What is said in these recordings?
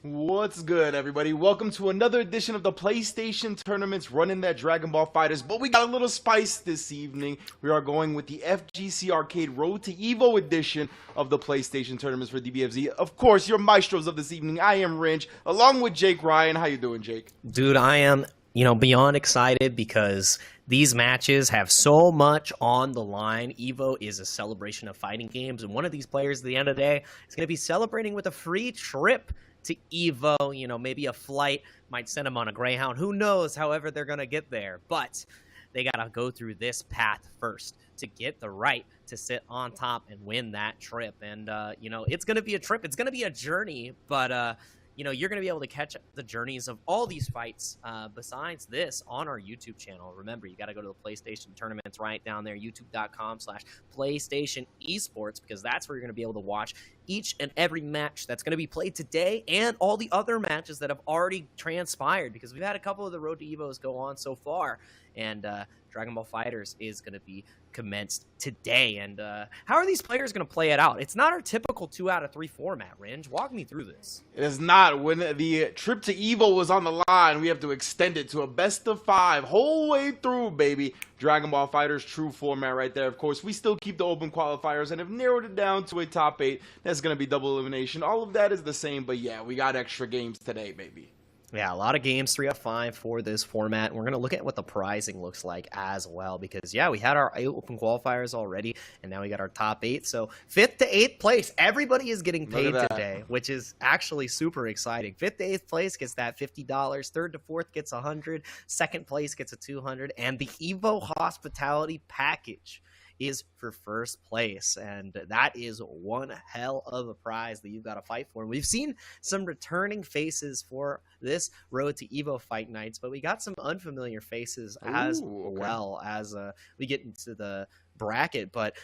What's good, everybody? Welcome to another edition of the PlayStation Tournaments running that Dragon Ball FighterZ. But we got a little spice this evening. We are going with the FGC Arcade Road to Evo edition of the PlayStation Tournaments for DBFZ. Of course, your maestros of this evening. I am Rinch, along with Jake Ryan. How you doing, Jake? Dude, I am, beyond excited because these matches have so much on the line. Evo is a celebration of fighting games, and one of these players at the end of the day is going to be celebrating with a free trip to Evo. Maybe a flight might send them on a Greyhound. Who knows, however they're going to get there. But they got to go through this path first to get the right to sit on top and win that trip. And, it's going to be a trip. It's going to be a journey, but, you're going to be able to catch the journeys of all these fights besides this on our YouTube channel. Remember, you got to go to the PlayStation Tournaments right down there, youtube.com/PlayStation Esports, because that's where you're going to be able to watch each and every match that's going to be played today and all the other matches that have already transpired, because we've had a couple of the Road to Evos go on so far, and Dragon Ball FighterZ is going to be commenced today. And how are these players going to play it out? It's not our typical 2 out of 3 format, Ringe. Walk me through this. It is not. When the trip to Evo was on the line, we have to extend it to a best of 5 whole way through, baby. Dragon Ball FighterZ true format right there. Of course, we still keep the open qualifiers and have narrowed it down to a top 8. That's going to be double elimination. All of that is the same, but yeah, we got extra games today, baby. Yeah, a lot of games, 3 out of 5 for this format. And we're going to look at what the pricing looks like as well, because, yeah, we had our open qualifiers already, and now we got our top 8. So 5th to 8th place, everybody is getting paid today, which is actually super exciting. 5th to 8th place gets that $50. 3rd to 4th gets $100. 2nd place gets a $200. And the Evo Hospitality Package is for 1st place, and that is one hell of a prize that you've got to fight for. And we've seen some returning faces for this Road to Evo Fight Nights, but we got some unfamiliar faces as well as we get into the bracket. But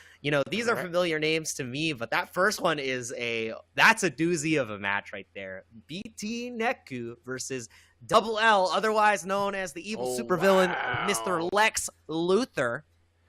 these are familiar names to me, but that first one is that's a doozy of a match right there. BT Neku versus Double L, otherwise known as the evil supervillain Mr. Lex Luthor.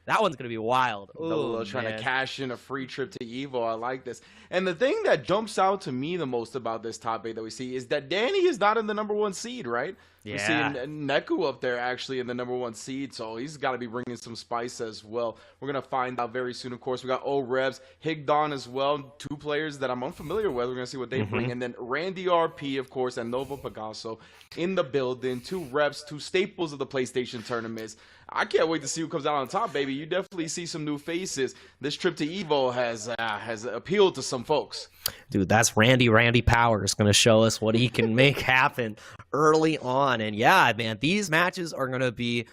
That one's going to be wild. Ooh, trying to cash in a free trip to Evo. I like this. And the thing that jumps out to me the most about this top 8 that we see is that Danny is not in the #1 seed, right? Yeah. We're seeing Neku up there actually in the #1 seed, so he's got to be bringing some spice as well. We're going to find out very soon. Of course, we got O-Rebs, Higdon as well, 2 players that I'm unfamiliar with. We're going to see what they bring. And then Randy RP, of course, and Nova Pegaso in the building. 2 reps, 2 staples of the PlayStation tournaments. I can't wait to see who comes out on top, baby. You definitely see some new faces. This trip to Evo has appealed to some folks. Dude, that's Randy Powers going to show us what he can make happen early on. And yeah, man, these matches are going to be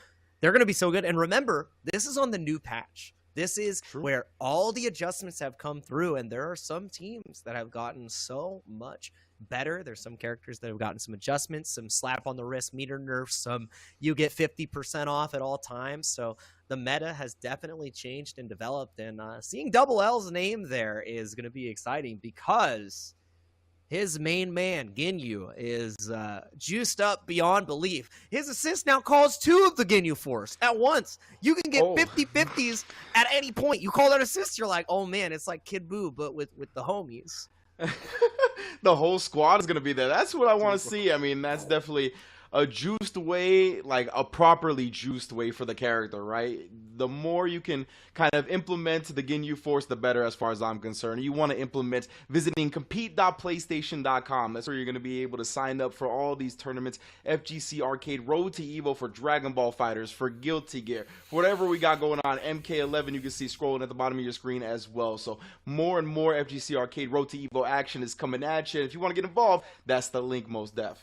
so good. And remember, this is on the new patch. This is where all the adjustments have come through, and there are some teams that have gotten so much better. There's some characters that have gotten some adjustments, some slap on the wrist meter nerfs, some you get 50% off at all times. So the meta has definitely changed and developed, and seeing Double L's name there is going to be exciting because his main man, Ginyu, is juiced up beyond belief. His assist now calls 2 of the Ginyu Force at once. You can get 50-50s at any point. You call that assist, you're like, oh man, it's like Kid Buu, but with the homies. The whole squad is going to be there. That's what I want to see. I mean, that's definitely a juiced way, like a properly juiced way for the character, right? The more you can kind of implement the Ginyu Force, the better as far as I'm concerned. You want to implement visiting compete.playstation.com. That's where you're going to be able to sign up for all these tournaments. FGC Arcade, Road to Evo for Dragon Ball FighterZ, for Guilty Gear, whatever we got going on. MK11 you can see scrolling at the bottom of your screen as well. So more and more FGC Arcade, Road to Evo action is coming at you. If you want to get involved, that's the link, most def.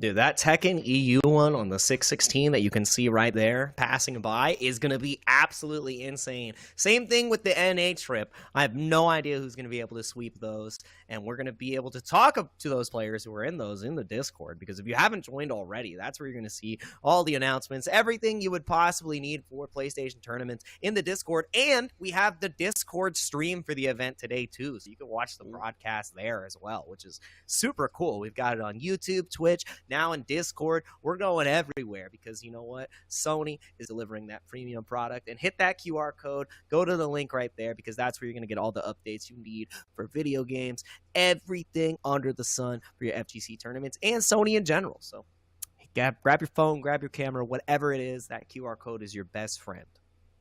Dude, that Tekken EU one on the 616 that you can see right there passing by is going to be absolutely insane. Same thing with the NA trip. I have no idea who's going to be able to sweep those, and we're going to be able to talk to those players who are in those in the Discord, because if you haven't joined already, that's where you're going to see all the announcements, everything you would possibly need for PlayStation tournaments in the Discord, and we have the Discord stream for the event today too, so you can watch the broadcast there as well, which is super cool. We've got it on YouTube, Twitch, now in Discord. We're going everywhere because you know what? Sony is delivering that premium product. And hit that QR code. Go to the link right there because that's where you're going to get all the updates you need for video games, everything under the sun for your FGC tournaments and Sony in general. So grab your phone, grab your camera, whatever it is, that QR code is your best friend.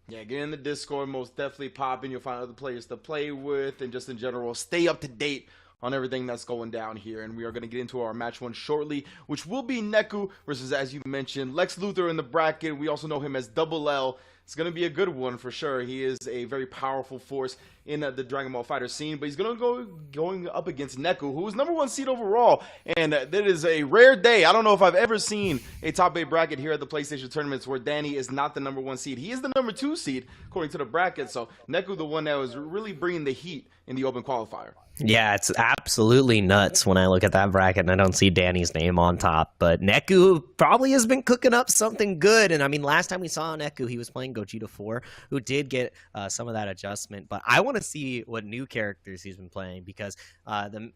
Yeah, get in the Discord, most definitely pop in. You'll find other players to play with, and just in general, stay up to date on everything that's going down here. And we are going to get into our match one shortly, which will be Neku versus, as you mentioned, Lex Luthor in the bracket. We also know him as Double L. It's going to be a good one for sure. He is a very powerful force in the Dragon Ball FighterZ scene, but he's going to going up against Neku, who is #1 seed overall, and that is a rare day. I don't know if I've ever seen a top 8 bracket here at the PlayStation tournaments where Danny is not the #1 seed. He is the #2 seed according to the bracket, so Neku the one that was really bringing the heat in the open qualifier. Yeah, it's absolutely nuts when I look at that bracket and I don't see Danny's name on top. But Neku probably has been cooking up something good. And I mean, last time we saw Neku, he was playing Gogeta 4, who did get some of that adjustment. But I want to see what new characters he's been playing because the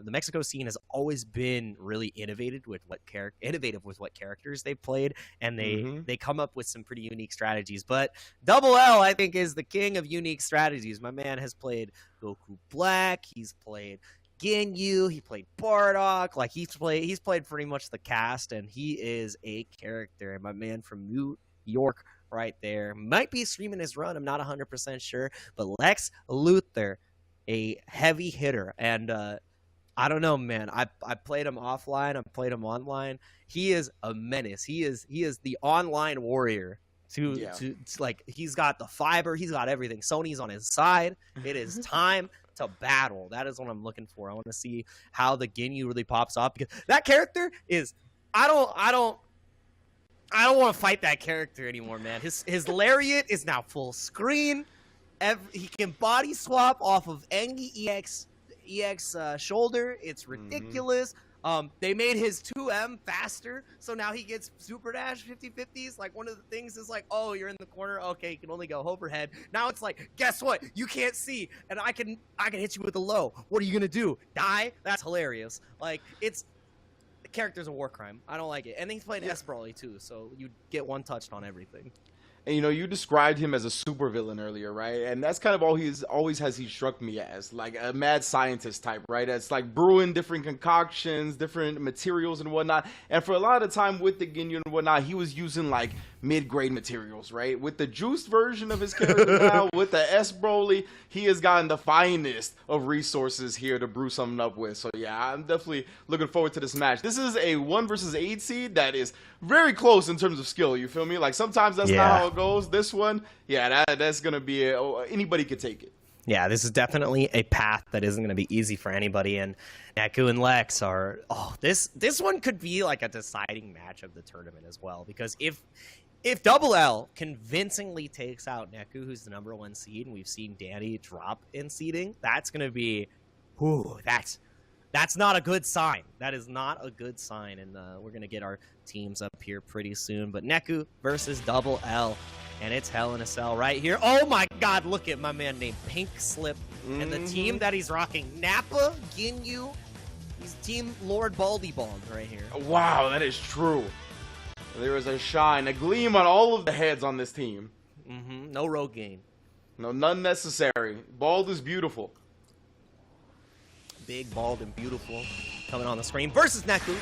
Mexico scene has always been really innovative with what characters they played, and they come up with some pretty unique strategies. But Double L, I think, is the king of unique strategies. My man has played Goku Black, he's played Ginyu, he played Bardock, like he's played pretty much the cast, and he is a character. And my man from New York right there might be streaming his run, I'm not 100% sure, but Lex Luthor, a heavy hitter. And I don't know, man, I played him offline, I played him online. He is a menace. He is the online warrior. To like, he's got the fiber, he's got everything. Sony's on his side. It is time to battle. That is what I'm looking for. I want to see how the Ginyu really pops off, because that character is, I don't want to fight that character anymore, man. His lariat is now full screen. He can body swap off of any EX shoulder. It's ridiculous. They made his 2M faster, so now he gets super dash 50-50s. Like, one of the things is like, oh, you're in the corner, okay, you can only go overhead. Now it's like, guess what? You can't see, and I can hit you with a low. What are you gonna do? Die? That's hilarious. Like, the character's a war crime. I don't like it. And he's playing Esbrawly too, so you get one touched on everything. And, you know, you described him as a supervillain earlier, right? And that's kind of all he struck me as, like a mad scientist type, right? It's like brewing different concoctions, different materials and whatnot. And for a lot of the time with the Ginyu and whatnot, he was using like mid-grade materials, right? With the juiced version of his character now, with the S-Broly, he has gotten the finest of resources here to brew something up with. So yeah, I'm definitely looking forward to this match. This is a 1 versus 8 seed that is very close in terms of skill, you feel me? Like, sometimes that's not how it goes. This one, yeah, that's gonna be anybody could take it. Yeah, this is definitely a path that isn't going to be easy for anybody, and Neku and Lex are, this one could be like a deciding match of the tournament as well, because if Double L convincingly takes out Neku, who's the #1 seed, and we've seen Danny drop in seeding, that's going to be, that's not a good sign. That is not a good sign, and we're going to get our teams up here pretty soon. But Neku versus Double L, and it's Hell in a Cell right here. Oh my god, look at my man named Pink Slip, and the team that he's rocking, Nappa, Ginyu, he's Team Lord Baldy Bald right here. Wow, that is true. There is a shine, a gleam on all of the heads on this team. No road gain. No, none necessary. Bald is beautiful. Big, bald, and beautiful coming on the screen versus Neku.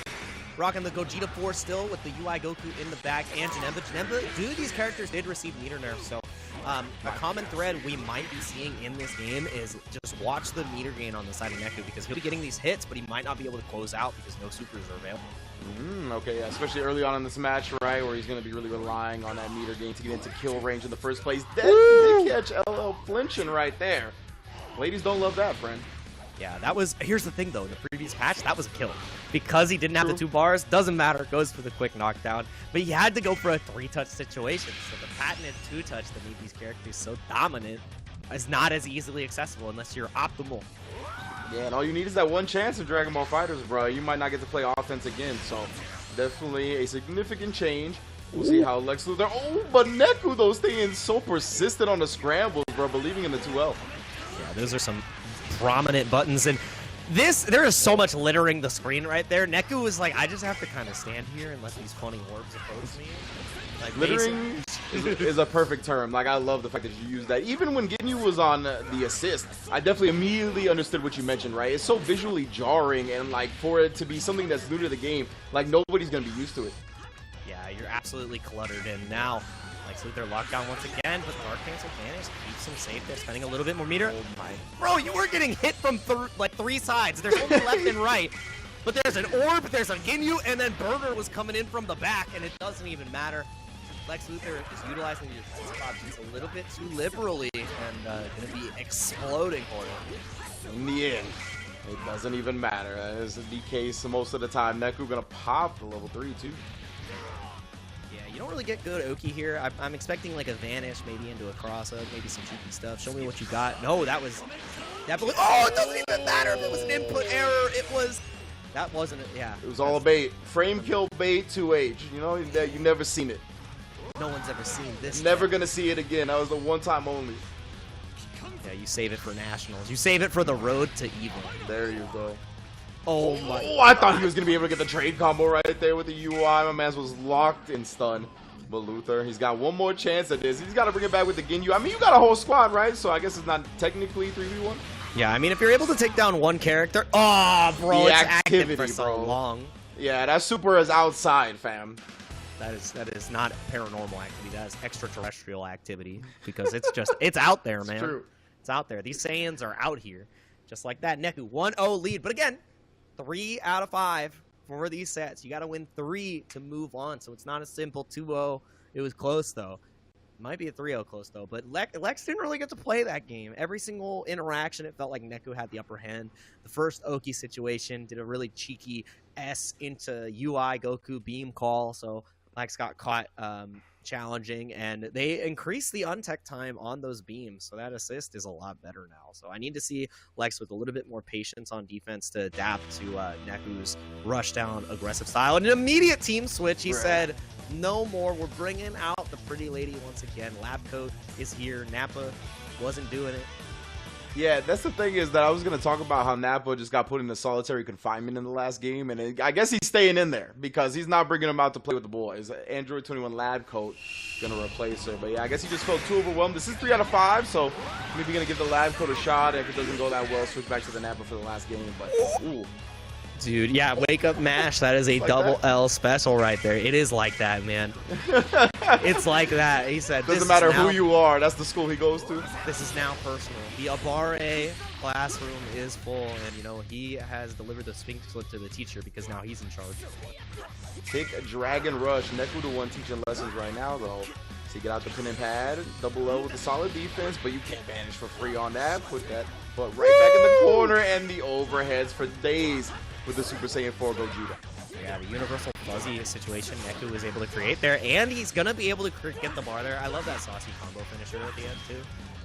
Rocking the Gogeta 4 still with the UI Goku in the back, and Janemba. Dude, these characters did receive meter nerfs, so a common thread we might be seeing in this game is just watch the meter gain on the side of Neku, because he'll be getting these hits, but he might not be able to close out because no supers are available. Okay, yeah, especially early on in this match, right, where he's going to be really relying on that meter gain to get into kill range in the first place. That did catch LL flinching right there. Ladies don't love that, friend. Yeah, that was, here's the thing though, in the previous patch, that was a kill. Because he didn't have the 2 bars, doesn't matter, goes for the quick knockdown. But he had to go for a 3-touch situation, so the patented 2-touch that made these characters so dominant is not as easily accessible unless you're optimal. Yeah, and all you need is that one chance in Dragon Ball FighterZ, bro. You might not get to play offense again, so definitely a significant change. We'll see how Lex Luthor, but Neku, though, staying so persistent on the scrambles, bro, believing in the 2L. Yeah, those are some prominent buttons, and There is so much littering the screen right there. Neku was like, I just have to kind of stand here and let these funny orbs oppose me. Like, littering is a perfect term. Like, I love the fact that you use that. Even when Ginyu was on the assist, I definitely immediately understood what you mentioned, right? It's so visually jarring, and like for it to be something that's new to the game, like nobody's gonna be used to it. Yeah, you're absolutely cluttered, and now Lex Luthor locked down once again, but Guard Cancel Vanish keeps him safe there, spending a little bit more meter. Oh my. Bro, you were getting hit from like 3 sides. There's only left and right. But there's an orb, there's a Ginyu, and then Burger was coming in from the back, and it doesn't even matter. Lex Luthor is utilizing your defensive options a little bit too liberally, and going to be exploding for him. In the end, it doesn't even matter. That is the case most of the time. Neku gonna pop to level 3 too. Yeah, you don't really get good Oki here. I'm expecting like a Vanish, maybe into a cross up, maybe some cheeky stuff. Show me what you got. No, that was definitely. Oh, it doesn't even matter if it was an input error. It was. That wasn't it. Yeah. It was all a bait. Frame kill bait 2H. You know that you never seen it. No one's ever seen this. Never gonna see it again. That was the one time only. Yeah, you save it for nationals. You save it for the road to evil. There you go. Oh my. Oh, I thought he was gonna be able to get the trade combo right there with the UI. My man was locked and stunned. But Luthor, he's got one more chance at this. He's got to bring it back with the Ginyu. I mean, you got a whole squad, right? So I guess it's not technically 3v1. Yeah, I mean, if you're able to take down one character, oh, bro, The it's activity, active for so bro. long. Yeah, that super is outside, fam. That is not paranormal activity. That is extraterrestrial activity because it's just it's out there, man. It's true. It's out there. These Saiyans are out here, just like that. Neku 1-0 lead, but again, 3 out of 5 for these sets. You got to win 3 to move on. So it's not a simple 2-0. It was close though. Might be a 3-0 close though, but Lex didn't really get to play that game. Every single interaction, it felt like Neku had the upper hand. The first Oki situation did a really cheeky S into UI Goku beam call, so Lex got caught challenging, and they increased the untech time on those beams, so that assist is a lot better now. So I need to see Lex with a little bit more patience on defense to adapt to Neku's rush down aggressive style. And an immediate team switch, he said, no more, we're bringing out the pretty lady once again. Lab coat is here. Nappa wasn't doing it. Yeah, that's the thing is that I was going to talk about how Nappa just got put into solitary confinement in the last game, and I guess he's staying in there because he's not bringing him out to play with the boys. Android 21 Lab Coat going to replace her, but yeah, I guess he just felt too overwhelmed. This is 3 out of 5, so maybe going to give the Lab Coat a shot. If it doesn't go that well, switch back to the Nappa for the last game, but ooh. Dude, yeah, wake up mash. That is a like double that. L special right there. It is like that, man. It's like that. He said, doesn't matter who you are. That's the school he goes to. This is now personal. The Abare classroom is full, and, you know, he has delivered the Sphinx slip to the teacher because now he's in charge. Take a Dragon Rush. Neku the one teaching lessons right now, though. So you get out the pin and pad, double L with a solid defense, but you can't vanish for free on that. Put that butt right back in the corner, and the overheads for days with the Super Saiyan 4 Gogeta. Yeah, the universal fuzzy situation Neku was able to create there, and he's going to be able to get the bar there. I love that saucy combo finisher at the end, too.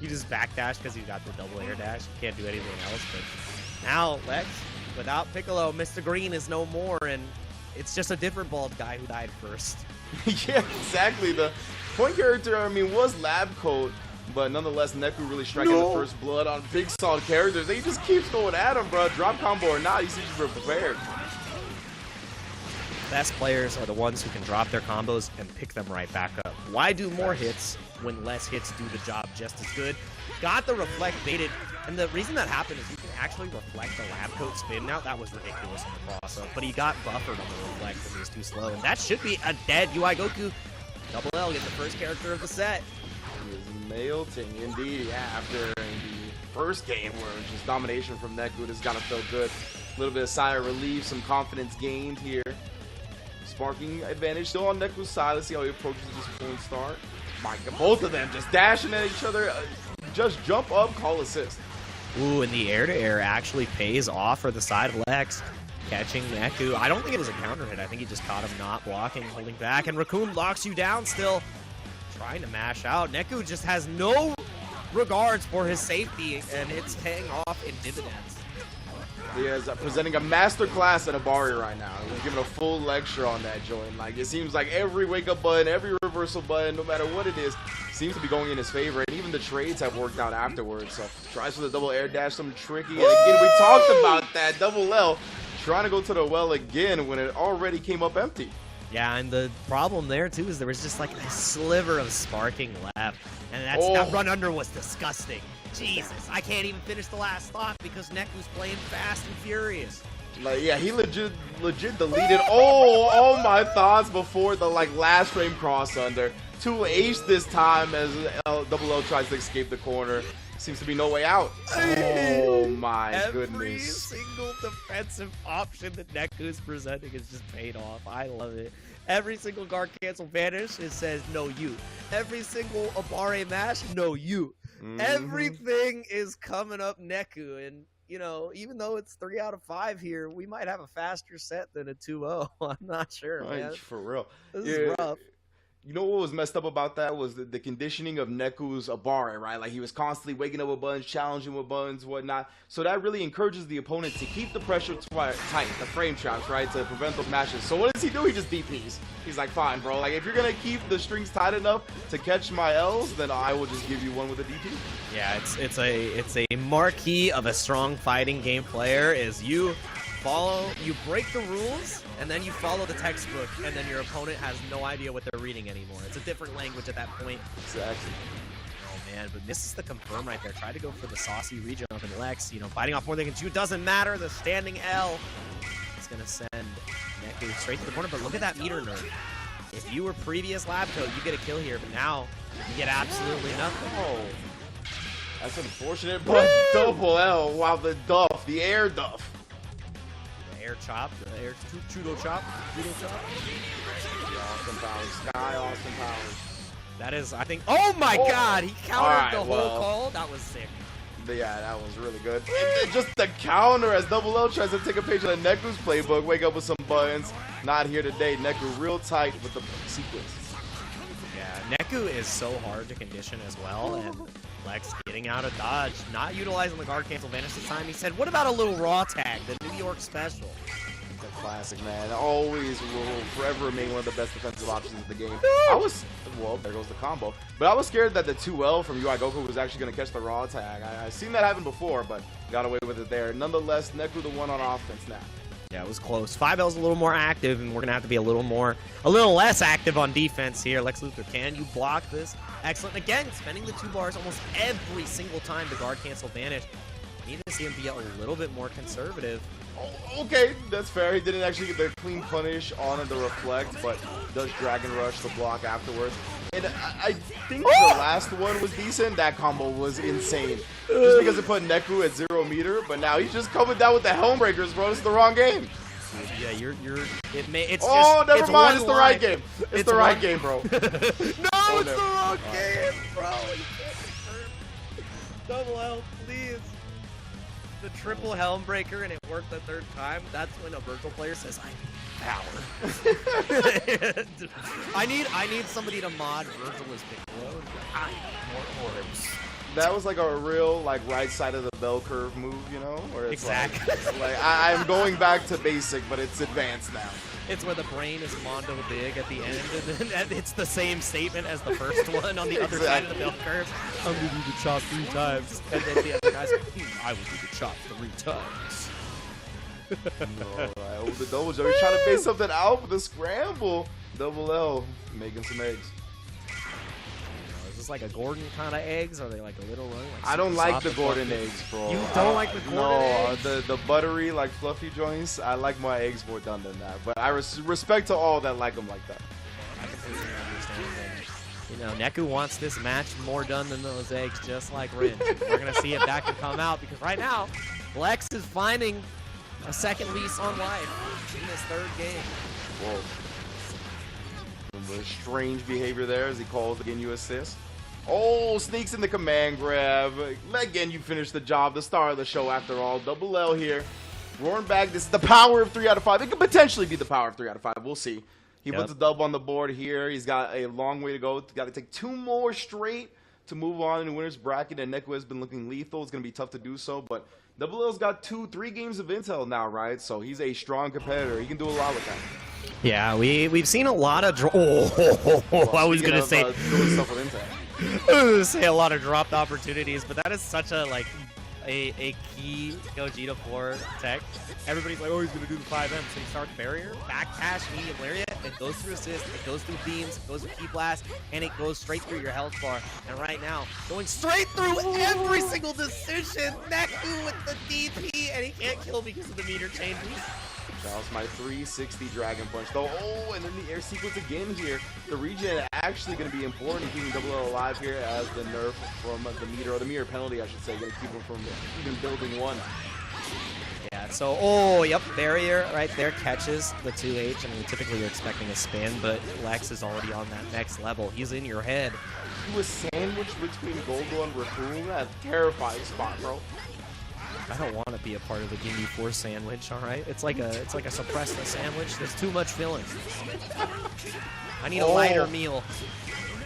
You just backdash because you got the double air dash. You can't do anything else, but now Lex, without Piccolo, Mr. Green is no more, and it's just a different bald guy who died first. Yeah, exactly. The point character, I mean, was Lab Coat, but nonetheless, Neku really striking the first blood on big solid characters. He just keeps going at him, bro. Drop combo or not, he's just prepared. Best players are the ones who can drop their combos and pick them right back up. Why do more hits when less hits do the job just as good? Got the reflect baited, and the reason that happened is you can actually reflect the Lab Coat spin. Now that was ridiculous on the cross-up, but he got buffered on the reflect because he was too slow, and that should be a dead UI Goku. Double L gets the first character of the set. Melting indeed, yeah, after the first game where it was just domination from Neku, this gotta feel good. A little bit of sigh of relief, some confidence gained here. Sparking advantage still on Neku's side. Let's see how he approaches this point start. My God, both of them just dashing at each other. Just jump up, call assist. Ooh, and the air-to-air actually pays off for the side of Lex. Catching Neku. I don't think it was a counter hit. I think he just caught him not blocking, holding back, and Raccoon locks you down still. Trying to mash out. Neku just has no regards for his safety, and it's paying off in dividends. He is presenting a master class at Abari right now. He's giving a full lecture on that joint. Like, it seems like every wake-up button, every reversal button, no matter what it is, seems to be going in his favor, and even the trades have worked out afterwards. So tries for the double air dash, something tricky, and again we talked about that double L trying to go to the well again when it already came up empty. Yeah, and the problem there too is there was just like a sliver of sparking left, and that run under was disgusting. Jesus, I can't even finish the last stock because Neku's playing fast and furious. Like, yeah, he legit deleted all my thoughts before the last frame cross under. 2 ace this time as double L tries to escape the corner. Seems to be no way out. Oh my goodness. Every single defensive option that Neku's presenting is just paid off. I love it. Every single guard cancel vanish, it says no you. Every single Abare mash, no you. Everything is coming up Neku, and you know, even though it's 3 out of 5 here, we might have a faster set than a 2-0. I'm not sure, man. For real. This is rough. You know what was messed up about that was the conditioning of Neku's Abare, right? Like, he was constantly waking up with buttons, challenging with buttons, whatnot. So that really encourages the opponent to keep the pressure tight, the frame traps, right, to prevent those mashes. So what does he do? He just DPs. He's like, fine, bro. Like, if you're going to keep the strings tight enough to catch my L's, then I will just give you one with a DP. Yeah, it's a marquee of a strong fighting game player is you break the rules, and then you follow the textbook, and then your opponent has no idea what they're reading anymore. It's a different language at that point. Exactly. Oh, man, but this is the confirm right there. Try to go for the saucy rejump, and Lex, you know, biting off more than he can chew. Doesn't matter. The standing L is going to send Neku straight to the corner, but look at that meter nerf. If you were previous lab coat, you get a kill here, but now you get absolutely nothing. Oh, that's unfortunate, but double L, wow, the duff, the air duff. Air chop, the air judo chop, judo chop. The Austin Powers, Sky Austin Powers. That is, I think. Oh my God, he countered the whole call. That was sick. Yeah, that was really good. And just the counter as double L tries to take a page out of Neku's playbook, wake up with some buttons. Not here today. Neku real tight with the sequence. Yeah, Neku is so hard to condition as well, and Lex getting out of dodge, not utilizing the guard cancel vanish this time. He said, what about a little raw tag, the New York special? The classic, man. Always will forever remain one of the best defensive options of the game. Well, there goes the combo. But I was scared that the 2L from UI Goku was actually going to catch the raw tag. I've seen that happen before, but got away with it there. Nonetheless, Neku the one on offense now. Yeah, it was close. 5L's a little more active, and we're going to have to be a little less active on defense here. Lex Luthor, can you block this? Excellent. Again, spending the 2 bars almost every single time to guard cancel vanish. Need to see him be a little bit more conservative. Oh, okay, that's fair. He didn't actually get the clean punish on the reflect, but does Dragon Rush the block afterwards. And I think the last one was decent. That combo was insane. Just because it put Neku at 0 meter, but now he's just coming down with the Helmbreakers, bro. This is the wrong game. Yeah, never mind. It's the right game. It's the right game, bro. No, it's the wrong game, bro. Double L, please. The triple Helmbreaker, and it worked the 3rd time. That's when a Virgil player says, I need power. I need somebody to mod Virgil as Piccolo. I need more orbs. That was like a real right side of the bell curve move, you know? Where it's exactly. I'm going back to basic, but it's advanced now. It's where the brain is Mondo big at the end, and then it's the same statement as the first one on the other side of the bell curve. I'm going to do the chop 3 times. And then the other guy's like, I will do the chop 3 times. Alright, over the double jump. He's trying to base something out with the scramble. Double L, making some eggs. Is this like a Gordon kind of eggs? Are they like a little run? I don't like the Gordon eggs, bro. You don't like the Gordon eggs? No, the buttery, fluffy joints. I like my eggs more done than that. But I respect to all that like them like that. I completely understand that. You know, Neku wants this match more done than those eggs, just like Rin. We're going to see if that can come out, because right now, Lex is finding a second lease on life in this 3rd game. Whoa. The strange behavior there as he calls again you assist. Oh, sneaks in the command grab. Again, you finish the job. The star of the show after all. Double L here. Roaring back. This is the power of 3 out of 5. It could potentially be the power of 3 out of 5. We'll see. He puts a dub on the board here. He's got a long way to go. Got to take 2 more straight to move on in the winner's bracket. And Neku has been looking lethal. It's going to be tough to do so. But Double L's got 2-3 games of intel now, right? So he's a strong competitor. He can do a lot with that. Yeah, we've seen a lot of I was gonna say doing stuff with intel. I was gonna say a lot of dropped opportunities, but that is such a like a key Gogeta 4 tech. Everybody's like, oh, he's gonna do the 5M. So he starts barrier, back dash, medium lariat, it goes through assist, it goes through beams, it goes through key blast, and it goes straight through your health bar. And right now, going straight through every single decision, Neku with the DP, and he can't kill because of the meter changes. That was my 360 Dragon Punch, though. Oh, and then the air sequence again here. The regen actually going to be important, keeping Double L alive here as the nerf from the meter, or the meter penalty, I should say, going to keep him from even building one. Yeah, so, oh, yep, barrier right there catches the 2H. I mean, typically you're expecting a spin, but Lex is already on that next level. He's in your head. He was sandwiched between Golgo and Raccoon. That's a terrifying spot, bro. I don't want to be a part of the Ginyu Force sandwich, all right? It's like a suppressed sandwich. There's too much filling. I need a lighter meal.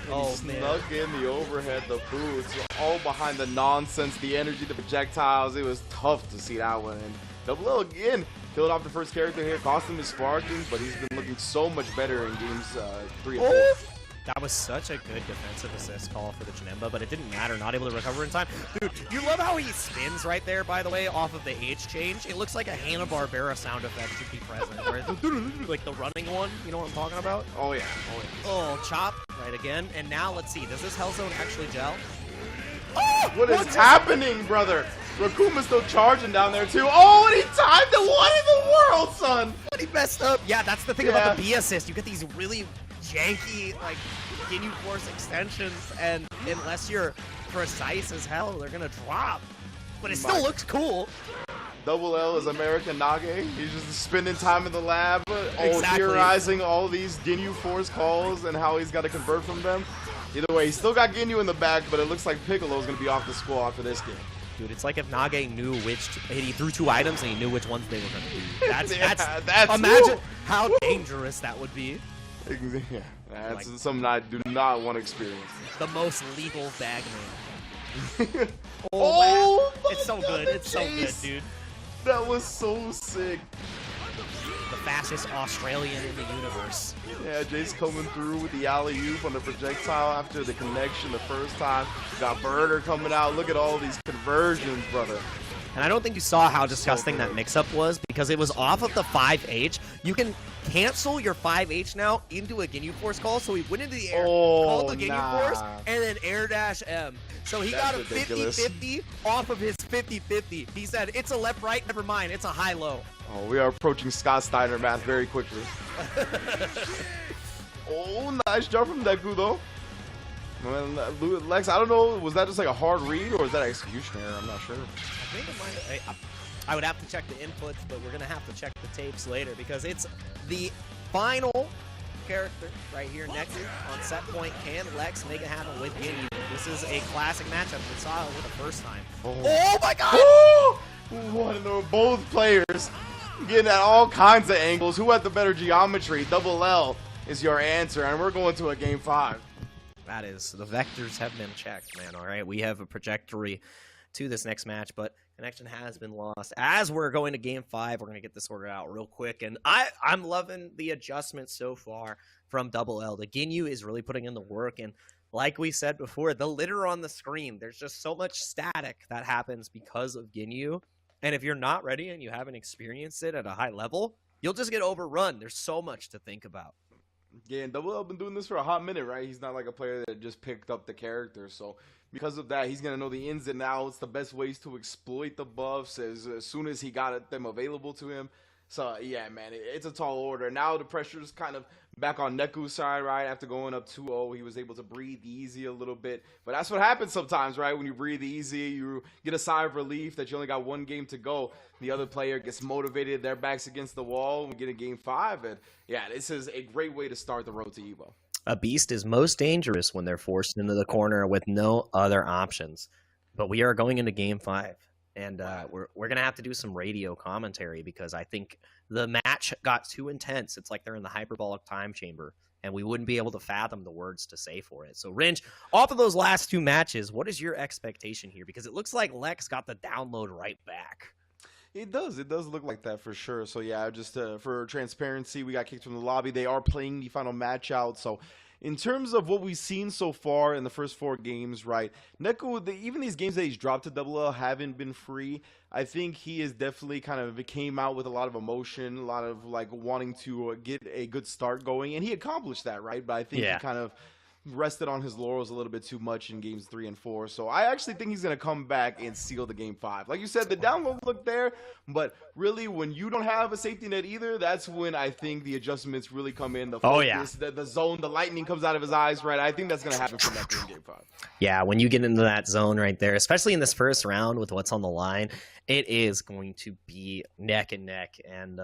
Oh, man. Snuck in the overhead, the boots, all behind the nonsense, the energy, the projectiles. It was tough to see that one. And Double L again killed off the first character here, cost him his sparking, but he's been looking so much better in games 3 and 4. That was such a good defensive assist call for the Janemba, but it didn't matter, not able to recover in time. Dude, you love how he spins right there, by the way, off of the H change. It looks like a Hanna-Barbera sound effect should be present, right? Like the running one, you know what I'm talking about? Oh, yeah. Oh, yeah. Oh, chop, right again. And now, let's see, does this Hell Zone actually gel? Oh, what is happening, brother? Rakuma's still charging down there, too. Oh, and he timed it. What in the world, son? But he messed up. Yeah, that's the thing about the B assist. You get these really janky, like, Ginyu Force extensions, and unless you're precise as hell, they're gonna drop. But it still looks cool. Double L is American Nage. He's just spending time in the lab, theorizing all these Ginyu Force calls and how he's got to convert from them. Either way, he's still got Ginyu in the back, but it looks like Piccolo's gonna be off the squad for this game. Dude, it's like if Nage knew he threw 2 items and he knew which ones they were gonna be. That's imagine how dangerous that would be. Yeah, that's something I do not want to experience. The most lethal bag man. Oh, it's so good. It's so good, dude. That was so sick. The fastest Australian in the universe. Yeah, Jace coming through with the alley-oop on the projectile after the connection the first time. Got Birder coming out. Look at all these conversions, brother. And I don't think you saw how disgusting that mix-up was, because it was off of the 5H. You can cancel your 5H now into a Ginyu Force call, so he went into the air, called the Ginyu Force, and then air dash M. So he got a 50-50 off of his 50-50. He said, it's a left-right, never mind, it's a high-low. Oh, we are approaching Scott Steiner math very quickly. Oh, nice jump from Neku, though. Lex, I don't know, was that just like a hard read, or was that execution error? I'm not sure. I think it might. I would have to check the inputs, but we're gonna have to check the tapes later, because it's the final character right here, Neku on set point. Can Lex make it happen with Ginyu? This is a classic matchup. We saw it for the first time. Oh my God! Oh! What in the both players getting at all kinds of angles. Who had the better geometry? Double L is your answer, and we're going to a game 5. That is, the vectors have been checked, man. All right, we have a trajectory to this next match, but connection has been lost. As we're going to game 5, we're going to get this sorted out real quick, and I'm loving the adjustments so far from Double L. The Ginyu is really putting in the work, and like we said before, the litter on the screen, there's just so much static that happens because of Ginyu, and if you're not ready and you haven't experienced it at a high level, you'll just get overrun. There's so much to think about. Yeah, and Double L been doing this for a hot minute, right? He's not like a player that just picked up the character. So because of that, he's going to know the ins and outs, the best ways to exploit the buffs as soon as he got them available to him. So, yeah, man, it's a tall order. Now the pressure's kind of back on Neku's side, right? After going up 2-0, he was able to breathe easy a little bit. But that's what happens sometimes, right? When you breathe easy, you get a sigh of relief that you only got one game to go. The other player gets motivated, their back's against the wall. We get a game 5. And, yeah, this is a great way to start the road to Evo. A beast is most dangerous when they're forced into the corner with no other options. But we are going into game 5. And we're going to have to do some radio commentary, because I think the match got too intense. It's like they're in the hyperbolic time chamber, and we wouldn't be able to fathom the words to say for it. So, Ringe, off of those last 2 matches, what is your expectation here? Because it looks like Lex got the download right back. It does. It does look like that for sure. So, yeah, just for transparency, we got kicked from the lobby. They are playing the final match out, so in terms of what we've seen so far in the first 4 games, right? Neku, even these games that he's dropped to Double L haven't been free. I think he is definitely kind of came out with a lot of emotion, a lot of like wanting to get a good start going, and he accomplished that, right? But I think he kind of rested on his laurels a little bit too much in games 3 and 4. So I actually think he's going to come back and seal the game 5. Like you said, the download look there, but really when you don't have a safety net either, that's when I think the adjustments really come in. The focus, the zone, the lightning comes out of his eyes, right? I think that's going to happen for Neku in game 5. Yeah, when you get into that zone right there, especially in this first round with what's on the line, it is going to be neck and neck. And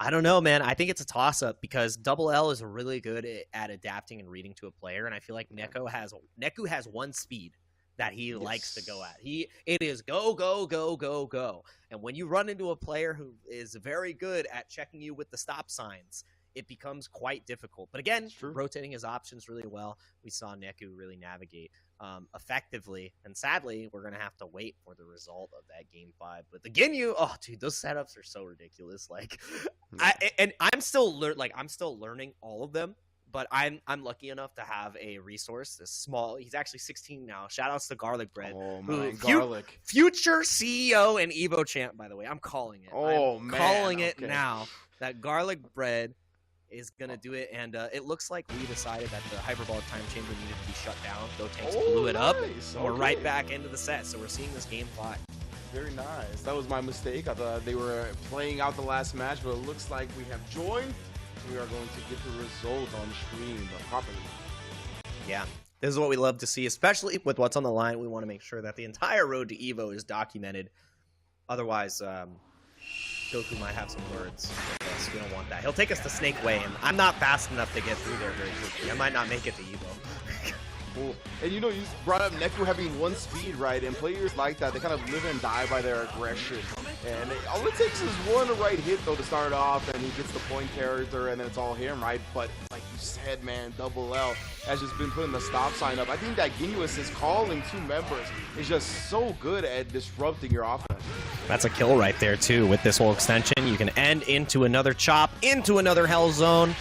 I don't know, man. I think it's a toss-up because Double L is really good at adapting and reading to a player, and I feel like Neku has one speed that he likes to go at. It is go, go, go, go, go. And when you run into a player who is very good at checking you with the stop signs, it becomes quite difficult. But again, rotating his options really well. We saw Neku really navigate effectively. And sadly, we're going to have to wait for the result of that game 5. But the Ginyu, oh, dude, those setups are so ridiculous. Like, I'm still learning all of them. But I'm lucky enough to have a resource, this small. He's actually 16 now. Shout outs to Garlic Bread. Oh, man, Garlic. Future CEO and Evo champ, by the way. I'm calling it. I'm calling it now. That Garlic Bread is going to do it, and it looks like we decided that the Hyperbolic Time Chamber needed to be shut down. Go Tanks blew it up, and we're right back into the set, so we're seeing this game 5. Very nice. That was my mistake. I thought they were playing out the last match, but it looks like we have joined. We are going to get the result on stream properly. Yeah. This is what we love to see, especially with what's on the line. We want to make sure that the entire road to Evo is documented. Otherwise, Goku might have some words with us. We don't want that. He'll take us to Snake Way, and I'm not fast enough to get through there very quickly. I might not make it to Evo. Cool. And you know, you brought up Neku having one speed, right? And players like that, they kind of live and die by their aggression. And all it takes is one right hit, though, to start off, and he gets the point character, and then it's all him, right? But like you said, man, Double L has just been putting the stop sign up. I think that Ginyu assist calling 2 members is just so good at disrupting your offense. That's a kill right there, too. With this whole extension, you can end into another chop, into another hell zone.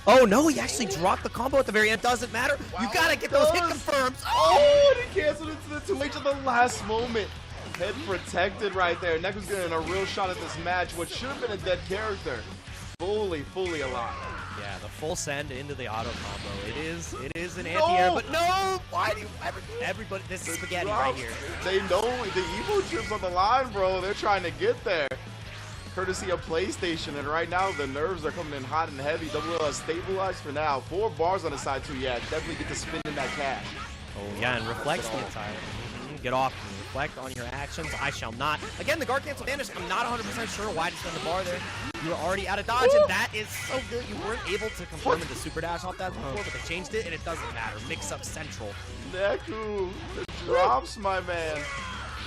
Oh, no, he actually dropped the combo at the very end. Doesn't matter. Wow, you got to get those hit confirms. Oh, and he canceled into the 2H at the last moment. Head protected right there. Neku's getting a real shot at this match. What should have been a dead character. Fully alive. Yeah, the full send into the auto combo. It is an anti-air, but no! Why do you everybody, this is spaghetti right here. They know the Evo chips on the line, bro. They're trying to get there. Courtesy of PlayStation, and right now the nerves are coming in hot and heavy. Double L has stabilized for now. 4 bars on the side too. Yeah, definitely get to spin in that cash. Oh yeah, and reflects the entire. Get off and reflect on your actions. I shall not. Again, the guard cancel vanish. I'm not 100% sure why to send the bar there. You were already out of dodge, and that is so good. You weren't able to confirm the super dash off that before, but they changed it, and it doesn't matter. Mix up central. Neku, the drops, my man.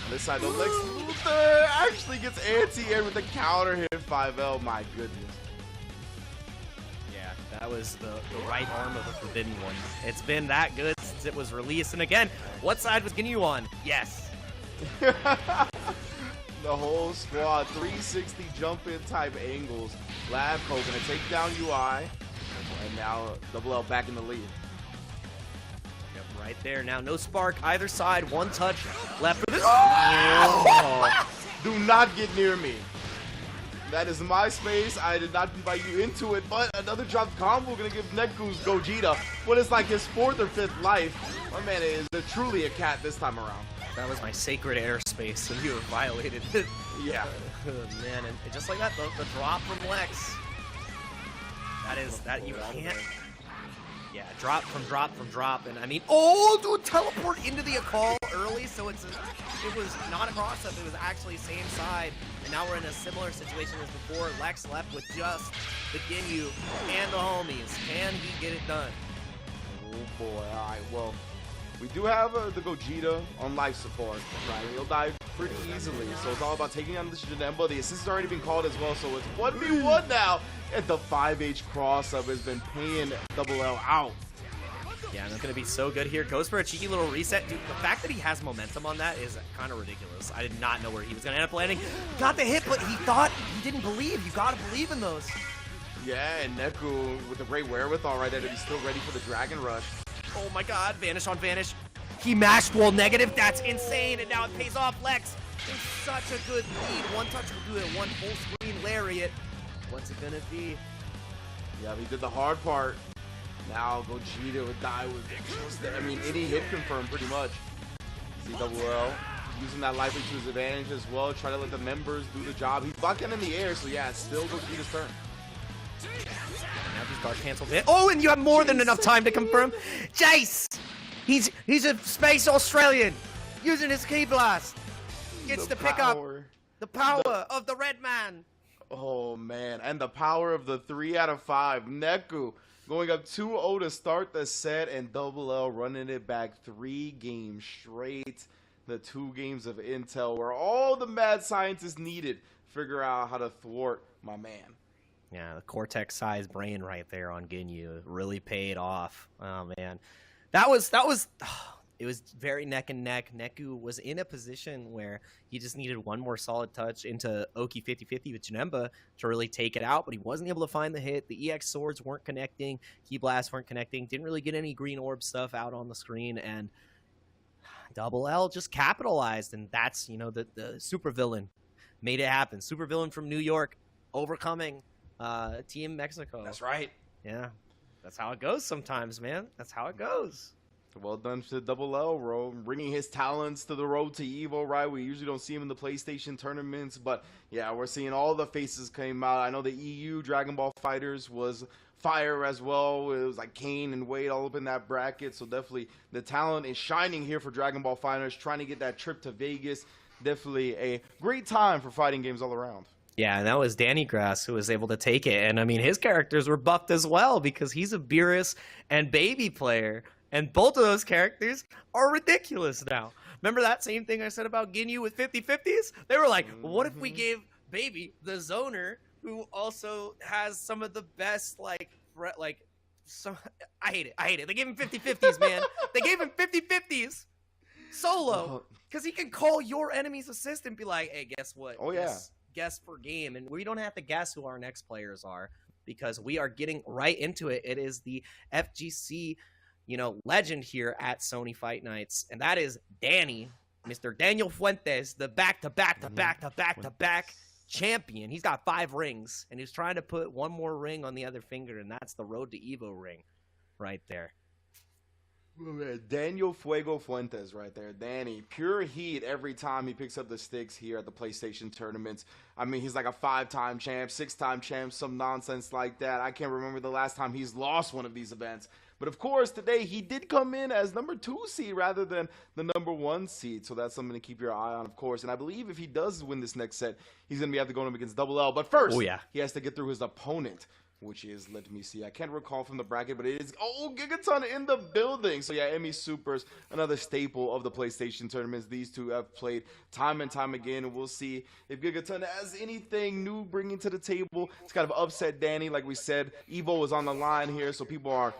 On this side, the Lex Luthor actually gets anti-air with the counter hit 5L. My goodness. Yeah, that was the right arm of the forbidden one. It's been that good since it was released. And again, what side was Ginyu on? Yes. The whole squad, 360 jump in type angles. Labco gonna take down UI, and now Double L back in the lead. Yep, right there. Now no spark either side. One touch left for this. Oh! Do not get near me. That is my space. I did not invite you into it, but another drop combo gonna give Neku's Gogeta what is like his 4th or 5th life. My man is truly a cat this time around. That was my sacred airspace, and you have violated it. Yeah. Man, and just like that, the drop from Lex. That you can't. Yeah, drop, and I mean, oh, dude, teleport into the Akal early, so it was not a cross-up, it was actually same side, and now we're in a similar situation as before. Lex left with just the Ginyu and the homies. Can he get it done? Oh boy, alright, well, we do have the Gogeta on life support, right? He'll die pretty easily, so it's all about taking on this Janemba. The assist has already been called as well, so it's 1v1 now, and the 5H cross-up has been paying Double L out. Yeah, and it's going to be so good here. Goes for a cheeky little reset. Dude, the fact that he has momentum on that is kind of ridiculous. I did not know where he was going to end up landing. Got the hit, but he didn't believe. You got to believe in those. Yeah, and Neku with a great wherewithal right there to be still ready for the Dragon Rush. Oh my god, Vanish on Vanish. He mashed wall negative, that's insane, and now it pays off. Lex is such a good lead. One touch will do it, one full screen lariat. What's it gonna be? Yeah, he did the hard part. Now Gogeta would die with, I mean, any hit confirmed pretty much. See double L. Using that life lead to his advantage as well. Try to let the members do the job. He's locked in the air, so yeah, it's still Gogeta's turn. Now these guard cancels it. Oh, and you have more than enough time to confirm. Jace! He's a space Australian using his key blast. Gets to pick up the power of the red man. Oh man, and the power of the 3 out of 5. Neku going up 2-0 to start the set, and Double L running it back 3 games straight. The 2 games of intel where all the mad scientists needed figure out how to thwart my man. Yeah, the cortex-sized brain right there on Ginyu really paid off. Oh man, that was it was very neck and neck. Neku was in a position where he just needed one more solid touch into Oki 50-50 with Janemba to really take it out, but he wasn't able to find the hit. The EX swords weren't connecting, key blasts weren't connecting, didn't really get any green orb stuff out on the screen, and Double L just capitalized, and that's, you know, the supervillain made it happen. Supervillain from New York overcoming Team Mexico. That's right. Yeah, that's how it goes sometimes, man. That's how it goes. Well done to Double L, bro. Bringing his talents to the road to Evo, right? We usually don't see him in the PlayStation tournaments, but yeah, we're seeing all the faces came out. I know the EU Dragon Ball FighterZ was fire as well. It was like Kane and Wade all up in that bracket, so definitely the talent is shining here for Dragon Ball FighterZ, trying to get that trip to Vegas. Definitely a great time for fighting games all around. Yeah, and that was Danny Grass who was able to take it. And I mean, his characters were buffed as well because he's a Beerus and Baby player. And both of those characters are ridiculous now. Remember that same thing I said about Ginyu with 50-50s? They were like, well, what if we gave Baby the zoner who also has some of the best, I hate it. They gave him 50-50s, man. They gave him 50-50s solo because he can call your enemy's assist and be like, hey, guess what? Oh, yeah. Guess per game. And we don't have to guess who our next players are because we are getting right into it. It is the FGC, legend here at Sony Fight Nights, and that is Danny, Mr. Daniel Fuentes, the back-to-back champion. He's got 5 rings, and he's trying to put one more ring on the other finger, and that's the Road to Evo ring right there. Daniel Fuego Fuentes right there. Danny, pure heat every time he picks up the sticks here at the PlayStation tournaments. I mean, he's like a 5-time champ, 6-time champ, some nonsense like that. I can't remember the last time he's lost one of these events. But of course, today he did come in as number 2 seed rather than the number 1 seed. So that's something to keep your eye on, of course. And I believe if he does win this next set, he's going to have to go up against Double L. But first, he has to get through his opponent, which is, let me see, I can't recall from the bracket, but it is, Gigaton in the building. So yeah, Emmy Supers, another staple of the PlayStation tournaments. These two have played time and time again, and we'll see if Gigaton has anything new bringing to the table. It's kind of upset Danny, like we said. Evo is on the line here, so people are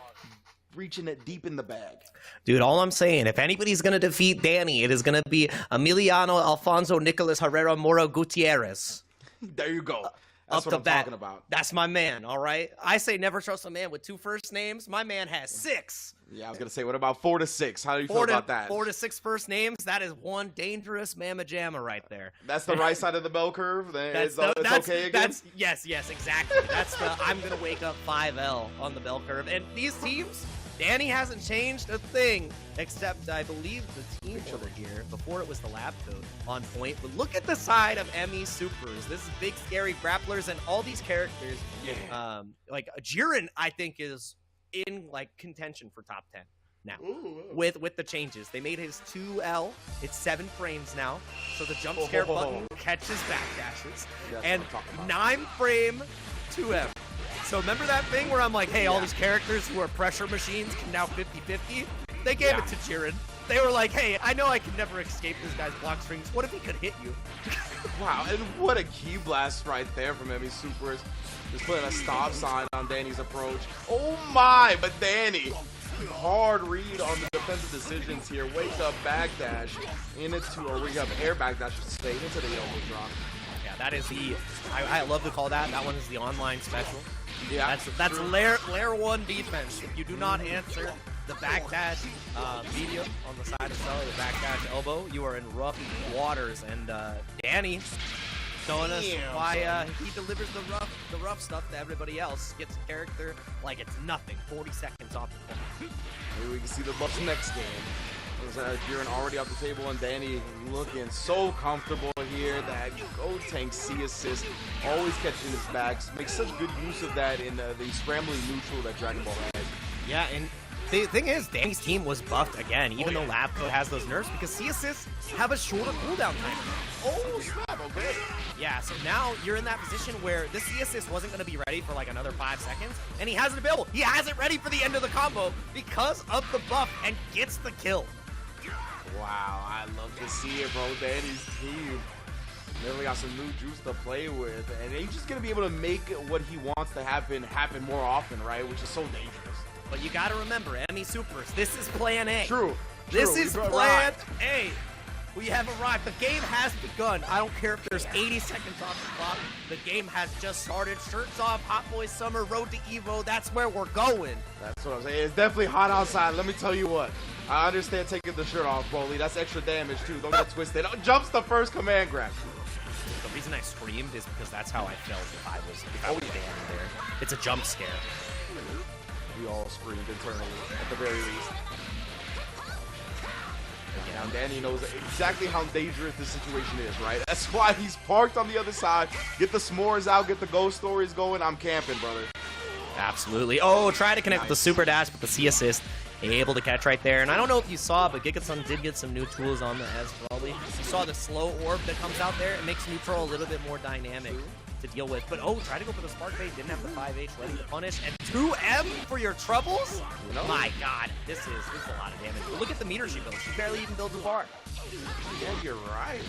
reaching it deep in the bag. Dude, all I'm saying, if anybody's going to defeat Danny, it is going to be Emiliano Alfonso Nicolas Herrera Moro Gutierrez. There you go. That's what I'm talking about. That's my man, all right? I say never trust a man with 2 first names. My man has 6. Yeah, I was going to say, what about 4 to 6? How do you feel about that? 4 to 6 first names, that is one dangerous mamma jamma right there. That's the right side of the bell curve? It's okay again? Yes, exactly. That's the I'm going to wake up 5L on the bell curve. And these teams, Danny hasn't changed a thing, except I believe the team over here, before it was the lab coat, on point. But look at the side of Emmy Supers. This is big, scary grapplers and all these characters. Yeah. Like Jiren, I think, is in contention for top 10 now. With the changes. They made his 2L. It's 7 frames now. So the jump scare button catches backdashes. And 9 frame 2M. So remember that thing where I'm like, hey, all these characters who are pressure machines can now 50-50? They gave it to Jiren. They were like, hey, I know I can never escape this guy's block strings. What if he could hit you? Wow, and what a key blast right there from Emmy Supers. Just putting a stop sign on Danny's approach. Oh my, but Danny, hard read on the defensive decisions here. Wake up backdash into, or we have air backdash straight into the elbow drop. Yeah, that is I love to call that. That one is the online special. Yeah, that's layer 1 defense. If you do not answer the backdash medium on the side of Cell, the backdash elbow, you are in rough waters. And Danny showing us why he delivers the rough stuff to everybody else. Gets a character like it's nothing. 40 seconds off the clock. Maybe we can see the Bucks next game. Jiren already off the table, and Danny looking so comfortable here. That Go Tank C assist, always catching his backs. Makes such good use of that in the scrambling neutral that Dragon Ball has. Yeah, and the thing is, Danny's team was buffed again, even though Lab Coat has those nerfs, because C assists have a shorter cooldown time. Oh, snap, okay. Yeah, so now you're in that position where the C assist wasn't going to be ready for like another 5 seconds, and he has it available. He has it ready for the end of the combo because of the buff and gets the kill. Wow, I love to see it, bro. Danny's team really got some new juice to play with, and he's just gonna be able to make what he wants to happen more often, right? Which is so dangerous. But you gotta remember, enemy supers, this is plan A. True. This is plan A. We have arrived. The game has begun. I don't care if there's 80 seconds off the clock. The game has just started. Shirts off, Hot Boy Summer, Road to Evo. That's where we're going. That's what I'm saying. It's definitely hot outside. Let me tell you what. I understand taking the shirt off, Broly. That's extra damage, too. Don't get twisted. Oh, jumps the first command grab. The reason I screamed is because that's how I felt if I was Danny there. It's a jump scare. We all screamed internally, at the very least. Now Danny knows exactly how dangerous this situation is, right? That's why he's parked on the other side. Get the s'mores out, get the ghost stories going. I'm camping, brother. Absolutely. Oh, try to connect with the super dash, but the C assist able to catch right there. And I don't know if you saw, but Giga-san did get some new tools on the S probably. You saw the slow orb that comes out there. It makes neutral a little bit more dynamic to deal with. But oh, try to go for the spark bait. Didn't have the 5H ready to punish. And 2M for your troubles? My God, this is a lot of damage. But look at the meter she builds. She barely even builds a bar. Yeah, you're right.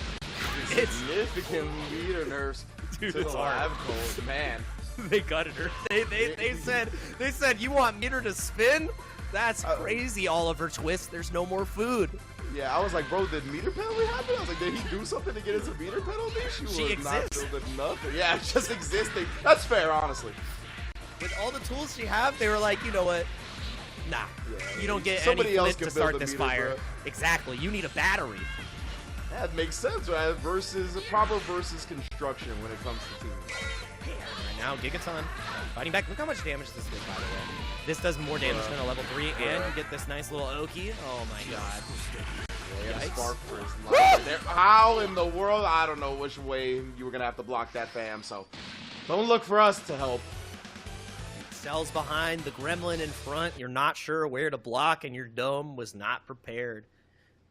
Significant meter nerfs to the Lab Coat, man. They gutted her. They said you want meter to spin? That's crazy, Oliver Twist. There's no more food. Yeah, I was like, bro, did meter penalty happen? I was like, did he do something to get into meter penalty? She exists. Not building nothing. Yeah, just existing. That's fair, honestly. With all the tools she have, they were like, you know what? Nah, you don't get somebody any else flip to start this meter, fire. Bro. Exactly. You need a battery. That makes sense, right? Proper versus construction when it comes to teams. Right now, Gigaton fighting back. Look how much damage this did, by the way. This does more damage than a level 3, and you get this nice little Oki. Oh my God. Yeah, spark for his life there. How in the world? I don't know which way you were going to have to block that, fam, so don't look for us to help. Cell's behind, the gremlin in front. You're not sure where to block, and your dome was not prepared.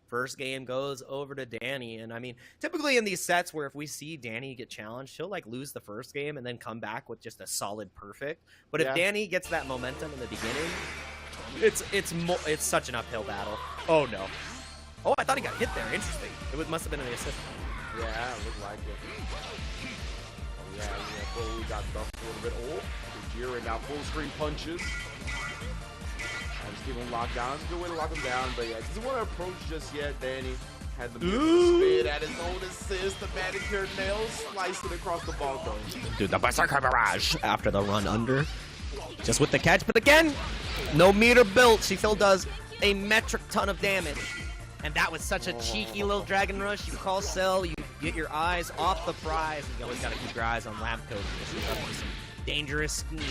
First game goes over to Danny, and I mean, typically in these sets where if we see Danny get challenged, he'll like lose the first game and then come back with just a solid perfect. But if Danny gets that momentum in the beginning, it's such an uphill battle. Oh no! Oh, I thought he got hit there. Interesting. Must have been an assist. Yeah, it looked like it. Oh yeah, we got buffed a little bit. Oh, Jiren now full screen punches. Just keep him locked down. It's a good way to lock him down, but yeah, doesn't want to approach just yet. Danny had the spin at his own assist. The manicured nails slicing across the ball though. Dude, the Berserker Barrage after the run under. Just with the catch, but again, no meter built. She still does a metric ton of damage. And that was such a cheeky little Dragon Rush. You call Cell, you get your eyes off the prize, and you always got to keep your eyes on Lab Coat. She's up to some dangerous schemes.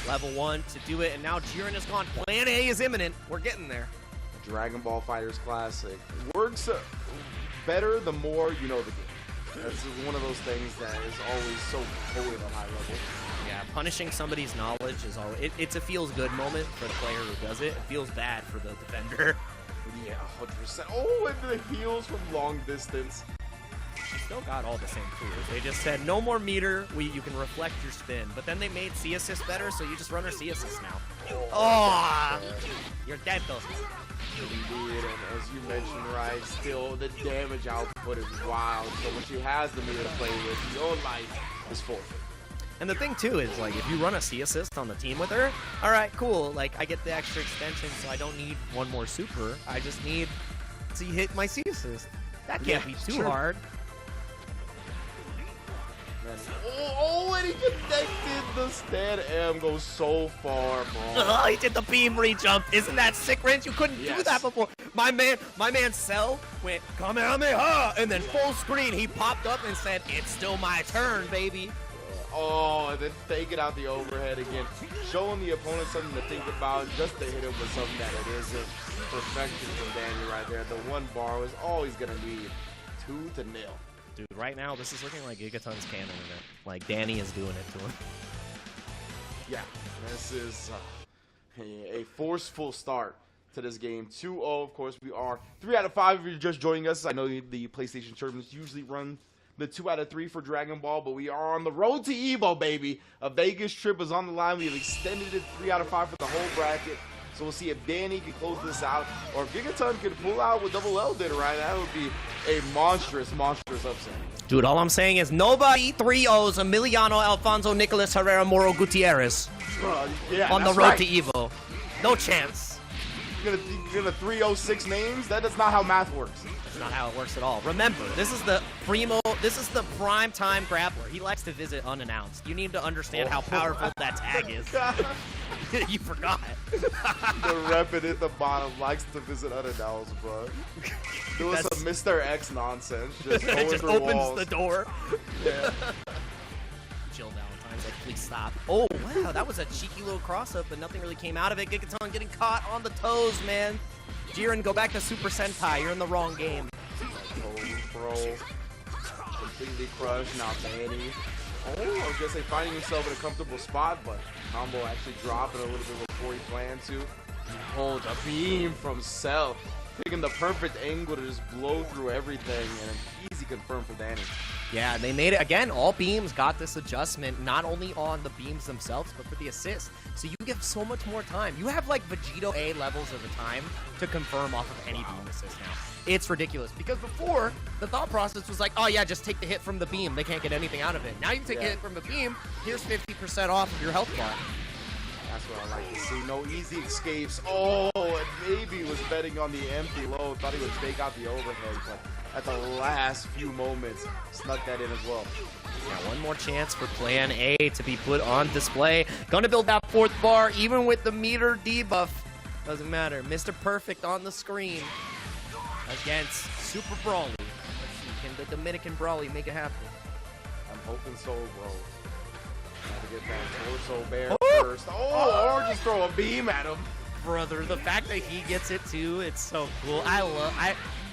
Level 1 to do it, and now Jiren is gone. Plan A is imminent. We're getting there. Dragon Ball FighterZ Classic works better the more you know the game. That's one of those things that is always so potent on high level. Yeah, punishing somebody's knowledge is always it's a feels good moment for the player who does it. It feels bad for the defender. Yeah, 100%. Oh, and the heals from long distance. You still got all the same tools. They just said no more meter. You can reflect your spin, but then they made C assist better, so you just run her C assist now. Oh, you're dead though. Indeed, and as you mentioned, right, still the damage output is wild. So when she has the meter to play with, your life is forfeit. And the thing too is, like, if you run a C assist on the team with her, all right, cool. Like, I get the extra extension, so I don't need one more super. I just need to hit my C assist. That can't be too hard. And he connected the stand M, goes so far, bro. Oh, he did the beam re-jump. Isn't that sick, Rinse? You couldn't do that before. My man Cell went Kamehameha, and then full screen, he popped up and said, "It's still my turn, baby." Oh, and then faking out the overhead again, showing the opponent something to think about, just to hit him with something that it isn't. Perfection from Danny right there. The one bar was always gonna need 2-0. Dude, right now this is looking like Gigaton's canon event. Like Danny is doing it to him. Yeah, this is a forceful start to this game. 2-0, of course. We are 3 out of 5 if you're just joining us. I know the PlayStation tournaments usually run the 2 out of 3 for Dragon Ball, but we are on the road to Evo, baby. A Vegas trip is on the line. We have extended it 3 out of 5 for the whole bracket. So we'll see if Danny can close this out, or if Gigaton can pull out what Double L did, right? That would be a monstrous upset. Dude, all I'm saying is nobody 3-0s Emiliano Alfonso Nicolas Herrera Moro Gutierrez on the road to Evo. No chance. You're gonna 306 names? That's not how math works. That's not how it works at all. Remember, this is the prime time grappler. He likes to visit unannounced. You need to understand how powerful that tag is. You forgot. The rep at the bottom likes to visit unannounced, bro. Doing some Mr. X nonsense. Just going just through opens walls. the door. Yeah. Jill Valentine's like, please stop. Oh, wow, that was a cheeky little cross-up, but nothing really came out of it. Gigaton getting caught on the toes, man. Jiren, go back to Super Sentai. You're in the wrong game. Toes, bro. Completely crushed. Now Danny. Oh, I was gonna say finding himself in a comfortable spot, but combo actually dropping a little bit before he planned to. Oh, the beam from Cell. Picking the perfect angle to just blow through everything, and an easy confirm for Danny. Yeah, they made it. Again, all beams got this adjustment, not only on the beams themselves, but for the assist. So you get so much more time. You have like Vegito A levels of the time to confirm off of any beam assist now. It's ridiculous. Because before, the thought process was like, oh yeah, just take the hit from the beam. They can't get anything out of it. Now you take a hit from the beam, here's 50% off of your health bar. That's what I like to see. No easy escapes. Oh, and maybe was betting on the empty low. Thought he would fake out the overhead, but at the last few moments, snuck that in as well. Yeah, one more chance for Plan A to be put on display. Gonna build that 4th bar, even with the meter debuff. Doesn't matter. Mr. Perfect on the screen against Super Brawly. Let's see, can the Dominican Brawly make it happen? I'm hoping so, bro. Gotta get that torso bear first. Oh, or just throw a beam at him. Brother, the fact that he gets it too, it's so cool.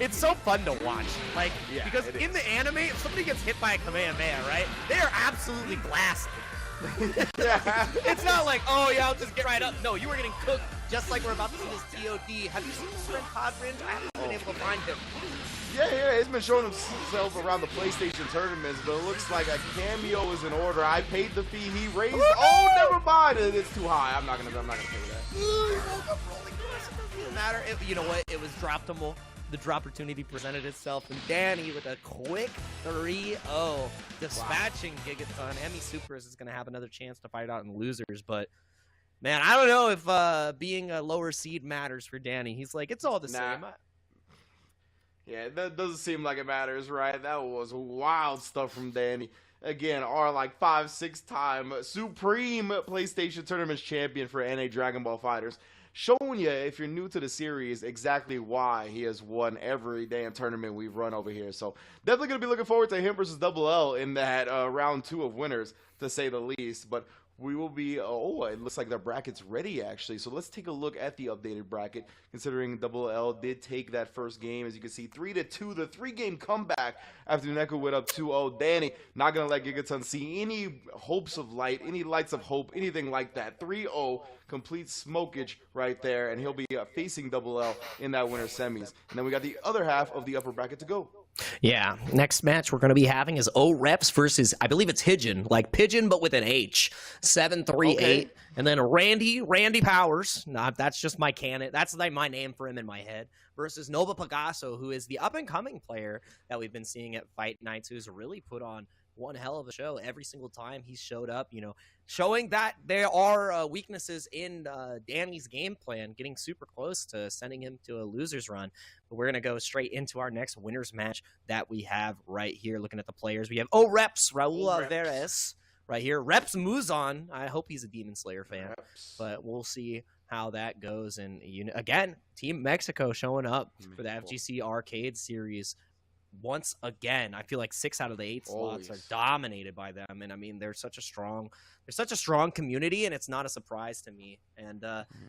It's so fun to watch. Like, because in the anime, if somebody gets hit by a Kamehameha, right, they are absolutely blasted. It's not like, oh yeah, I'll just get right up. No, you were getting cooked, just like we're about to see this TOD. Have you seen this friend Podrin? I haven't been able to find him. Yeah, he's been showing himself around the PlayStation tournaments, but it looks like a cameo is in order. I paid the fee, he raised. Oh, never mind. It's too high. I'm not gonna pay that. It doesn't matter. You know what? It was droppable. The drop opportunity presented itself, and Danny with a quick 3-0, dispatching Gigaton. Emmy Supers is going to have another chance to fight out in losers, but man, I don't know if being a lower seed matters for Danny. He's like, it's all the same. Yeah, that doesn't seem like it matters, right? That was wild stuff from Danny. Again, our like 5-6-time Supreme PlayStation Tournaments champion for NA Dragon Ball FighterZ. Showing you, if you're new to the series, exactly why he has won every damn tournament we've run over here. So definitely going to be looking forward to him versus Double L in that round 2 of winners, to say the least. But we will be, oh, it looks like the bracket's ready, actually. So let's take a look at the updated bracket, considering Double L did take that first game. As you can see, 3-2, the 3-game comeback after Neko went up 2-0. Danny not going to let Gigaton see any hopes of light, any lights of hope, anything like that. 3-0, complete smokage right there, and he'll be facing Double L in that winner semis. And then we got the other half of the upper bracket to go. Yeah, next match we're going to be having is O-Reps versus, I believe it's Pigeon, like Pigeon but with an H, 738. Okay. And then Randy Powers, that's just my canon, that's like my name for him in my head, versus Nova Pagaso, who is the up-and-coming player that we've been seeing at Fight Nights, who's really put on one hell of a show every single time he showed up, you know, showing that there are weaknesses in Danny's game plan, getting super close to sending him to a loser's run. But we're going to go straight into our next winners match that we have right here. Looking at the players, we have Reps, Raul Alvarez right here. Reps Muzan. I hope he's a Demon Slayer fan, but we'll see how that goes. And again, Team Mexico showing up for the FGC Arcade Series. Once again, I feel like 6 out of the 8 slots are dominated by them, and I mean they're such a strong community, and it's not a surprise to me. And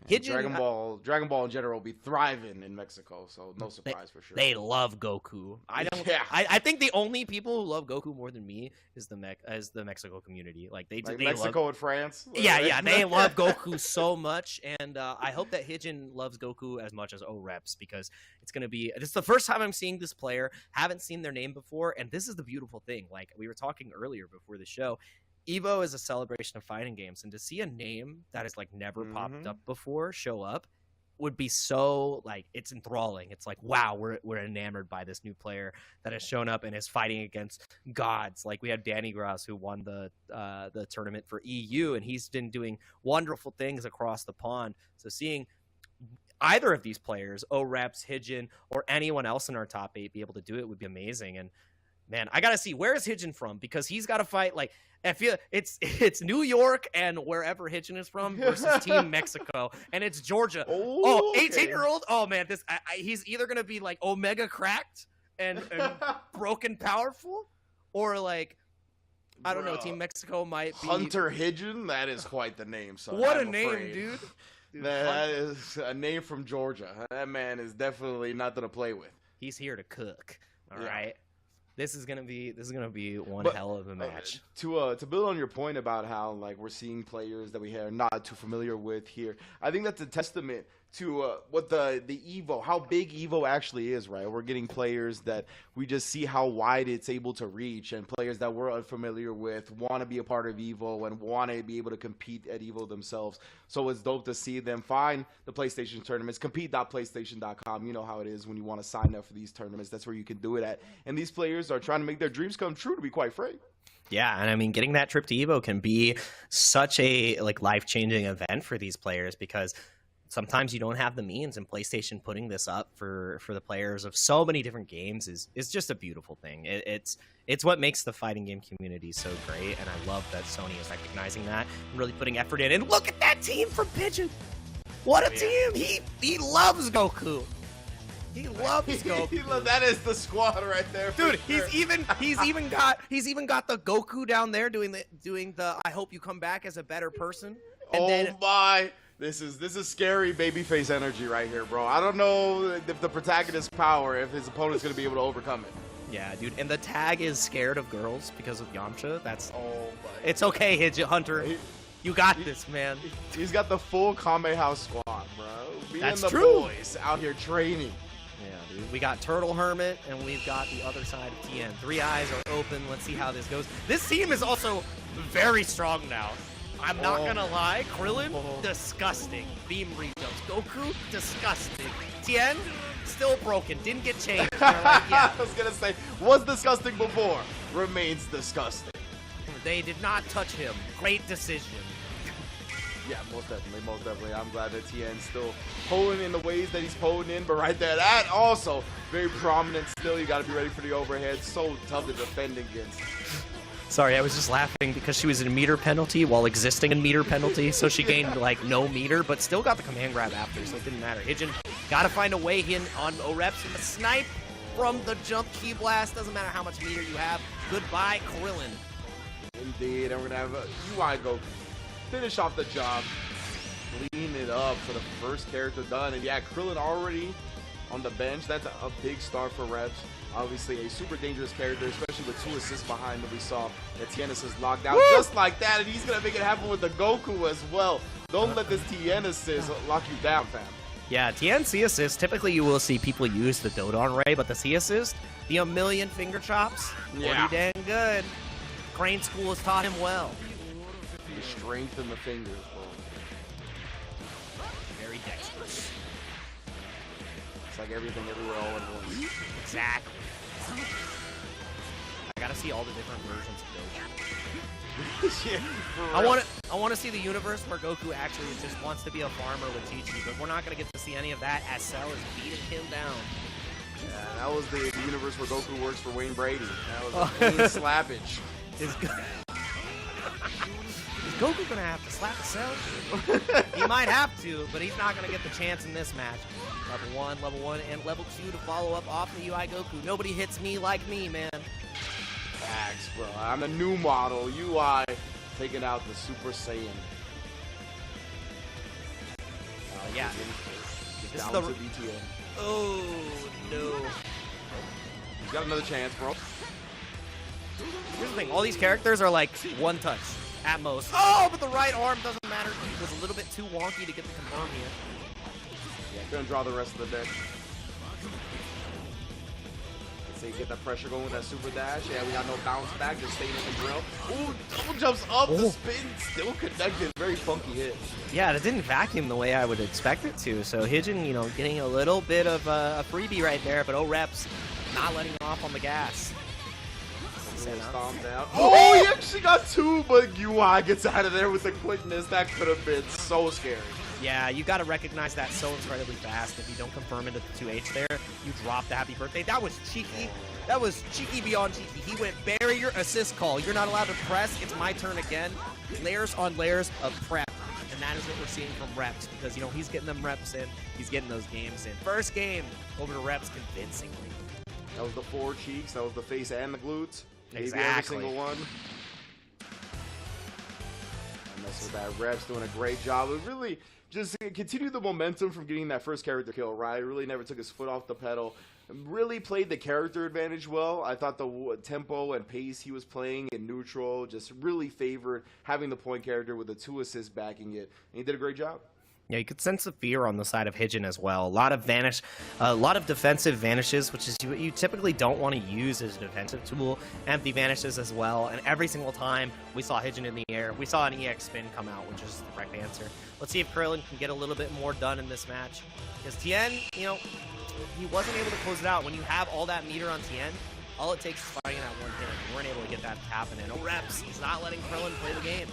Dragon Ball in general will be thriving in Mexico, so no surprise for sure. They love Goku. I think the only people who love Goku more than me is the Mexico community. Like they Mexico and France. Yeah, they love Goku so much, and I hope that Hijin loves Goku as much as Reps, because it's the first time I'm seeing this player. Haven't seen their name before, and this is the beautiful thing. Like we were talking earlier before the show, Evo is a celebration of fighting games, and to see a name that has like never popped up before show up would be so, like, it's enthralling. It's like, wow, we're enamored by this new player that has shown up and is fighting against gods. Like we had Danny Gross, who won the tournament for EU, and he's been doing wonderful things across the pond. So seeing either of these players, Reps, Hijin, or anyone else in our top 8 be able to do it would be amazing. And man, I gotta see, where is Hijin from? Because he's got to fight, like, I feel it's New York and wherever Hijin is from versus Team Mexico, and it's Georgia. 18-year-old. Oh man, he's either gonna be like Omega cracked and broken powerful, or like, I don't know. Team Mexico might be Hunter Hijin. That is quite the name. So what a name, dude. That is a name from Georgia. That man is definitely nothing to play with. He's here to cook. All right. This is gonna be one hell of a match. To build on your point about how, like, we're seeing players that we are not too familiar with here, I think that's a testament to what the Evo, how big Evo actually is, right? We're getting players that we just see how wide it's able to reach, and players that we're unfamiliar with want to be a part of Evo and want to be able to compete at Evo themselves. So it's dope to see them find the PlayStation tournaments, compete.playstation.com. You know how it is when you want to sign up for these tournaments. That's where you can do it at. And these players are trying to make their dreams come true, to be quite frank. Yeah, and I mean, getting that trip to Evo can be such a life-changing event for these players, because sometimes you don't have the means, and PlayStation putting this up for the players of so many different games is just a beautiful thing. It's what makes the fighting game community so great, and I love that Sony is recognizing that and really putting effort in. And look at that team from Pigeon! What a team! He loves Goku. He loves Goku. That is the squad right there, dude. Sure. He's even got the Goku down there doing the I hope you come back as a better person. And my. This is scary babyface energy right here, bro. I don't know if the protagonist's power, if his opponent's going to be able to overcome it. Yeah, dude. And the tag is scared of girls because of Yamcha. It's okay, Hunter. You got this, man. He's got the full Kamehameha squad, bro. That's true. Boys out here training. Yeah, dude. We got Turtle Hermit, and we've got the other side of TN. 3 eyes are open. Let's see how this goes. This team is also very strong now. I'm not gonna lie. Krillin, disgusting. Beam Ritos. Goku, disgusting. Tien, still broken. Didn't get changed. I was gonna say, was disgusting before. Remains disgusting. They did not touch him. Great decision. Yeah, most definitely. I'm glad that Tien's still pulling in the ways that he's pulling in, but right there, that also very prominent still. You gotta be ready for the overhead. So tough to defend against. Sorry, I was just laughing because she was in meter penalty while existing in meter penalty, so she gained, like, no meter, but still got the command grab after, so it didn't matter. Hijin got to find a way in on Reps, and the snipe from the jump key blast. Doesn't matter how much meter you have. Goodbye, Krillin. Indeed, and we're going to have a UI Goku finish off the job, clean it up for the first character done. And yeah, Krillin already on the bench. That's a big start for Reps. Obviously, a super dangerous character, especially with 2 assists behind that we saw. That Tienis is locked out just like that, and he's going to make it happen with the Goku as well. Don't let this Tien assist lock you down, fam. Yeah, Tien C assist, typically you will see people use the Dodon Ray, but the C assist, the a million finger chops, pretty dang good. Crane School has taught him well. The strength in the fingers, bro. Very dexterous. It's like everything everywhere all at once. Exactly. I gotta see all the different versions of Goku. Yeah, I want to see the universe where Goku actually just wants to be a farmer with Chi-Chi, but we're not gonna get to see any of that as Cell is beating him down. Yeah, that was the universe where Goku works for Wayne Brady. That was a clean slappage. Is Goku gonna have to slap Cell? He might have to, but he's not gonna get the chance in this match. Level 1, and level 2 to follow up off the UI Goku. Nobody hits me like me, man. Facts, bro. I'm a new model. UI taking out the Super Saiyan. Yeah. This down to BTA. Oh, no. He's got another chance, bro. Here's the thing. All these characters are like one touch at most. Oh, but the right arm doesn't matter. It was a little bit too wonky to get the confirm here. Yeah, gonna draw the rest of the deck. Let's see, get that pressure going with that super dash. Yeah, we got no bounce back, just staying in the grill. Ooh, double jumps up, the spin still connected. Very funky hit. Yeah, it didn't vacuum the way I would expect it to. So Hijin, you know, getting a little bit of a freebie right there, but Reps not letting off on the gas. Stomp down. Oh, he actually got two, but UI gets out of there with the quickness. That could have been so scary. Yeah, you got to recognize that so incredibly fast. If you don't confirm into the 2H there, you drop the happy birthday. That was cheeky. That was cheeky beyond cheeky. He went barrier assist call. You're not allowed to press. It's my turn again. Layers on layers of prep. And that is what we're seeing from Reps because, you know, he's getting them reps in. He's getting those games in. First game over to Reps convincingly. That was the 4 cheeks. That was the face and the glutes. Exactly. Every single one. And that's with that. Reps doing a great job. It really just continued the momentum from getting that first character kill, right? Really never took his foot off the pedal. Really played the character advantage well. I thought the tempo and pace he was playing in neutral just really favored having the point character with the 2 assists backing it. And he did a great job. Yeah, you could sense the fear on the side of Hijin as well. A lot of defensive vanishes, which is what you typically don't want to use as a defensive tool. Empty vanishes as well, and every single time we saw Hijin in the air, we saw an EX spin come out, which is the correct answer. Let's see if Krillin can get a little bit more done in this match. Because Tien, you know, he wasn't able to close it out. When you have all that meter on Tien, all it takes is firing that one hit. We weren't able to get that to happen. And Reps, he's not letting Krillin play the game.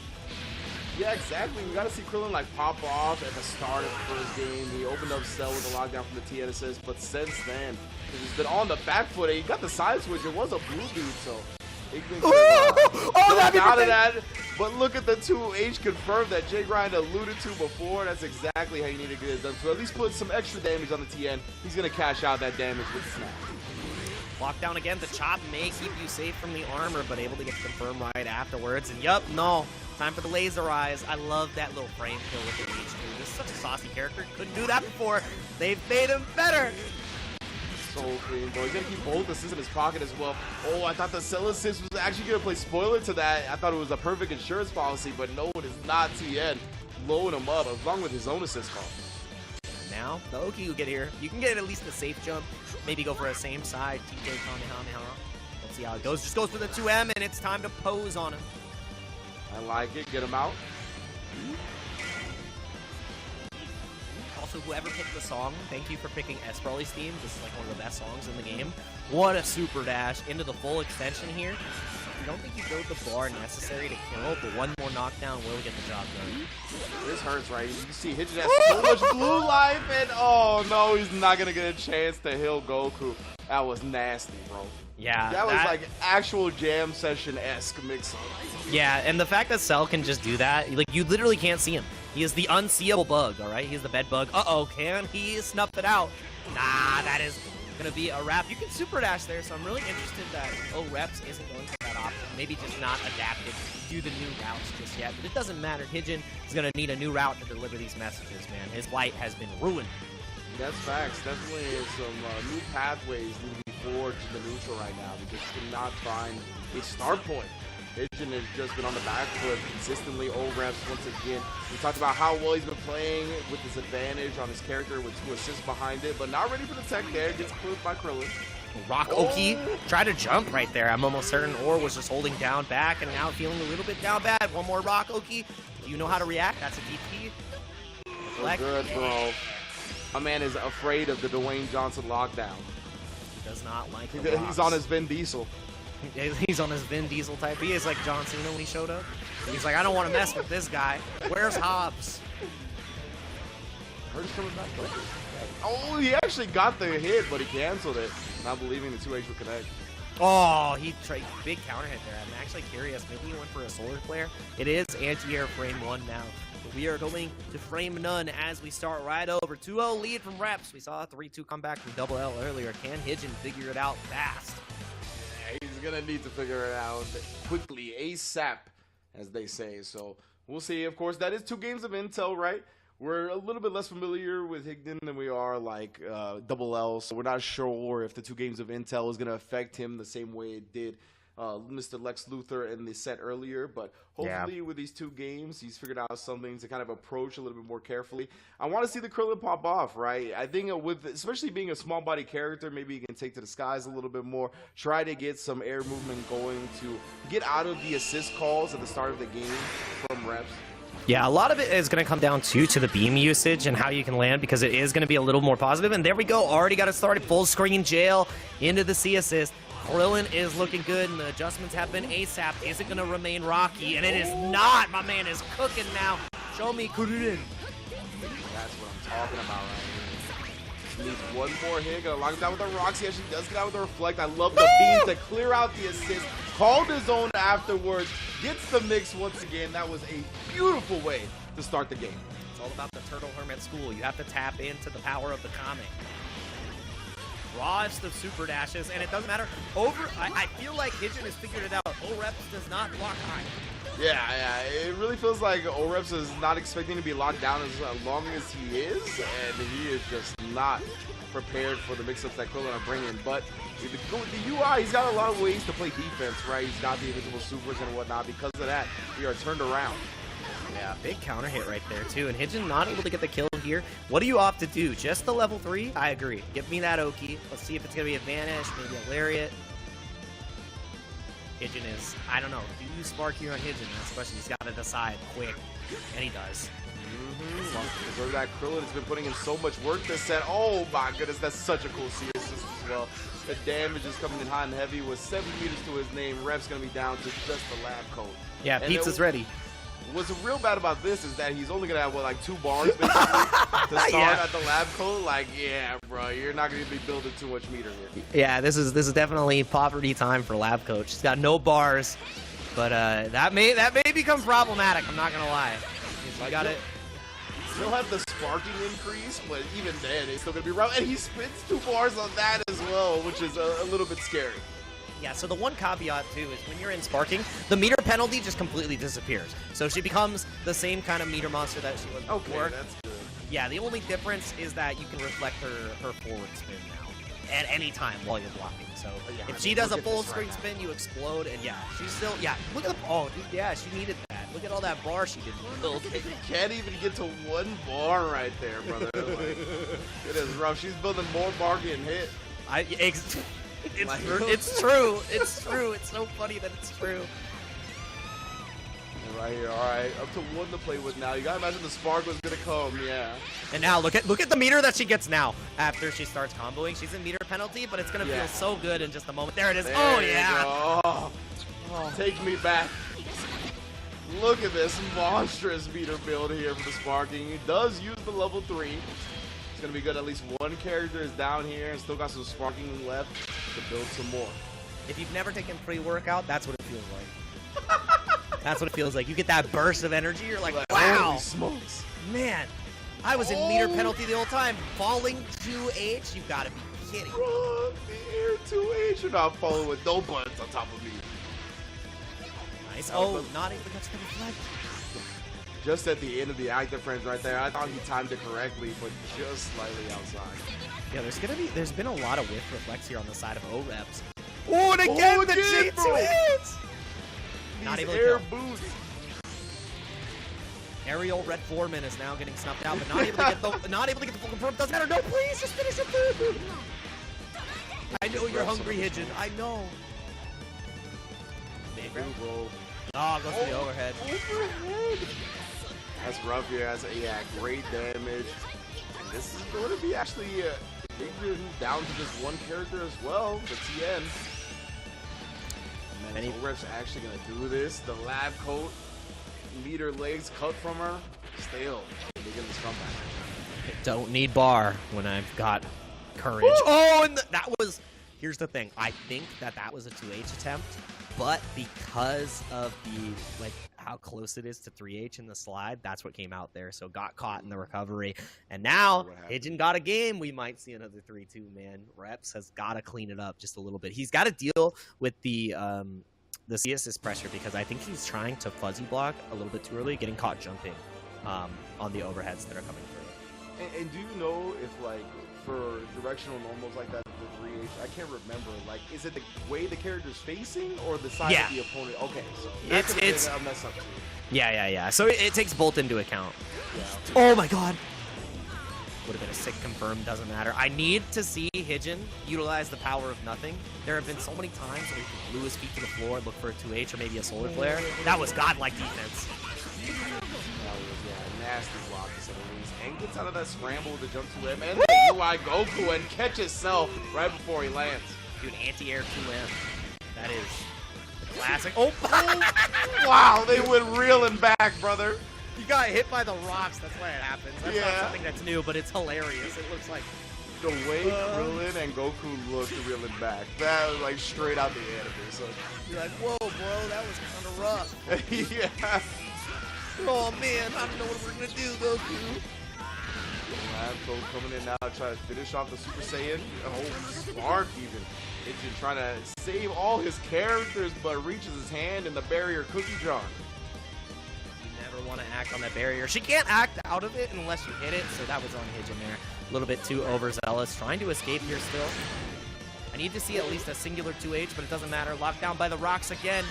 Yeah, exactly. We got to see Krillin like pop off at the start of the first game. He opened up Cell with a lockdown from the TN assist, but since then, he's been on the back foot. He got the side switch. It was a blue beat, so he can out of that. But look at the 2H confirmed that J Grind alluded to before. That's exactly how you need to get it done. So at least put some extra damage on the TN. He's gonna cash out that damage with the snap. Lockdown again. The chop may keep you safe from the armor, but able to get confirmed right afterwards. And yup, no. Time for the laser eyes. I love that little frame kill with the H2. This is such a saucy character. Couldn't do that before. They've made him better. So clean, bro. He's going to keep both assists in his pocket as well. Oh, I thought the Cell assist was actually going to play spoiler to that. I thought it was a perfect insurance policy, but no, it is not. Tien blowing him up along with his own assist call. Now, the Oki will get here. You can get at least a safe jump. Maybe go for a same side. TK Kamehameha. Let's see how it goes. Just goes for the 2M, and it's time to pose on him. I like it. Get him out. Also, whoever picked the song, thank you for picking Esperly's theme. This is like one of the best songs in the game. What a super dash into the full extension here. I don't think you build the bar necessary to kill, but one more knockdown will get the job done. This hurts, right? You see Hijin has so much blue life, and oh no, he's not going to get a chance to heal Goku. That was nasty, bro. Yeah, that was like actual jam session-esque mix-up. Yeah, and the fact that Cell can just do that, like you literally can't see him. He is the unseeable bug, all right? He's the bed bug. Uh-oh, can he snuff it out? Nah, that is going to be a wrap. You can super dash there, so I'm really interested that Reps isn't going for that option. Maybe just not adapted to the new routes just yet. But it doesn't matter. Hijin is going to need a new route to deliver these messages, man. His light has been ruined. That's facts. Definitely some new pathways need to be forged in the neutral right now because you cannot find a start point. Hijin has just been on the back foot consistently. Reps once again. We talked about how well he's been playing with this advantage on his character with 2 assists behind it, but not ready for the tech there. Gets clipped by Krillin. Rock Oki tried to jump right there. I'm almost certain Or was just holding down back and now feeling a little bit down bad. One more Rock Oki. Do you know how to react? That's a DP. So good, bro. My man is afraid of the Dwayne Johnson lockdown. He does not like the He's on his Vin Diesel. He's on his Vin Diesel type. He is like John Cena when he showed up. He's like, I don't want to mess with this guy. Where's Hobbs? Hurt's coming back. Oh, he actually got the hit, but he canceled it. Not believing the 2H would connect. Oh, he tried big counter hit there. I'm actually curious. Maybe he went for a solar flare. It is anti-air frame 1 now. But we are going to frame none as we start right over. 2-0 lead from Reps. We saw a 3-2 comeback from Double L earlier. Can Hijin figure it out fast? Yeah, he's going to need to figure it out quickly, ASAP, as they say. So we'll see. Of course, that is 2 games of intel, right? We're a little bit less familiar with Higdon than we are like Double L, so we're not sure if the 2 games of intel is going to affect him the same way it did Mr. Lex Luthor in the set earlier. But hopefully with these 2 games, he's figured out something to kind of approach a little bit more carefully. I want to see the Krillin pop off, right? I think with especially being a small body character, maybe he can take to the skies a little bit more, try to get some air movement going to get out of the assist calls at the start of the game from Reps. Yeah, a lot of it is going to come down to the beam usage and how you can land, because it is going to be a little more positive. And there we go. Already got it started. Full screen jail into the C assist. Krillin is looking good, and the adjustments have been ASAP. Is it going to remain rocky? And it is not. My man is cooking now. Show me Krillin. That's what I'm talking about right here. Needs one more hit. Gonna lock him down with the rocks. He actually does get out with the reflect. I love the beam to clear out the assist. Called his own afterwards. Gets the mix once again. That was a beautiful way to start the game. It's all about the Turtle Hermit school. You have to tap into the power of the comic. Raw the super dashes, and it doesn't matter. I feel like Hijin has figured it out. O-Reps does not block high. Yeah, it really feels like O-Reps is not expecting to be locked down as long as he is, and he is just not prepared for the mix-ups that Krillin are bringing. But with the UI, he's got a lot of ways to play defense, right? He's got the invisible supers and whatnot. Because of that, we are turned around. Yeah, big counter hit right there, too. And Hijin not able to get the kill here. What do you opt to do? Just the level 3? I agree. Give me that Oki. Let's see if it's going to be a Vanish, maybe a Lariat. Hijin is, I don't know. Do you spark here on Hijin? That's the question. He's got to decide quick. And he does. Deserve that. Krillin has been putting in so much work this set. Oh my goodness, that's such a cool C assist as well. The damage is coming in hot and heavy with 7 meters to his name. Rep's going to be down to just the lab coat. Yeah, and pizza's ready. What's real bad about this is that he's only going to have, what, like 2 bars basically to start at the lab coat? Like, yeah, bro, you're not going to be building too much meter here. Yeah, this is definitely poverty time for lab coach. He's got no bars, but that may become problematic. I'm not going to lie. He's got it. He'll have the sparking increase, but even then, it's still going to be rough. And he spits 2 bars on that as well, which is a little bit scary. Yeah, so the one caveat, too, is when you're in sparking, the meter penalty just completely disappears. So she becomes the same kind of meter monster that she was before. Okay, that's good. Yeah, the only difference is that you can reflect her forward spin now at any time while you're blocking. So if she does a full screen spin, you explode, and yeah, she's still, look at the, oh, dude, yeah, she needed that. Look at all that bar she did. You can't even get to 1 bar right there, brother. Like, it is rough. She's building more bar getting hit. It's true. It's true. It's so funny that it's true. Right here, all right, up to 1 to play with now. You gotta imagine the spark was gonna come, yeah. And now look at the meter that she gets now after she starts comboing. She's in meter penalty, but it's gonna feel so good in just a moment. There it is. Oh, take me back. Look at this monstrous meter build here for the sparking. He does use the level 3. It's gonna be good. At least 1 character is down here and still got some sparking left to build some more. If you've never taken pre-workout, that's what it feels like. That's what it feels like. You get that burst of energy. You're like, wow, holy smokes, man! I was in meter penalty the whole time. Falling 2H. You gotta be kidding. Bro, the air 2H. You're not falling with no buttons on top of me. Nice. Oh, not able to catch the reflect. Just at the end of the active frames right there. I thought he timed it correctly, but just slightly outside. Yeah, there's been a lot of whiff reflex here on the side of O-Reps. Oh, and again, the G2 hits! Not able to air kill. boost. Aerial Red Foreman is now getting snuffed out, but not able to get the full confirm. Doesn't matter. No, please, just finish it. I know you're hungry, Hijin. I know. Roll. Oh, goes for the overhead. That's rough here. Yeah, great damage. And this is going to be actually down to just 1 character as well, the TN. Man, is Orep's actually going to do this? The lab coat, meter legs cut from her. Still, they get this comeback. Don't need bar when I've got courage. Woo! Oh, and that was... Here's the thing. I think that was a 2H attempt, but because of the, like, how close it is to 3H in the slide, that's what came out there. So got caught in the recovery. And now, Hijin got a game. We might see another 3-2, man. Reps has got to clean it up just a little bit. He's got to deal with the C-assist pressure because I think he's trying to fuzzy block a little bit too early, getting caught jumping on the overheads that are coming through. And do you know if, like, for directional normals like that, the 3H, I can't remember, like, is it the way the character's facing or the side of the opponent? Okay, so it's a mess up too. Yeah. So it takes both into account. Yeah. Oh my god. Would have been a sick confirm, doesn't matter. I need to see Hijin utilize the power of nothing. There have been so many times where he blew his feet to the floor and look for a 2H or maybe a solar flare. That was godlike defense. That was, nasty block to say the least. And gets out of that scramble with the jump 2M and the UI Goku and catches self right before he lands. Dude, anti-air 2M. That is the classic. Oh! Wow, they went reeling back, brother. You got hit by the rocks, that's why it happens. That's not something that's new, but it's hilarious. It looks like... The way Krillin and Goku looked reeling back, that was like straight out the anime. So you're like, whoa, bro, that was kind of rough. Yeah. Oh, man, I don't know what we're going to do, Goku. Labco coming in now, trying to finish off the Super Saiyan. Oh, Spark even. It's trying to save all his characters, but reaches his hand in the barrier cookie jar. Want to act on that barrier. She can't act out of it unless you hit it, so that was on Hijin there. A little bit too overzealous. Trying to escape here still. I need to see at least a singular 2H, but it doesn't matter. Locked down by the rocks again.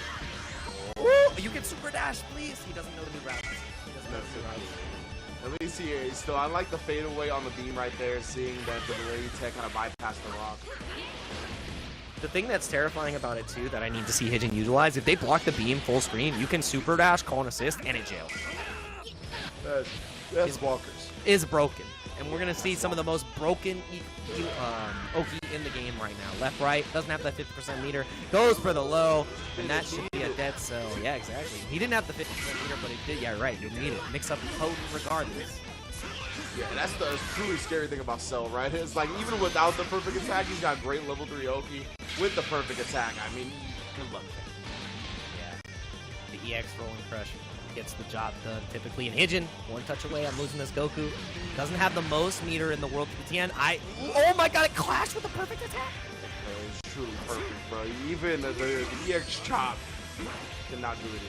Woo! You can super dash, please. He doesn't know the new routes. He doesn't know the new routes. At least he is still. I like the fadeaway on the beam right there, seeing that the delay tech kind of bypassed the rock. The thing that's terrifying about it, too, that I need to see Hijin utilize, if they block the beam full screen, you can super dash, call an assist, and it jails. That's blockers. Is broken. And we're going to see some of the most broken Oki in the game right now. Left, right, doesn't have that 50% meter, goes for the low, and that should be a dead cell. Yeah, exactly. He didn't have the 50% meter, but he did. Yeah, right, you need it. Mix up the potent regardless. Yeah, that's the truly scary thing about Cell, right? It's like, even without the perfect attack, he's got great level 3 Oki. With the perfect attack, I mean, good luck. Yeah. The EX rolling pressure gets the job done typically. And Hijin, one touch away, I'm losing this Goku. Doesn't have the most meter in the world for the TN. Oh my god, it clashed with the perfect attack! It's truly perfect, bro. Even the EX chop did not do anything.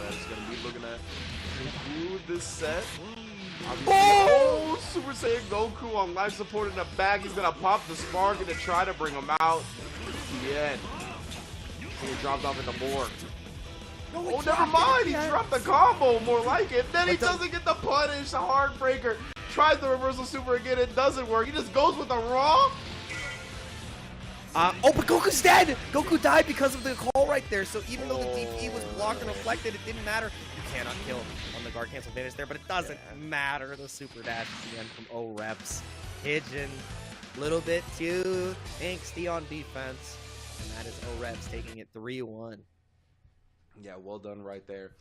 It's gonna be looking at conclude this set. Oh! Super Saiyan Goku on life support in the back. He's gonna pop the spark and to try to bring him out. Yeah. He dropped off in the board. No, never mind. He dropped the combo, more like it. Then he doesn't get the punish. The Heartbreaker tries the reversal super again. It doesn't work. He just goes with the raw. But Goku's dead! Goku died because of the call right there, so even though the DP was blocked and reflected, it didn't matter. You cannot kill on the guard cancel finish there, but it doesn't matter. The super dash again from O-Reps. Hijin, little bit too angsty on defense, and that is O-Reps taking it 3-1. Yeah, well done right there.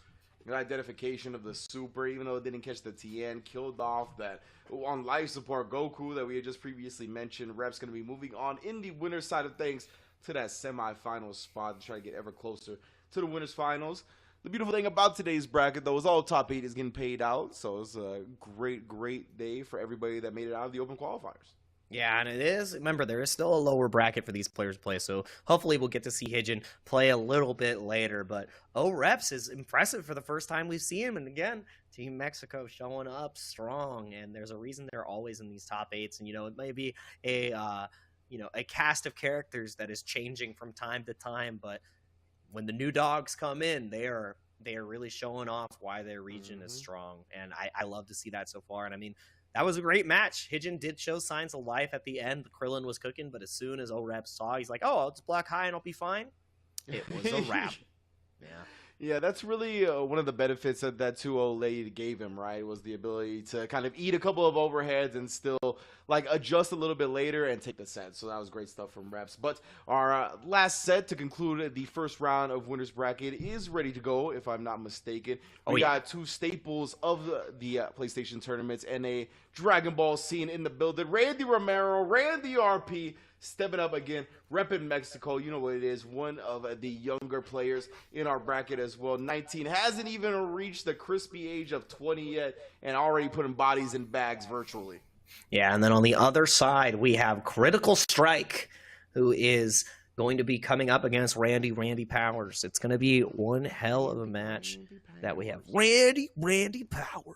Good identification of the super, even though it didn't catch the TN, killed off that on life support Goku that we had just previously mentioned. Rep's going to be moving on in the winner's side of things to that semifinal spot to try to get ever closer to the winner's finals. The beautiful thing about today's bracket, though, is all top 8 is getting paid out. So it's a great, great day for everybody that made it out of the open qualifiers. Yeah, and it is. Remember, there is still a lower bracket for these players to play, so hopefully we'll get to see Hijin play a little bit later. But O-Reps is impressive for the first time we've seen him, and again, Team Mexico showing up strong, and there's a reason they're always in these top 8s, and it may be a cast of characters that is changing from time to time, but when the new dogs come in, they are really showing off why their region is strong, and I love to see that so far. And I mean, that was a great match. Hijin did show signs of life at the end. Krillin was cooking, but as soon as O-Reps saw, he's like, oh, I'll just block high and I'll be fine. It was a wrap. Yeah. Yeah, that's really one of the benefits that 2-0 lead gave him, right? Was the ability to kind of eat a couple of overheads and still like adjust a little bit later and take the set. So that was great stuff from Reps. But our last set to conclude the first round of Winners Bracket is ready to go, if I'm not mistaken. We got two staples of the PlayStation tournaments and a Dragon Ball scene in the building. Randy Romero, Randy RP, stepping up again, repping Mexico. You know what it is. One of the younger players in our bracket as well. 19, hasn't even reached the crispy age of 20 yet, and already putting bodies in bags virtually. Yeah, and then on the other side, we have Critical Strike, who is going to be coming up against Randy Powers. It's going to be one hell of a match that we have. Randy Powers.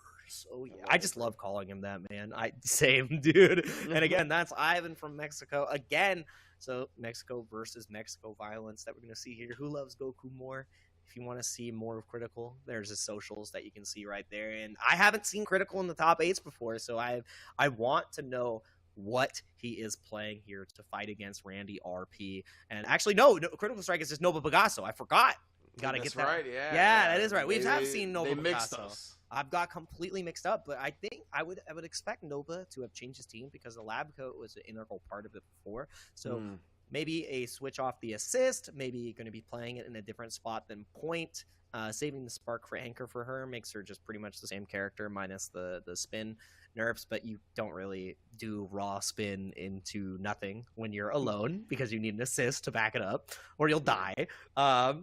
Oh yeah, I just love calling him that, man. Same, dude. And again, that's Ivan from Mexico again. So Mexico versus Mexico violence that we're gonna see here. Who loves Goku more? If you want to see more of Critical, there's his socials that you can see right there. And I haven't seen Critical in the top 8s before, so I want to know what he is playing here to fight against Randy RP. And actually, no Critical Strike is just Nova Pegaso. I forgot. Gotta get that right. Yeah, that is right. We have seen Nova Pegaso. I've got completely mixed up, but I think I would expect Nova to have changed his team because the lab coat was an integral part of it before. So maybe a switch off the assist, maybe going to be playing it in a different spot than point. Saving the spark for anchor for her makes her just pretty much the same character minus the spin nerfs, but you don't really do raw spin into nothing when you're alone because you need an assist to back it up or you'll die.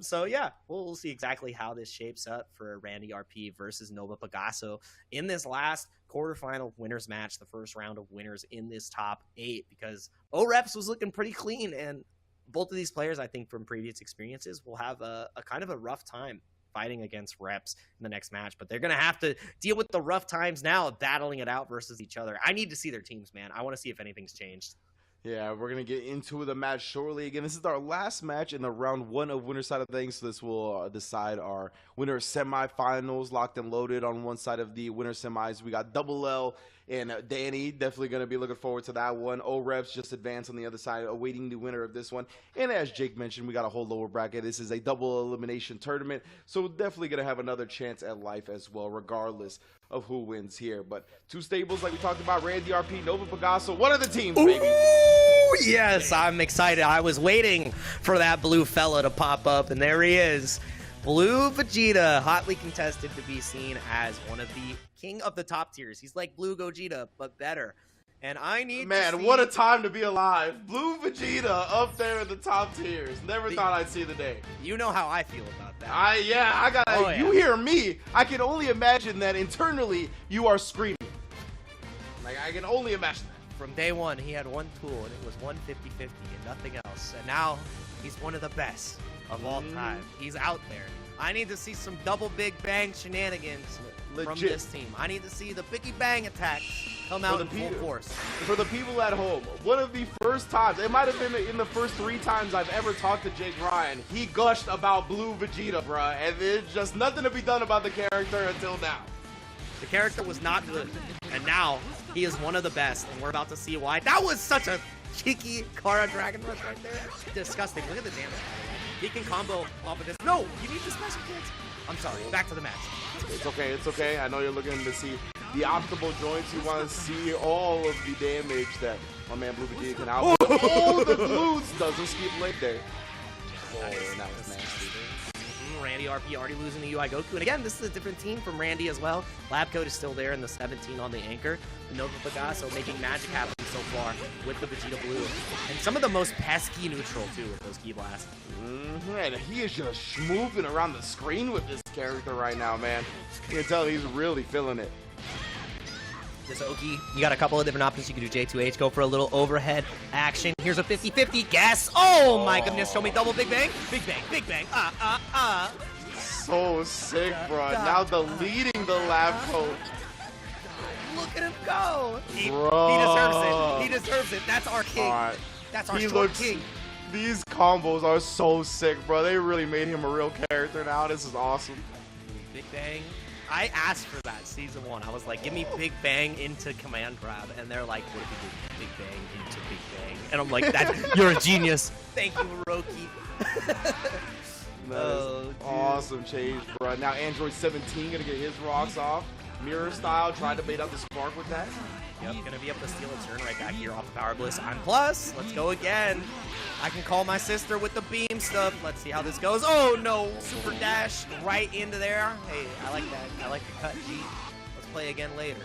So yeah, we'll see exactly how this shapes up for Randy RP versus Nova Pegaso in this last quarterfinal winners match, the first round of winners in this top 8, because OREPS was looking pretty clean, and both of these players, I think from previous experiences, will have a kind of a rough time fighting against Reps in the next match, but they're going to have to deal with the rough times now of battling it out versus each other. I need to see their teams, man. I want to see if anything's changed. Yeah, we're going to get into the match shortly. Again, this is our last match in the round 1 of winner side of things, so this will decide our winner semifinals, locked and loaded. On one side of the winner semis, we got Double L and Danny. Definitely going to be looking forward to that one. O-Reps just advanced on the other side, awaiting the winner of this one. And as Jake mentioned, we got a whole lower bracket. This is a double elimination tournament, so definitely going to have another chance at life as well, regardless of who wins here. But two stables, like we talked about, Randy RP, Nova Pegaso. What are the teams, baby? Ooh, yes, I'm excited. I was waiting for that blue fella to pop up, and there he is. Blue Vegeta, hotly contested to be seen as one of the king of the top tiers. He's like Blue Gogeta, but better. And I need to see... what a time to be alive. Blue Vegeta up there in the top tiers. Never thought I'd see the day. You know how I feel about that. You hear me. I can only imagine that internally you are screaming. Like, I can only imagine that. From day one, he had one tool, and it was 150-50 and nothing else. And now he's one of the best of all time. He's out there. I need to see some double Big Bang shenanigans from this team. I need to see the Biggie Bang attacks come out in full force. For the people at home, one of the first times, it might have been in the first 3 times I've ever talked to Jake Ryan, he gushed about Blue Vegeta, bruh, and there's just nothing to be done about the character until now. The character was not good, and now he is one of the best, and we're about to see why. That was such a cheeky Kara Dragon Rush right there. Disgusting. Look at the damage. He can combo off of this. No, you need the special kids. I'm sorry. Back to the match. It's okay. It's okay. I know you're looking to see the optimal joints. You want to see all of the damage that my man Blue Vegeta can output. Oh, the blues doesn't skip late there. Oh, that was nasty. Randy RP already losing the UI Goku. And again, this is a different team from Randy as well. Lab Code is still there in the 17 on the anchor. Nova Pegaso making magic happen so far with the Vegeta Blue. And some of the most pesky neutral, too, with those Ki Blasts. And he is just schmooving around the screen with this character right now, man. You can tell he's really feeling it. This Oki, you got a couple of different options. You can do J2H, go for a little overhead action. Here's a 50-50 guess. Oh my goodness, show me double Big Bang. Big Bang, Big Bang. So sick, bro. Now deleting the lab code. Look at him go. He deserves it. He deserves it. That's our king. Right. That's our short king. These combos are so sick, bro. They really made him a real character now. This is awesome. Big Bang. I asked for that season 1. I was like, give me Big Bang into Command Grab. And they're like, what if we do Big Bang into Big Bang? And I'm like, you're a genius. Thank you, Hiroki. That is awesome change, bro. Now Android 17 gonna get his rocks off. Mirror style, trying to bait out the spark with that. Yep, gonna be able to steal a turn right back here off the Power Bliss. I'm plus. Let's go again. I can call my sister with the beam stuff. Let's see how this goes. Oh no, super dash right into there. Hey, I like that. I like the cut G. Let's play again later.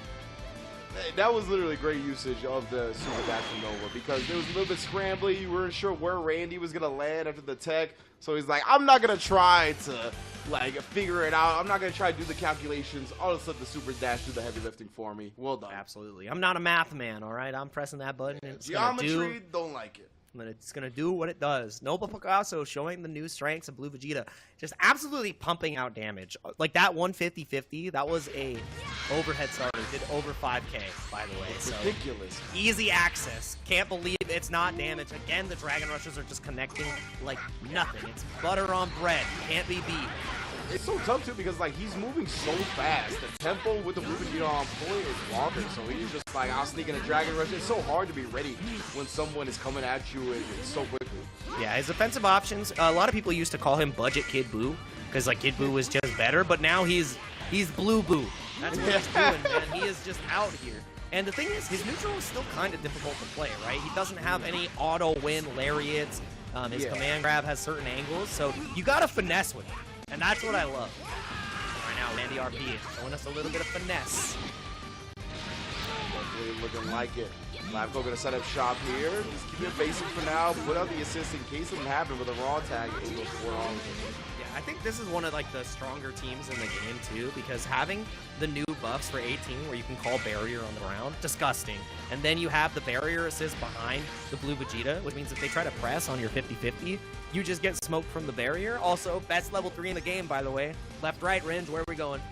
That was literally great usage of the super dash from Nova because it was a little bit scrambly. You weren't sure where Randy was gonna land after the tech, so he's like, I'm not gonna try to like figure it out. I'm not gonna try to do the calculations. I'll just let the super dash do the heavy lifting for me. Well done. Absolutely. I'm not a math man, all right? I'm pressing that button. And it's Geometry, don't like it. And it's going to do what it does. Noble Picasso showing the new strengths of Blue Vegeta. Just absolutely pumping out damage. Like that 150-50, that was a overhead starter. Did over 5k, by the way. So ridiculous. Easy access. Can't believe it's not damage. Again, the Dragon Rushes are just connecting like nothing. It's butter on bread. Can't be beat. It's so tough too because like he's moving so fast. The tempo with the Blue Vegeta on point is bonkers. So he's just like, I'll sneak in a Dragon Rush. It's so hard to be ready when someone is coming at you and so quickly. Yeah, his offensive options. A lot of people used to call him Budget Kid Buu because like Kid Buu was just better, but now he's Blue Buu. That's what he's doing, man. He is just out here. And the thing is, his neutral is still kind of difficult to play, right? He doesn't have any auto-win lariats. His command grab has certain angles, so you gotta finesse with him. And that's what I love. Right now, Randy RP is showing us a little bit of finesse. Definitely looking like it. Lavco gonna set up shop here. Just keep it basic for now. Put out the assist in case something happened with a raw tag. It goes 4 on. Yeah, I think this is one of like the stronger teams in the game too, because having the new buffs for 18 where you can call barrier on the ground, disgusting. And then you have the barrier assist behind the Blue Vegeta, which means if they try to press on your 50-50, you just get smoked from the barrier. Also, best level 3 in the game, by the way. Left, right, Ringe, where are we going?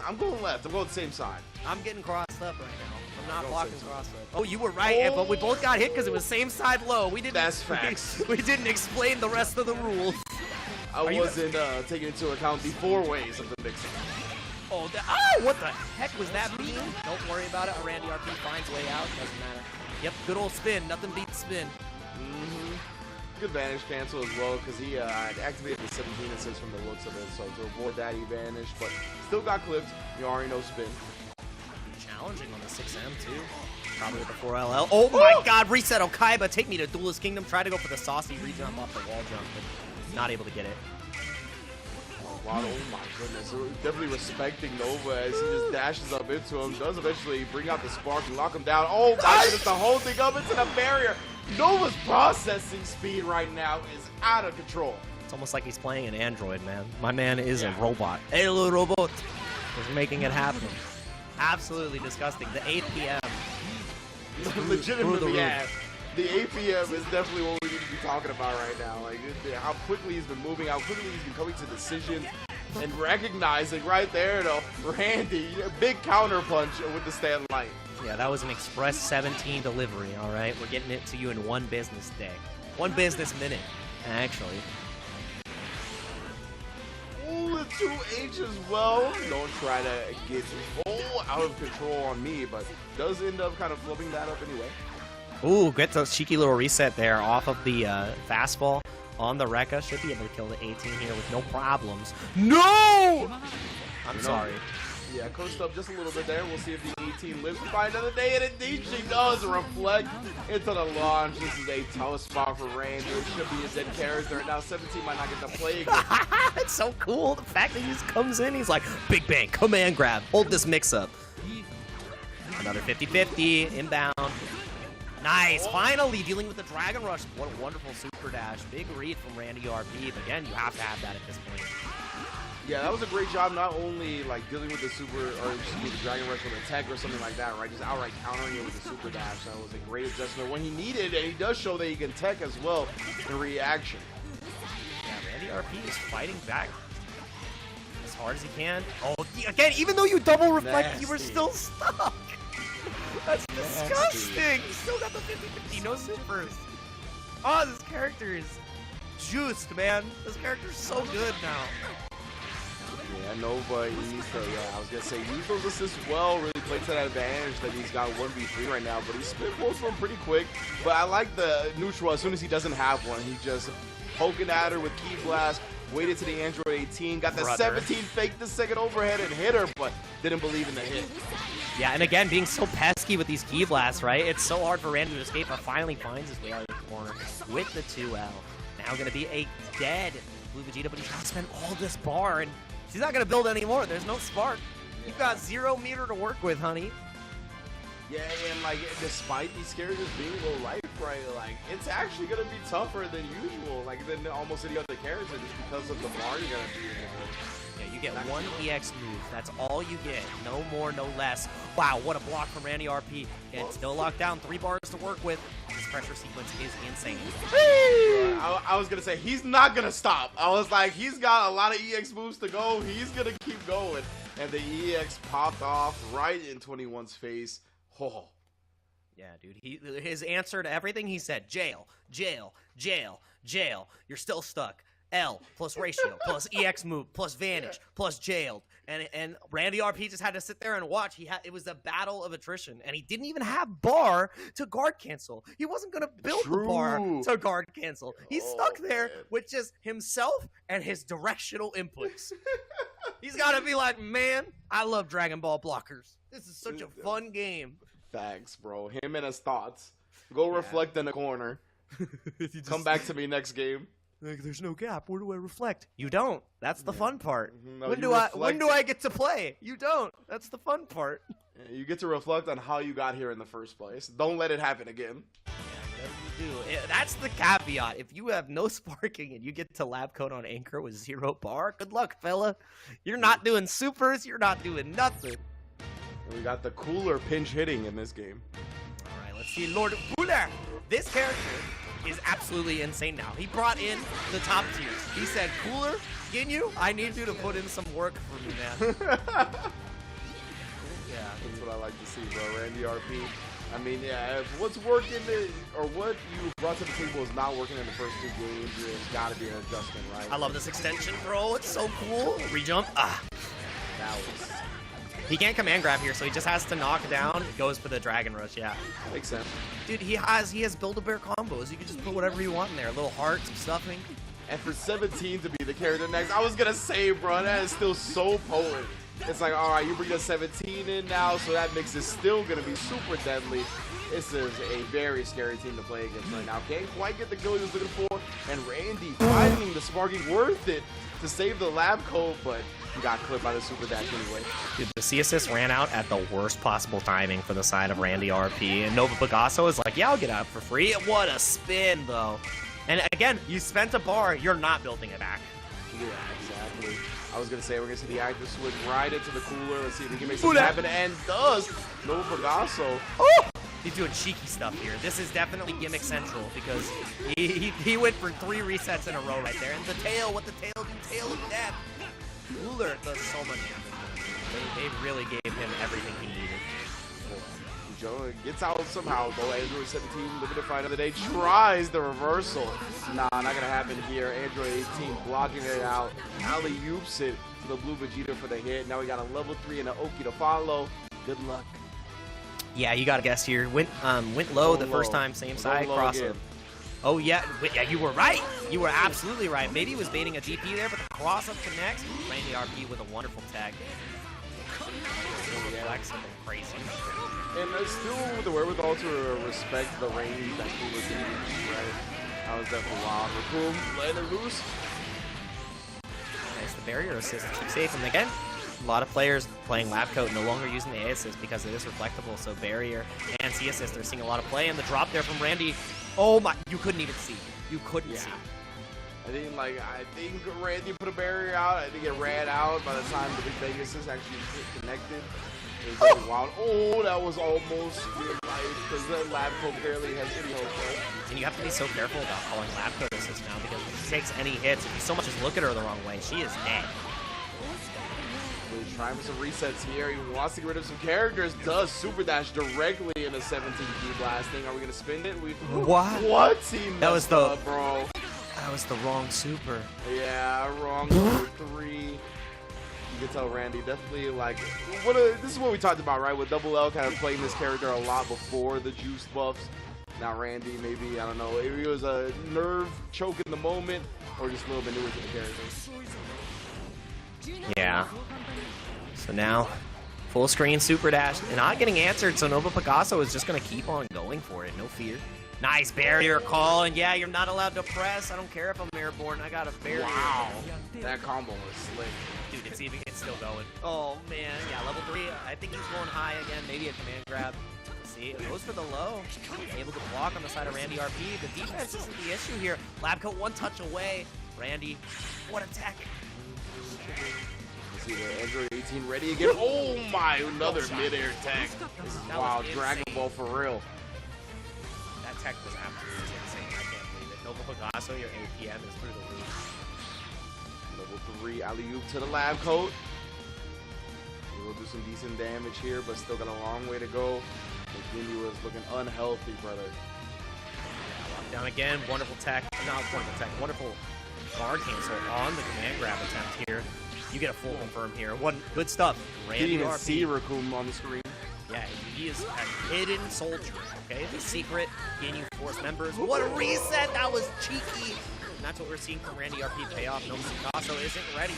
I'm going left. I'm going the same side. I'm getting crossed up right now. I'm not blocking crossed up. Oh, you were right, but we both got hit because it was same side low. We didn't. That's facts. We didn't explain the rest of the rules. I wasn't taking into account the 4 ways of the mix-up. Oh, what the heck was that beam? Don't worry about it. A Randy RP finds way out. Doesn't matter. Yep, good old spin. Nothing beats spin. Good vanish cancel as well because he activated the 17 assist from the looks of it, so to avoid that he vanished, but still got clipped. You already know spin. Challenging on the 6M too. Probably with the 4LL. Oh my god, reset Okaiba. Take me to Duelist Kingdom. Try to go for the saucy re-jump off the wall jump, but not able to get it. Wow, oh my goodness. Definitely respecting Nova as he just dashes up into him. Does eventually bring out the spark and lock him down. Oh my goodness, the whole thing up into the barrier. Nova's processing speed right now is out of control. It's almost like he's playing an android, man. My man is a robot. Hey, little robot. He's making it happen. Absolutely disgusting. The 8 p.m. Legitimately, yeah. The APM is definitely what we need to be talking about right now. Like how quickly he's been moving, how quickly he's been coming to decisions, and recognizing right there, though, Randy, a big counter punch with the stand light. Yeah, that was an Express 17 delivery, all right? We're getting it to you in 1 business day. 1 business minute, actually. Ooh, the 2H as well. Don't try to get out of control on me, but does end up kind of flipping that up anyway. Ooh, get a cheeky little reset there off of the fastball on the Rekka. Should be able to kill the 18 here with no problems. No! I'm sorry. Yeah, cursed up just a little bit there. We'll see if the 18 lives to find another day, and indeed she does reflect into the launch. This is a tough spot for Randy. It should be a dead character. Now 17 might not get to play again. It's so cool. The fact that he just comes in, he's like, Big Bang, command grab, hold this mix-up. Another 50-50, inbound. Nice, finally dealing with the Dragon Rush. What a wonderful super dash. Big read from Randy RP, but again, you have to have that at this point. Yeah, that was a great job, not only like dealing with the super, or the Dragon Rush with a tech or something like that, right? Just outright countering it with the super dash. That was a great adjustment when he needed, and he does show that he can tech as well in reaction. Yeah, Randy RP is fighting back as hard as he can. Oh, again, even though you double reflect, you were still stuck. That's disgusting. He still got the 50-50, no supers. Oh, this character is juiced, man. This character's so good now. Yeah, Nova needs to, I was going to say, use those assists well, really play to that advantage that he's got 1v3 right now, but he spit most of them pretty quick. But I like the neutral, as soon as he doesn't have one, he just poking at her with Key Blast, waited to the Android 18, got the Brother. 17, faked the second overhead and hit her, but didn't believe in the hit. Yeah, and again, being so pesky with these key blasts, right? It's so hard for Randy to escape, but finally finds his way out of the corner with the 2L. Now going to be a dead Blue Vegeta, but he's got to spend all this bar, and he's not going to build anymore. There's no spark. You've got 0 meter to work with, honey. Yeah, and like, despite these characters being low life, right, like, it's actually going to be tougher than usual, like, than almost any other character, just because of the bar you're going to be in. Yeah, you get one EX move. That's all you get. No more, no less. Wow, what a block from Randy RP. And still locked down. 3 bars to work with. This pressure sequence is insane. I was going to say, he's not going to stop. I was like, he's got a lot of EX moves to go. He's going to keep going. And the EX popped off right in 21's face. Oh. Yeah, dude. His answer to everything he said, jail, jail, jail, jail. You're still stuck. L plus ratio plus EX move plus Vanish plus jailed, and Randy RP just had to sit there and watch. It was a battle of attrition, and he didn't even have bar to guard cancel. He wasn't gonna build the bar to guard cancel. He's stuck there with just himself and his directional inputs. He's got to be like, man, I love Dragon Ball blockers. This is such a fun game. Thanks, bro. Him and his thoughts. Go reflect in the corner. Come back to me next game. Like, there's no gap. Where do I reflect? You don't. That's the fun part. No, when do I get to play? You don't. That's the fun part. You get to reflect on how you got here in the first place. Don't let it happen again. Yeah, whatever you do. That's the caveat. If you have no sparking and you get to lab coat on Anchor with 0 bar, good luck, fella. You're not doing supers. You're not doing nothing. And we got the cooler pinch hitting in this game. All right, let's see Lord Cooler. This character is absolutely insane now. He brought in the top tiers. He said, Cooler, Ginyu, I need you to put in some work for me, man. Yeah, that's what I like to see, bro. Randy RP. I mean, yeah, if what's working or what you brought to the table is not working in the first 2 games, there's got to be an adjustment, right? I love this extension throw. It's so cool. Rejump. Ah. That was... He can't command grab here, so he just has to knock down. Goes for the Dragon Rush, yeah. Makes sense. Dude, he has Build-A-Bear combos. You can just put whatever you want in there. A little heart, some stuffing. And for 17 to be the character next, I was going to say, bro, that is still so potent. It's like, all right, you bring the 17 in now, so that mix is still going to be super deadly. This is a very scary team to play against right now. Can't quite get the kill he was looking for. And Randy finding the sparking worth it to save the lab coat, but he got clipped by the super dash anyway. Dude, the C assist ran out at the worst possible timing for the side of Randy RP. And Nova Picasso is like, yeah, I'll get out for free. What a spin, though. And again, you spent a bar, you're not building it back. Yeah, exactly. I was going to say, we're going to see the active switch right into the cooler. Let's see if he can make something happen. And does. Nova Picasso. Oh! He's doing cheeky stuff here. This is definitely gimmick central because he went for 3 resets in a row right there. And the tail, what the tail do, tail of death. Cooler does so much damage. They really gave him everything he needed. Joe gets out somehow, though. Android 17, limited for another day, tries the reversal. Nah, not gonna happen here. Android 18 blocking it out. Alley-oops it to the Blue Vegeta for the hit. Now we got a level 3 and an Oki to follow. Good luck. Yeah, you gotta guess here. Went low the first time, same side, crossover. Oh yeah, you were right. You were absolutely right. Maybe he was baiting a DP there, but the cross-up connects. Randy RP with a wonderful tag. Something crazy. And still with the wherewithal to respect the range that he was in, right? That was definitely wild. But cool, letting it loose. Nice, the barrier assist keeps safe. And again, a lot of players playing lab coat no longer using the A assist because it is reflectable. So barrier and C assist are seeing a lot of play. And the drop there from Randy, oh my, you couldn't even see. You couldn't see. I think Randy put a barrier out. I think it ran out by the time the big Vegas is actually connected. It was really wild. Oh, that was almost real life because the lab coat barely has any hope. Right? And you have to be so careful about calling lab coat assist now because if she takes any hits, if you so much as look at her the wrong way, she is dead. He's trying for some resets here. He wants to get rid of some characters. Does super dash directly in a 17P blasting. Are we gonna spin it? What? What? He messed up, bro. That was the wrong super. Yeah, wrong super 3. You can tell Randy definitely like this is what we talked about, right? With Double L kind of playing this character a lot before the juice buffs. Now Randy, maybe, I don't know, maybe it was a nerve choke in the moment. or just a little bit newer to the character. Yeah. So now, full screen super dash, and not getting answered, so Nova Picasso is just going to keep on going for it, no fear. Nice barrier call, and yeah, you're not allowed to press. I don't care if I'm airborne, I got a barrier. Wow, that combo was slick. Dude, it's still going. Oh, man, yeah, level 3, I think he's going high again, maybe a command grab. See, it goes for the low. Able to block on the side of Randy RP. The defense isn't the issue here. Lab coat one touch away. Randy, what a tech. See the Android 18 ready again. Oh my, another midair tech. Wow, Dragon Ball for real. That tech was absolutely insane. I can't believe it. Nova Picasso, your APM is through the roof. Level 3 alley-oop to the lab coat. He will do some decent damage here, but still got a long way to go. Ginyu is looking unhealthy, brother. Yeah, lockdown again. Wonderful tech. Not wonderful tech. Wonderful guard cancel on the command grab attempt here. You get a full confirm here. One good stuff. Didn't even see Raccoon on the screen. Yeah, he is a hidden soldier. Okay, the secret Ginyu Force members. What a reset! That was cheeky. And that's what we're seeing from Randy RP pay off. Nova Picasso isn't ready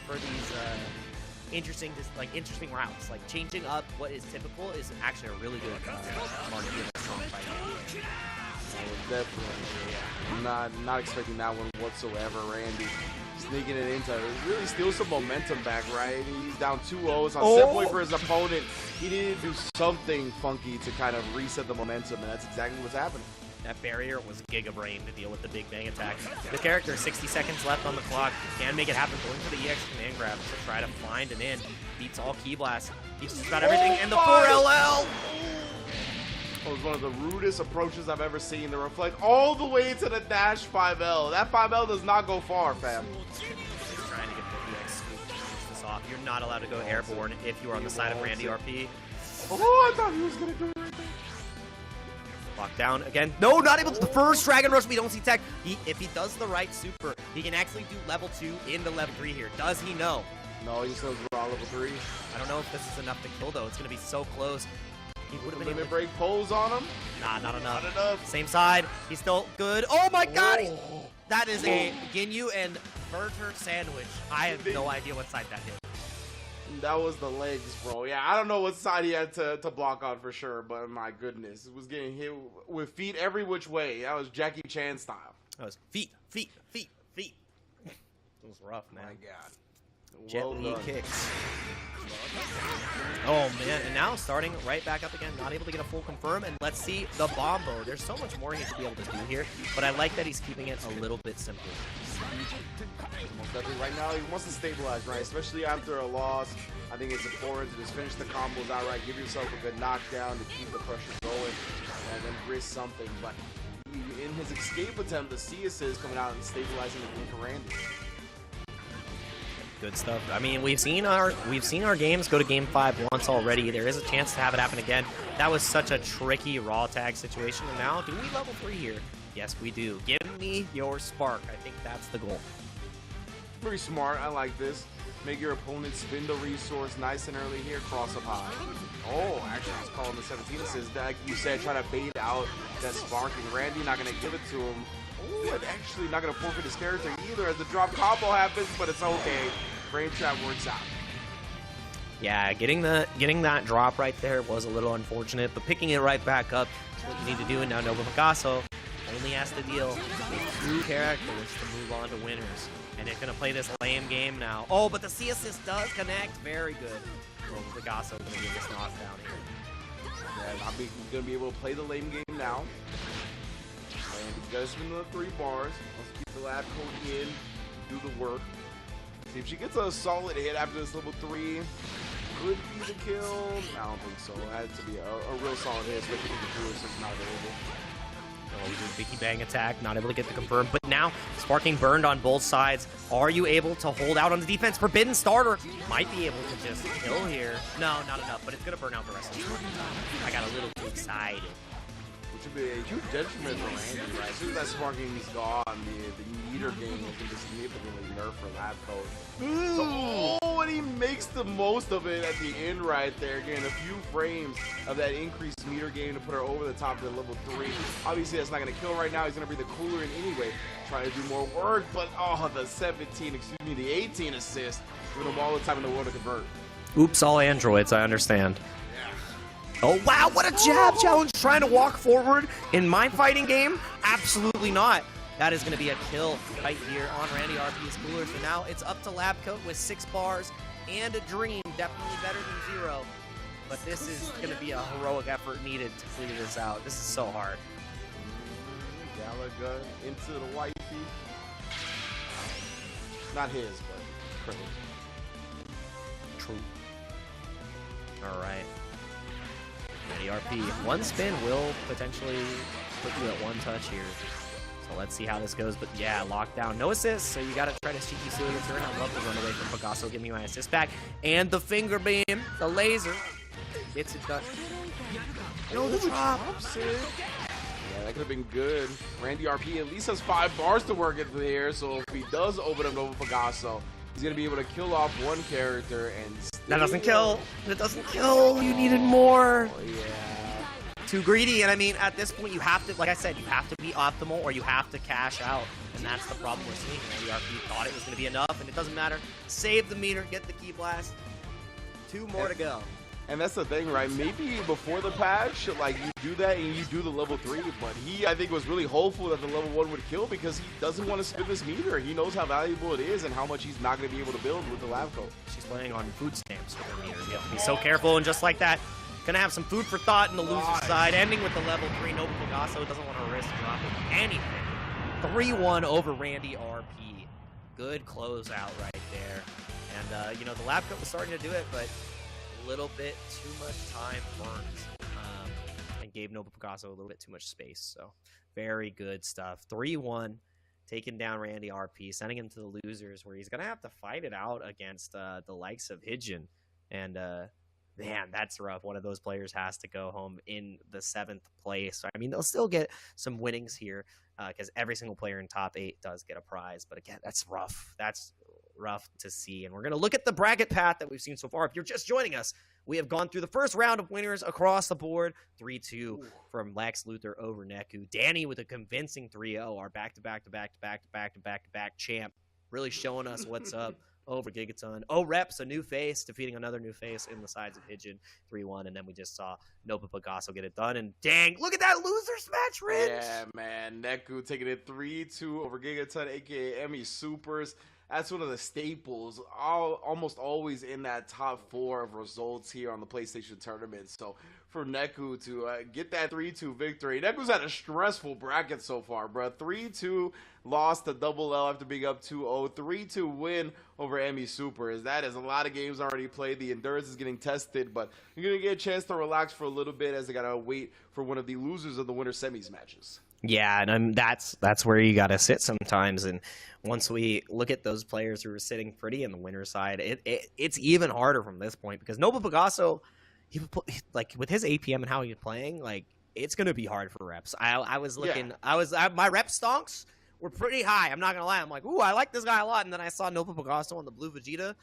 for these interesting routes. Like changing up what is typical is actually a really good market strong fight. Definitely. Not expecting that one whatsoever. Randy sneaking it in to really steal some momentum back, right? He's down 2-0 on set point for his opponent. He needed to do something funky to kind of reset the momentum, and that's exactly what's happening. That barrier was Giga Brain to deal with the Big Bang attack. The character, 60 seconds left on the clock, can make it happen, going for the EX command grab to try to find an in. Beats all Key Blasts. He's just got everything, and the 4LL! It was one of the rudest approaches I've ever seen to reflect all the way to the dash 5L. That 5L does not go far, fam. He's trying to get the EX scoop to finish this off. You're not allowed to go airborne if you are on the side of Randy RP. Oh, I thought he was going to do it right there. Locked down again. No, not able to. The first Dragon Rush, we don't see tech. If he does the right super, he can actually do level 2 into level 3 here. Does he know? No, he still raw level 3. I don't know if this is enough to kill, though. It's going to be so close. He would have been able to break pulls on him. Nah, not enough. Not enough. Same side. He's still good. Oh my god! That is a Ginyu and Burger sandwich. I have no idea what side that hit. That was the legs, bro. Yeah, I don't know what side he had to block on for sure, but my goodness. It was getting hit with feet every which way. That was Jackie Chan style. That was feet. It was rough, man. My god. Jet Well Li done. kicks. Oh man, and now starting right back up again, not able to get a full confirm, and let's see the Bombo. There's so much more he should be able to do here, but I like that he's keeping it a little bit simple. Most definitely right now, he wants to stabilize, right? Especially after a loss. I think it's important to just finish the combos outright, give yourself a good knockdown to keep the pressure going, and then risk something. But in his escape attempt, the C assist coming out and stabilizing the game for Randy. Good stuff. I mean, we've seen our games go to game 5 once already. There is a chance to have it happen again. That was such a tricky raw tag situation. And now, do we level 3 here? Yes, we do. Give me your spark. I think that's the goal. Very smart. I like this. Make your opponent spin the resource nice and early here. Cross up high. Oh, actually, I was calling the 17 assist. Like you said, trying to bait out that spark. And Randy not going to give it to him. Ooh, and actually not going to forfeit his character either as the drop combo happens, but it's okay. Frame trap works out. Yeah, getting that drop right there was a little unfortunate, but picking it right back up is what you need to do. And now Nova Picasso only has to deal with 2 characters to move on to winners. And they're going to play this lame game now. Oh, but the C assist does connect. Very good. Nova Picasso going to get this knockdown here. Yeah, I'm going to be able to play the lame game now. And he's got to spin the 3 bars. Let's keep the lab code in, do the work. See if she gets a solid hit after this level 3. Could be the kill. I don't think so. It had to be a real solid hit, especially if the Druid is not available. Oh, he's doing Biggie Bang attack, not able to get the confirm. But now, sparking burned on both sides. Are you able to hold out on the defense? Forbidden Starter might be able to just kill here. No, not enough, but it's going to burn out the rest of the time. I got a little too excited. which would be a huge detriment for Randy, right? As soon as that sparking is gone, the meter game can just significantly nerf for lab code. So, and he makes the most of it at the end right there, getting a few frames of that increased meter game to put her over the top of the level 3. Obviously, that's not going to kill right now. He's going to be the cooler in anyway, trying to do more work, but the 18 assist, giving him all the time in the world to convert. Oops, all androids, I understand. Oh, wow, what a jab challenge, trying to walk forward in my fighting game? Absolutely not. That is going to be a kill right here on Randy RP's cooler. So now it's up to Labcoat with 6 bars and a dream. Definitely better than 0. But this is going to be a heroic effort needed to clear this out. This is so hard. Galaga into the wifey. Not his, but Krillin. True. All right. Randy RP. One spin will potentially put you at 1 touch here. So let's see how this goes. But yeah, lockdown. No assist, so you got to try to cheeky seal your turn. I love the run away from Picasso. Give me my assist back. And the finger beam, the laser. Gets it done. No, the drop. Yeah, that could have been good. Randy RP at least has 5 bars to work into here, so if he does open up Nova Picasso, he's going to be able to kill off 1 character and... That doesn't kill. That doesn't kill. You needed more. Oh, yeah. Too greedy, and I mean, at this point, you have to, like I said, you have to be optimal or you have to cash out, and that's the problem we're seeing. Randy RP thought it was going to be enough, and it doesn't matter. Save the meter, get the key blast. 2 more to go. And that's the thing, right? Maybe before the patch, like, you do that and you do the level 3, but he, I think, was really hopeful that the level 1 would kill because he doesn't want to spin this meter. He knows how valuable it is and how much he's not going to be able to build with the lab code. She's playing on food stamps with her meter. You have to be so careful, and just like that, gonna have some food for thought in the loser side, ending with the level 3. Nova Picasso doesn't want to risk dropping anything. 3-1 over Randy RP. Good closeout right there. And, you know, the lab coat was starting to do it, but a little bit too much time burns and gave Nova Picasso a little bit too much space. So very good stuff. 3-1, taking down Randy RP, sending him to the losers where he's going to have to fight it out against the likes of Hijin. And, man, that's rough. One of those players has to go home in the 7th place. I mean, they'll still get some winnings here because every single player in top 8 does get a prize. But again, that's rough. That's rough to see. And we're going to look at the bracket path that we've seen so far. If you're just joining us, we have gone through the first round of winners across the board. 3-2 from Lex Luthor over Neku. Danny with a convincing 3-0, our back-to-back champ. Really showing us what's up over Gigaton. Oh, Reps, a new face, defeating another new face in the sides of Hijin, 3-1. And then we just saw Nova Picasso get it done. And dang, look at that losers match, Rich! Yeah, man. Neku taking it 3-2 over Gigaton, a.k.a. Emmy Supers. That's one of the staples, almost always in that top 4 of results here on the PlayStation tournament. So for Neku to get that 3-2 victory, Neku's had a stressful bracket so far, bro. 3-2 loss to Double L after being up 2-0. 3-2 win over Emmy Supers. That is a lot of games already played. The endurance is getting tested, but you're going to get a chance to relax for a little bit as they got to wait for one of the losers of the winter semis matches. Yeah, and that's where you got to sit sometimes. And once we look at those players who are sitting pretty in the winner side, it's even harder from this point because Nova Picasso, like with his APM and how he's playing, like it's gonna be hard for reps. I was looking, yeah. My rep stonks were pretty high. I'm not gonna lie. I'm like, ooh, I like this guy a lot. And then I saw Nova Picasso on the blue Vegeta.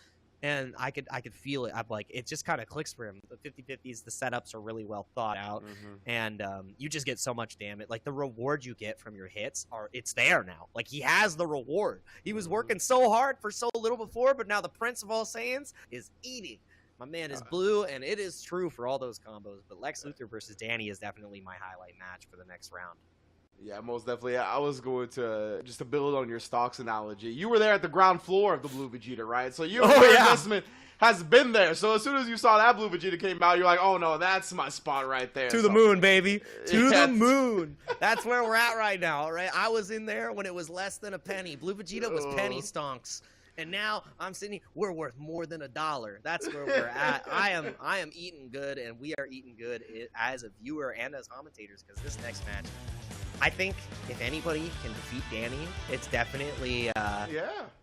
And I could feel it. I'm like, it just kind of clicks for him. The 50-50s, the setups are really well thought out. And you just get so much damage. Like, the reward you get from your hits, it's there now. Like, he has the reward. He was working so hard for so little before, but now the Prince of All Saiyans is eating. My man is blue, and it is true for all those combos. But Lex Luthor versus Danny is definitely my highlight match for the next round. Yeah, most definitely. I was going to, just to build on your stocks analogy, you were there at the ground floor of the blue Vegeta, right? So your investment has been there. So as soon as you saw that blue Vegeta came out, you're like, oh no, that's my spot right there. To the moon, baby. To the moon. That's where we're at right now, right? I was in there when it was less than a penny. Blue Vegeta was penny stonks. And now I'm sitting, we're worth more than $1. That's where we're at. I am eating good, and we are eating good as a viewer and as commentators, because this next match, I think if anybody can defeat Danny, it's definitely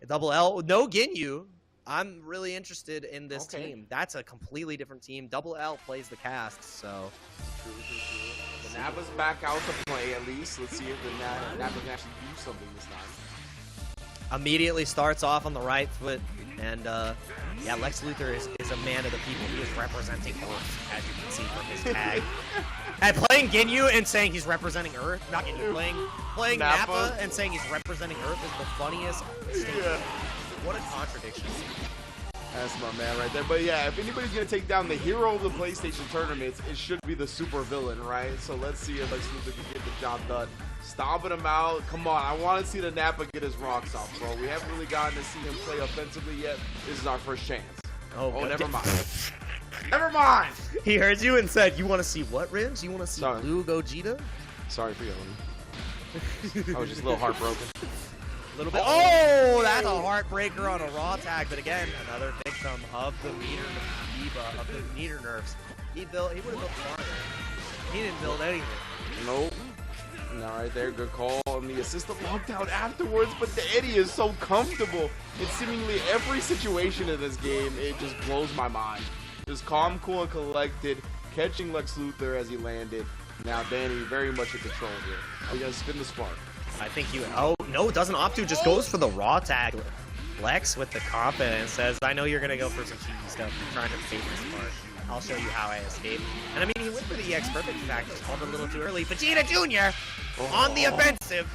Double L. No Ginyu, I'm really interested in this team. That's a completely different team. Double L plays the cast, so. True. The Nappa's back out to play at least. Let's see if the Nappa can actually do something this time. Immediately starts off on the right foot, and yeah, Lex Luthor is a man of the people. He is representing Earth, as you can see from his tag. And playing Ginyu and saying he's representing Earth, not Ginyu, playing Nappa and saying he's representing Earth is the funniest statement. Yeah. What a contradiction. That's my man right there. But yeah, if anybody's going to take down the hero of the PlayStation tournaments, it should be the super villain, right? So let's see if Lex Luthor can get the job done. Stomping him out. Come on, I want to see the Nappa get his rocks off, bro. We haven't really gotten to see him play offensively yet. This is our first chance. Oh never mind. Never mind. He heard you and said, you want to see what, Rins? You want to see Blue Gogeta? Sorry for yelling. I was just a little heartbroken. A little bit. Oh, that's a heartbreaker on a Raw tag. But again, another victim of the meter nerfs. He would have built farther. He didn't build anything. Nope. All right there, good call on the assistant lockdown afterwards, but Danny is so comfortable in seemingly every situation in this game. It just blows my mind. Just calm, cool, and collected, catching Lex Luthor as he landed. Now Danny very much in control here. Are you gonna spin the spark? I think you. Oh no, it doesn't opt to. Just goes for the Raw tag. Lex with the confidence says, "I know you're gonna go for some cheesy stuff. You're trying to fake the spark. I'll show you how I escape." And I mean, he went for the EX Perfect fact, just called it a little too early. Vegeta Jr. On the offensive.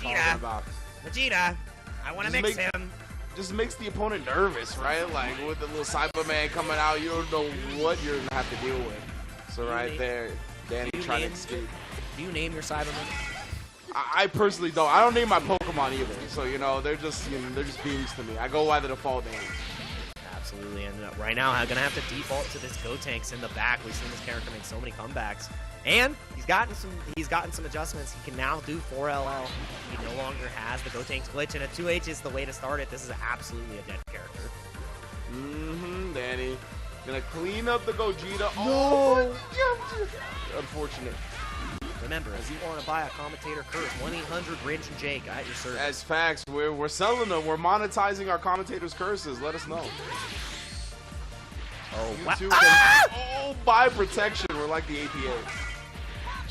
Vegeta, I want to mix him. Just makes the opponent nervous, right? Like with the little Cyberman coming out, you don't know what you're gonna have to deal with. So right there, Danny trying to escape. Do you name your Cyberman? I personally don't. I don't name my Pokemon either. So they're just beings to me. I go by the default names. Absolutely, and right now I'm gonna have to default to this Gotenks in the back. We've seen this character make so many comebacks, and he's gotten some adjustments. He can now do 4LL. He no longer has the Gotenks glitch, and a 2H is the way to start it. This is absolutely a dead character. Danny gonna clean up the Gogeta. No, unfortunate. Remember, if you want to buy a commentator curse, 1-800-RINCH and Jake at your service. As facts, we're selling them. We're monetizing our commentators' curses. Let us know. Oh, wow. Oh, buy protection. We're like the APA.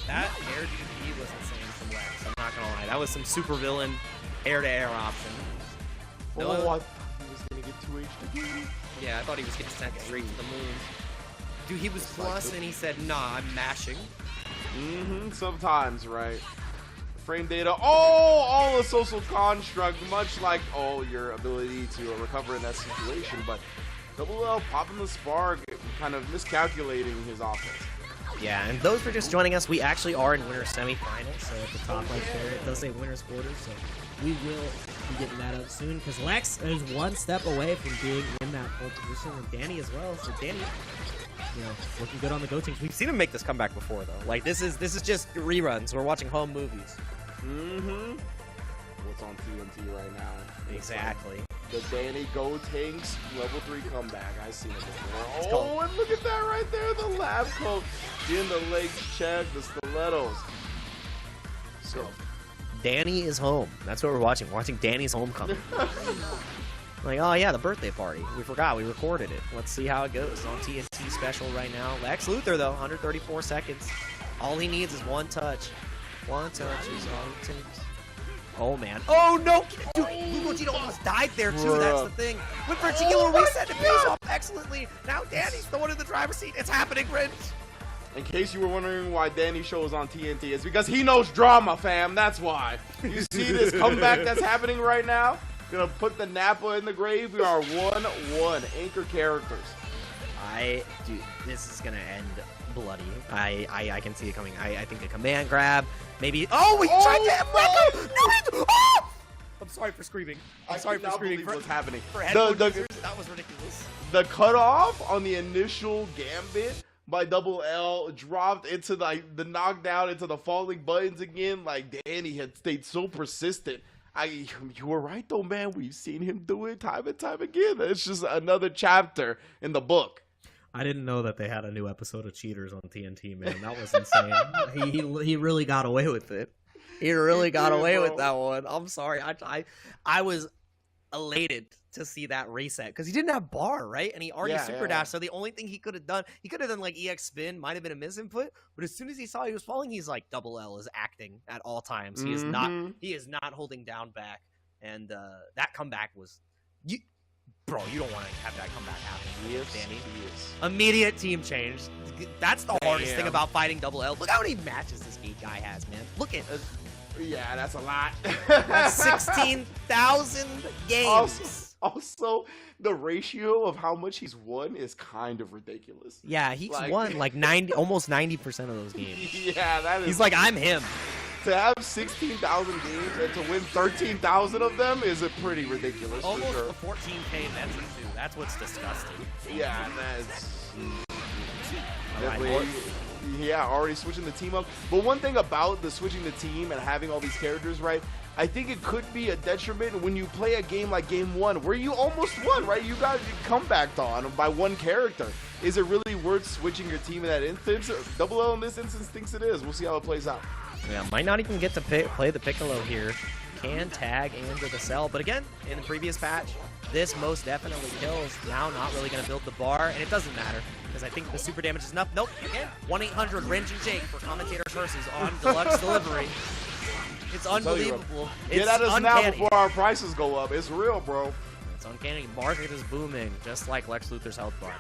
That air DP was insane from Lex. I'm not going to lie. That was some super villain air-to-air option. I thought he was going to get 2H. Yeah, I thought he was getting sent straight to the moon. Dude, he was plus, and he said, nah, I'm mashing. Sometimes, right? Frame data. All a social construct, much like your ability to recover in that situation. But Double L popping the spark, kind of miscalculating his offense. Yeah, and those for just joining us, we actually are in winner's semifinals. So at the top right there, it does say winner's quarters. So we will be getting that up soon because Lex is one step away from being in that pole position, and Danny as well. So Danny, looking good on the Gotenks. We've seen him make this comeback before, though. Like this is just reruns. We're watching home movies. What's on TNT right now? Exactly. The Danny Gotenks level 3 comeback. I've seen it before. And look at that right there. The lab coat. Getting the legs checked, the stilettos. So Danny is home. That's what we're watching. We're watching Danny's homecoming. Like, oh yeah, the birthday party. We forgot. We recorded it. Let's see how it goes on TNT special right now. Lex Luthor, though, 134 seconds. All he needs is one touch. One touch is all he takes. Oh, man. Oh, no! Dude, Blue Gogeta almost died there, too. That's the thing. With particular reset, it pays off excellently. Now Danny's the one in the driver's seat. It's happening, Rich. In case you were wondering why Danny shows on TNT, it's because he knows drama, fam. That's why. You see this comeback that's happening right now? Gonna put the Nappa in the grave. We are 1-1 anchor characters. Dude, this is gonna end bloody. I can see it coming. I think a command grab, maybe. Oh, we tried to hit No, I'm sorry for screaming. I'm sorry for screaming. What's happening? For headphone users, that was ridiculous. The cutoff on the initial gambit by Double L dropped into the knockdown into the falling buttons again. Like Danny had stayed so persistent. You were right though, man. We've seen him do it time and time again. It's just another chapter in the book. I didn't know that they had a new episode of Cheaters on TNT, man. That was insane. he really got away with it. He really got away with that one. I'm sorry. I was elated to see that reset because he didn't have bar, right? And he already super dashed. So the only thing he could have done like EX spin, might have been a misinput. But as soon as he saw he was falling, he's like, Double L is acting at all times. He is not holding down back. And that comeback was bro, you don't want to have that comeback happen. Yes, Danny. yes. Immediate team change. That's the hardest thing about fighting Double L. Look how many matches this guy has, man. Look at yeah, that's a lot. That's 16,000 games. Also, the ratio of how much he's won is kind of ridiculous. Yeah, he's won like almost 90% of those games. Yeah, that is. He's like, I'm him. To have 16,000 games and to win 13,000 of them is a pretty ridiculous. Almost for sure. a 14K veteran too. That's what's disgusting. Yeah, that's definitely. Yeah, already switching the team up. But one thing about the switching the team and having all these characters, right? I think it could be a detriment when you play a game like Game 1 where you almost won, right? You got comebacked on by one character. Is it really worth switching your team in that instance? Double L in this instance thinks it is. We'll see how it plays out. Yeah, might not even get to play the Piccolo here. Can tag into the cell. But again, in the previous patch, this most definitely kills. Now not really going to build the bar, and it doesn't matter. Because I think the super damage is enough. Nope, again, 1-800 Wrench and Jake for commentator curses on Deluxe Delivery. It's unbelievable. Get at us now before our prices go up. It's real, bro. It's uncanny. Market is booming, just like Lex Luthor's health bar.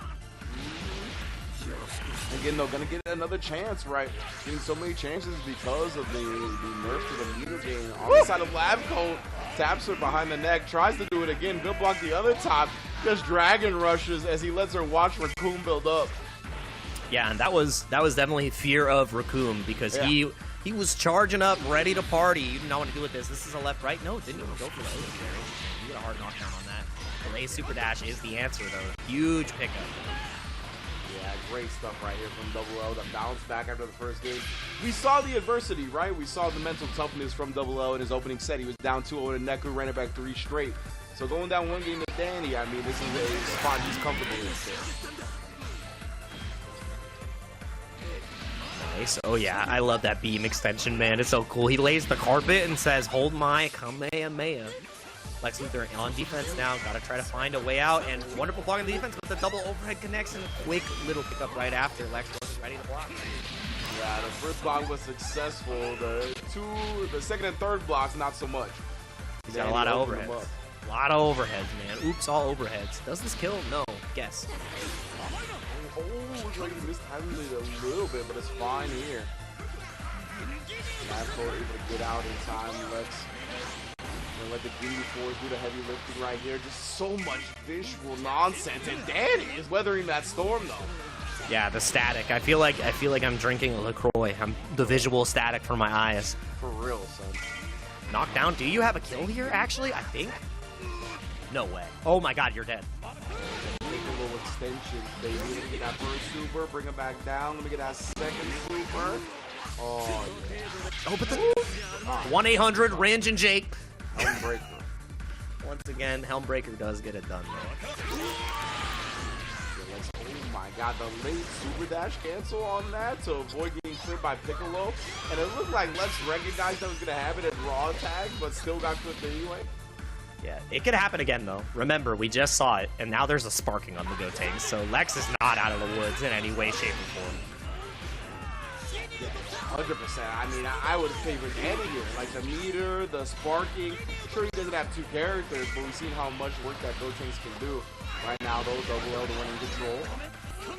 Again, though, gonna get another chance, right? Getting so many chances because of the nerf to the meter gain. On the side of Lab Coat, taps her behind the neck, tries to do it again. Good block the other top. Just Dragon rushes as he lets her watch Raccoon build up. Yeah, and that was definitely fear of Raccoon because he was charging up, ready to party. You did not want to deal with this. This is a left-right. No, didn't even go for the Odin carry. You get a hard knockdown on that. Delay super dash is the answer, though. Huge pickup. Yeah, great stuff right here from Double L. The bounce back after the first game. We saw the adversity, right? We saw the mental toughness from Double L in his opening set. He was down 2-0 to Neku, ran it back 3 straight. So going down 1 game to Danny, I mean, this is a spot he's comfortable in. Nice. Oh yeah, I love that beam extension, man. It's so cool. He lays the carpet and says, hold my Kamehameha. Lex Luthor on defense now. Got to try to find a way out. And wonderful block on the defense, but the double overhead connects and a quick little pickup right after. Lex wasn't ready to block. Yeah, the first block was successful. The second and third blocks, not so much. He's got a lot of overheads. A lot of overheads, man. Oops, all overheads. Does this kill? No. Guess. Oh, looks like he mistimed it a little bit, but it's fine here. Navco able to get out in time. Lex gonna let the Ginyu Force do the heavy lifting right here. Just so much visual nonsense, and Danny is weathering that storm though. Yeah, the static. I feel like I'm drinking a LaCroix. The visual static for my eyes. For real, son. Knockdown. Do you have a kill here? Actually, I think. No way. Oh my God, you're dead. Take a little extension, baby. Let me get that first super, bring him back down. Let me get that second super. Oh, yeah. Oh, but the 1-800 Range and Jake. Helmbreaker. Once again, Helmbreaker does get it done, though. Oh my God, the late super dash cancel on that to avoid getting clipped by Piccolo. And it looked like Lex recognized that was going to happen at raw tag, but still got clipped anyway. Yeah, it could happen again, though. Remember, we just saw it, and now there's a sparking on the Gotenks, so Lex is not out of the woods in any way, shape, or form. 100%. I mean, I would favor Danny here. Like, the meter, the sparking. Sure, he doesn't have 2 characters, but we've seen how much work that Gotenks can do. Right now, though, Double L the one in control.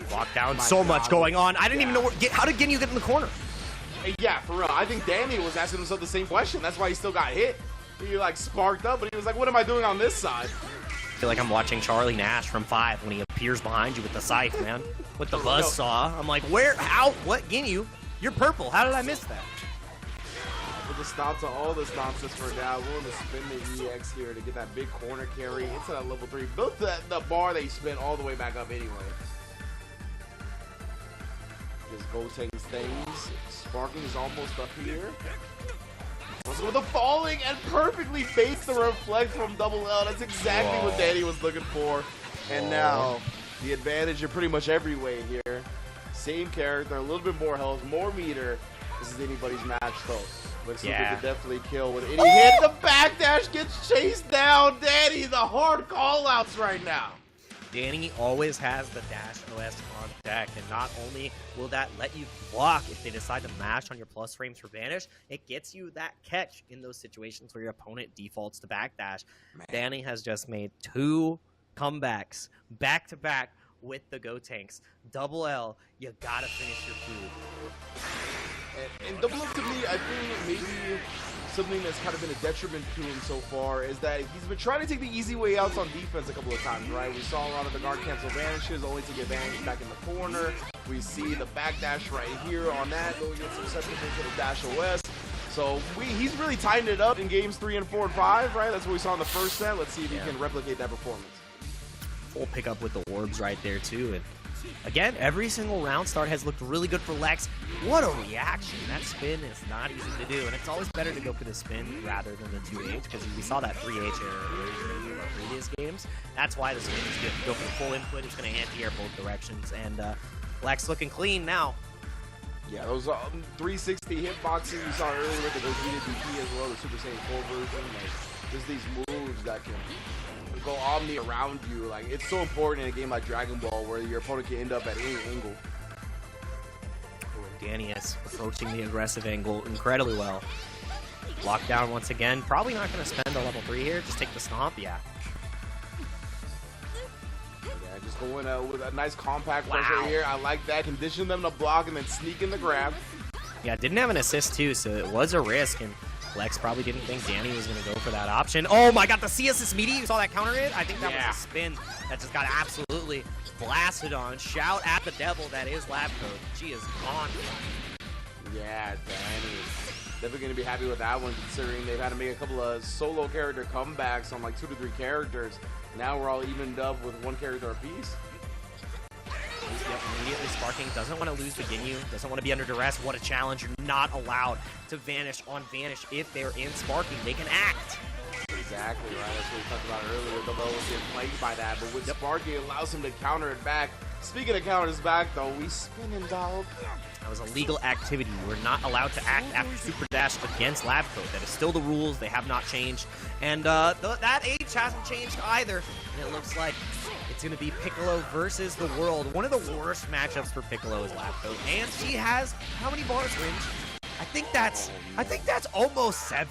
Lockdown, so much going on. I didn't even know how did Ginyu get in the corner? Yeah, for real. I think Danny was asking himself the same question. That's why he still got hit. He like sparked up, but he was like, what am I doing on this side? I feel like I'm watching Charlie Nash from 5 when he appears behind you with the scythe, man. With the buzzsaw. I'm like, where? How? What? Ginyu? You're purple. How did I miss that? With the stop to all this nonsense for now. Willing to spin the EX here to get that big corner carry into that level 3. Built the bar they spin all the way back up anyway. Just Gotenks things. Sparking is almost up here. With the falling and perfectly baits the reflect from Double L. That's exactly what Danny was looking for. And now the advantage in pretty much every way here. Same character, a little bit more health, more meter. this is anybody's match, though. Looks like Yeah. he could definitely kill with any hit. The backdash gets chased down. Danny, the hard call-outs right now. Danny always has the dash OS on deck, and not only will that let you block if they decide to mash on your plus frames for Vanish, it gets you that catch in those situations where your opponent defaults to backdash. Danny has just made 2 comebacks back-to-back with the Go Tanks. Double L, you gotta finish your food. And Double L, to me, I think maybe something that's kind of been a detriment to him so far is that he's been trying to take the easy way outs on defense a couple of times, right? We saw a lot of the guard cancel vanishes only to get Vanish back in the corner. We see the backdash right here on that, going against susceptible to the dash OS. So he's really tightened it up in games 3 and 4 and 5, right? That's what we saw in the first set. Let's see if he can replicate that performance. Full pickup with the orbs right there too, and again, every single round start has looked really good for Lex. What a reaction. That spin is not easy to do, and it's always better to go for the spin rather than the 2H, because we saw that 3H in our previous games. That's why the spin is good. Go for the full input, it's going to anti-air both directions, and Lex looking clean now. Yeah, those 360 hitboxes you saw earlier with the Gogeta DP as well, the Super Saiyan 4 version. Like, there's these moves that can go omni around you. Like, it's so important in a game like Dragon Ball where your opponent can end up at any angle. Danny is approaching the aggressive angle incredibly well. Lockdown once again. Probably not going to spend a level 3 here. Just take the stomp. Yeah. Yeah, just going with a nice compact punch right here. I like that. Condition them to block and then sneak in the grab. Yeah, didn't have an assist too, so it was a risk, and Lex probably didn't think Danny was going to go for that option. Oh my god, the C assist meaty. You saw that counter hit? I think that was a spin that just got absolutely blasted on. Shout at the devil that is Lab Code. She is gone. Yeah, Danny is definitely going to be happy with that one, considering they've had to make a couple of solo character comebacks on like 2 to 3 characters. Now we're all evened up with 1 character apiece. Yep, immediately sparking, doesn't want to lose the Ginyu, doesn't want to be under duress. What a challenge. You're not allowed to vanish on Vanish if they're in sparking. They can act. Exactly, right? That's what we talked about earlier. The low was getting plagued by that, but with sparking, it allows him to counter it back. Speaking of counters back, though, we spinning, dog. That was a legal activity. You were not allowed to act after Super Dash against Lab Code. That is still the rules. They have not changed. And that H hasn't changed either. And it looks like it's going to be Piccolo versus the world. One of the worst matchups for Piccolo is Lab Code. And she has how many bars, Ringe? I think that's almost 7.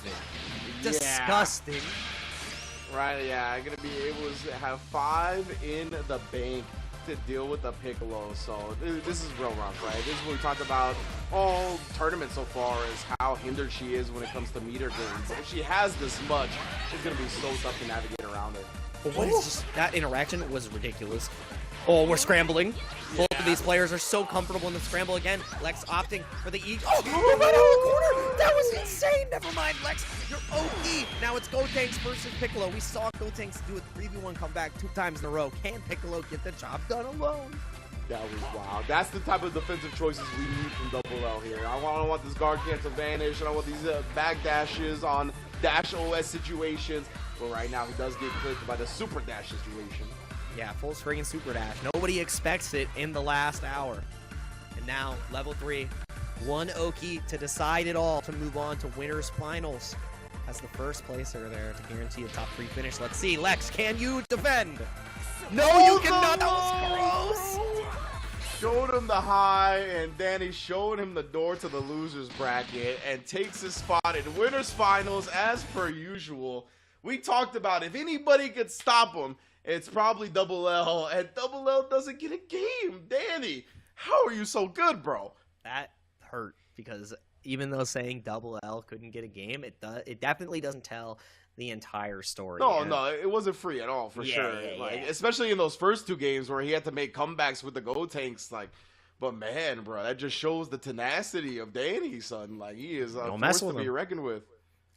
Disgusting. Right, yeah, I'm going to be able to have 5 in the bank to deal with the Piccolo. So this is real rough, right? This is what we talked about all tournament so far, is how hindered she is when it comes to meter games. But if she has this much, it's going to be so tough to navigate around it. What is just, that interaction was ridiculous. Oh, we're scrambling. Both of these players are so comfortable in the scramble again. Lex opting for the E. Oh, right out of the corner! That was insane! Never mind, Lex. You're OE. Now it's Gotenks versus Piccolo. We saw Gotenks do a 3v1 comeback 2 times in a row. Can Piccolo get the job done alone? That was wild. That's the type of defensive choices we need from Double L here. I don't want this guard cancel vanish, and I want these back dashes on dash OS situations. But right now, he does get clipped by the super dash situation. Yeah, full friggin' super dash. Nobody expects it in the last hour. And now, level 3. 1 Oki to decide it all, to move on to winners finals. As the first placer there to guarantee a top 3 finish. Let's see, Lex, can you defend? No, you cannot. That was gross. Showed him the high, and Danny showed him the door to the losers bracket, and takes his spot in winners finals as per usual. We talked about if anybody could stop him, it's probably Double L, and Double L doesn't get a game. Danny, how are you so good, bro? That hurt, because even though saying Double L couldn't get a game, it definitely doesn't tell the entire story. No, it wasn't free at all, for sure. Especially in those first 2 games where he had to make comebacks with the Go Tanks, like. But man, bro, that just shows the tenacity of Danny, son. Like, he is a force to be reckoned with.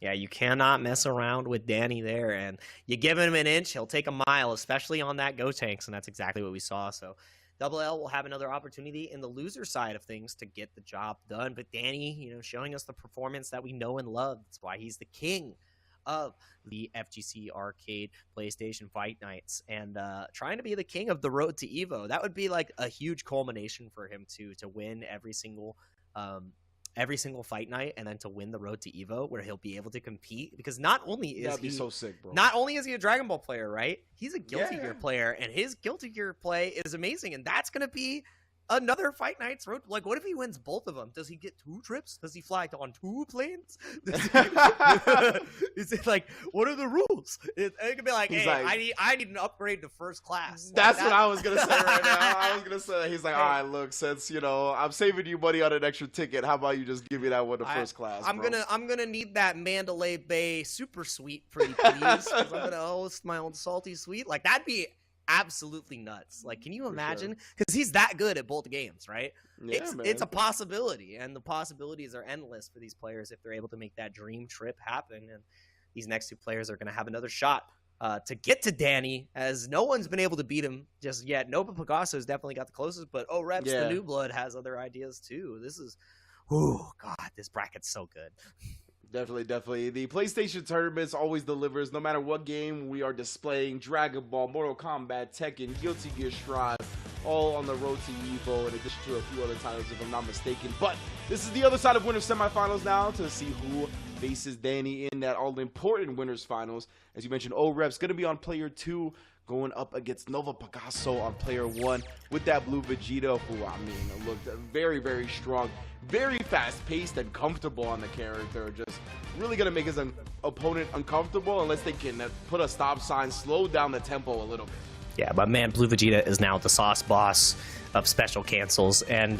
Yeah, you cannot mess around with Danny there, and you give him an inch, he'll take a mile, especially on that Go Tanks, and that's exactly what we saw. So Double L will have another opportunity in the loser side of things to get the job done. But Danny, showing us the performance that we know and love. That's why he's the king of the FGC Arcade PlayStation Fight Nights, and trying to be the king of the road to Evo. That would be like a huge culmination for him to win every single every single fight night and then to win the road to Evo where he'll be able to compete, because not only is That'd be so sick, bro. Not only is he a Dragon Ball player, right? He's a Guilty Gear player, and his Guilty Gear play is amazing, and that's going to be another Fight Nights road. Like, what if he wins both of them? Does he get 2 trips? Does he fly on 2 planes? Is it like, what are the rules? It could be like, hey, like, I need an upgrade to first class. That's what I was gonna say right now. I was gonna say, he's like, all right, look, since I'm saving you money on an extra ticket, how about you just give me that one to first class? I'm gonna need that Mandalay Bay super suite, pretty please. 'Cause I'm gonna host my own salty suite. Like, that'd be absolutely nuts. Like, can you imagine? Because he's that good at both games, right? Yeah, it's a possibility, and the possibilities are endless for these players if they're able to make that dream trip happen. And these next 2 players are going to have another shot to get to Danny, as no one's been able to beat him just yet. Nova Picasso's definitely got the closest, but Reps, the new blood, has other ideas too. This is, oh god, this bracket's so good. Definitely. The PlayStation tournaments always delivers. No matter what game we are displaying, Dragon Ball, Mortal Kombat, Tekken, Guilty Gear Strive, all on the road to Evo, in addition to a few other titles, if I'm not mistaken. But this is the other side of Winners Semifinals now, to see who faces Danny in that all-important Winners Finals. As you mentioned, O-Rep's going to be on player 2, going up against Nova Picasso on player 1 with that blue Vegeta, who, I mean, looked very, very strong, very fast-paced and comfortable on the character. Just really going to make his opponent uncomfortable unless they can put a stop sign, slow down the tempo a little bit. Yeah, but man, Blue Vegeta is now the sauce boss of special cancels, and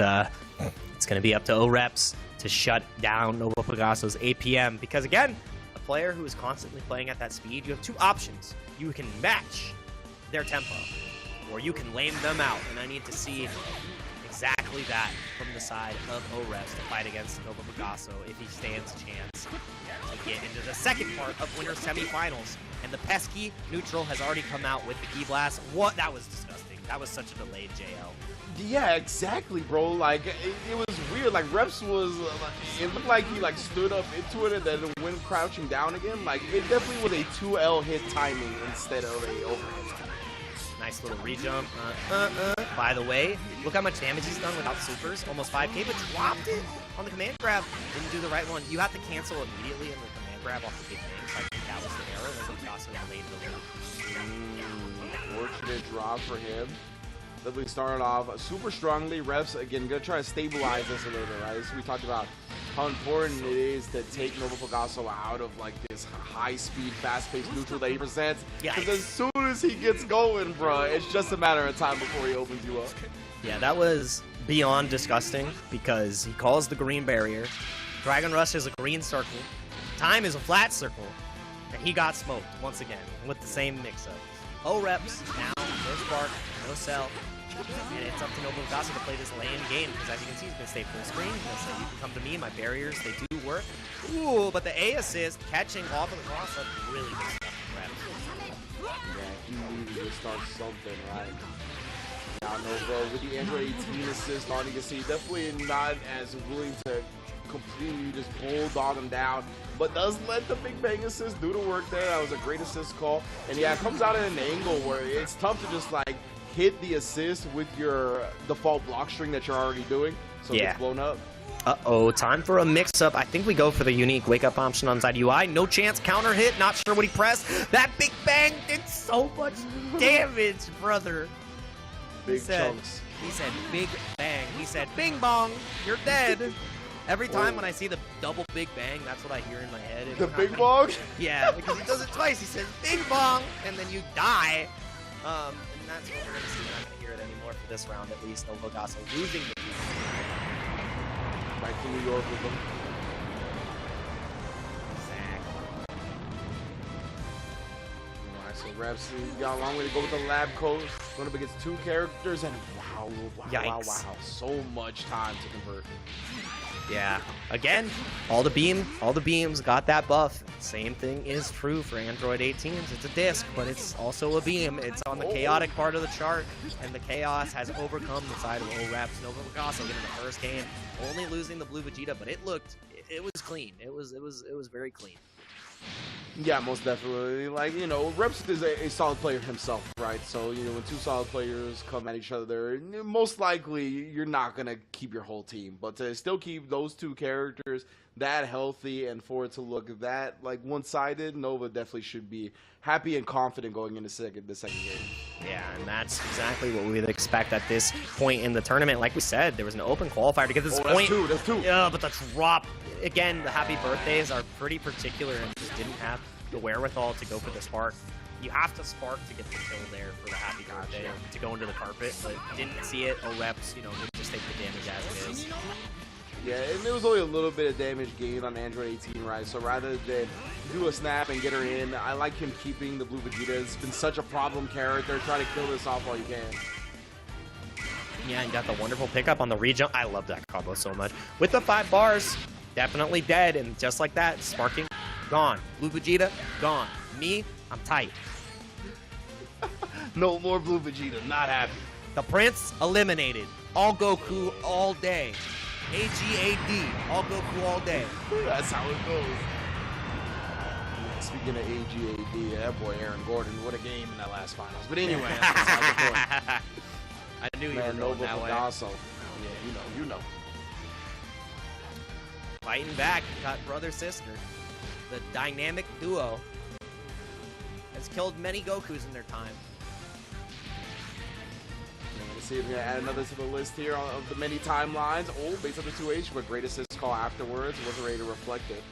it's going to be up to O-Reps to shut down Nova Picasso's APM, because, again, a player who is constantly playing at that speed, you have 2 options. You can match their tempo, or you can lame them out, and I need to see exactly that from the side of O-Reps to fight against Nova Picasso if he stands a chance to get into the second part of Winter Semifinals. And the pesky neutral has already come out with the Ki Blast. What? That was disgusting. That was such a delayed JL. Yeah, exactly, bro. Like, it was weird. Like, Reps was, it looked like he, like, stood up into it and then went crouching down again. Like, it definitely was a 2L hit timing instead of a overhead timing. Nice little re-jump. By the way, look how much damage he's done without supers. Almost 5k, but dropped it on the command grab. Didn't do the right one. You have to cancel immediately in the command grab off the big things. I think that was the error. And then Picasso delayed the Fortunate drop for him. Definitely started off super strongly. Reps, again, going to try to stabilize this a little bit, right? So we talked about how important it is to take Nova Picasso out of, like, this high-speed, fast-paced neutral that he presents. Because as soon as he gets going, bro, it's just a matter of time before he opens you up. Yeah, that was beyond disgusting, because he calls the green barrier. Dragon Rush is a green circle. Time is a flat circle. And he got smoked once again with the same mix-up. O-Reps now, no spark, no cell. And it's up to Nova Picasso to play this lane game, because as you can see, he's going to stay full screen. He's going to say, you can come to me, my barriers, they do work. Ooh, but the A assist, catching off of the cross-up, really good stuff from Reps. Yeah, he needed to start something, right? Now Nova with the Android 18 assist on, you can see definitely not as willing to completely just bulldog him down, but does let the Big Bang assist do the work there. That was a great assist call. And yeah, it comes out at an angle where it's tough to just, like, hit the assist with your default block string that you're already doing, so it gets blown up. Uh-oh, time for a mix-up. I think we go for the unique wake-up option on side UI. No chance, counter hit, not sure what he pressed. That Big Bang did so much damage, brother. Big chunks. He said Big Bang. He said, Bing Bong, you're dead. Every time when I see the double Big Bang, that's what I hear in my head. The Big Bong? Yeah, because he does it twice. He says, Bing Bong, and then you die. And that's what we're going to see. We're not going to hear it anymore for this round, at least. Nova Picasso losing the game. Back to New York with them. Exactly. Alright, so Reps, he's got a long way to go with the lab coach. Going up against 2 characters, and wow. So much time to convert. Yeah, again, all the beams got that buff. Same thing is true for Android 18s. It's a disc, but it's also a beam. It's on the chaotic part of the chart, and the chaos has overcome the side of O-Reps. Nova Picasso getting the first game, only losing the blue Vegeta, but it was clean. It was very clean. Yeah, most definitely. Like, you know, Reps is a solid player himself, right? So, you know, when two solid players come at each other, most likely you're not going to keep your whole team. But to still keep those two characters that healthy and for it to look that, like, one-sided, Nova definitely should be happy and confident going into the second game. Yeah, and that's exactly what we would expect at this point in the tournament. Like we said, there was an open qualifier to get this point. That's two. Yeah, but the drop, again, the happy birthdays are pretty particular and just didn't have the wherewithal to go for the spark. You have to spark to get the kill there for the happy birthday to go into the carpet, but didn't see it. Reps, you know, just take the damage as it is. Yeah, and there was only a little bit of damage gained on Android 18, right? So rather than do a snap and get her in, I like him keeping the blue Vegeta. It's been such a problem character. Try to kill this off while you can. Yeah, and got the wonderful pickup on the rejump. I love that combo so much. With the 5 bars, definitely dead, and just like that, sparking, gone. Blue Vegeta, gone. Me, I'm tight. No more blue Vegeta, not happy. The Prince, eliminated. All Goku, all day. AGAD, all Goku all day. That's how it goes. Speaking of AGAD, that boy Aaron Gordon, what a game in that last finals. But anyway, that's beside the point. I knew you were going that way. Yeah, you know. Fighting back, got brother-sister. The dynamic duo has killed many Gokus in their time. See if we can add another to the list here of the many timelines. Oh, based on the 2H, but great assist call afterwards. Wasn't ready to reflect it.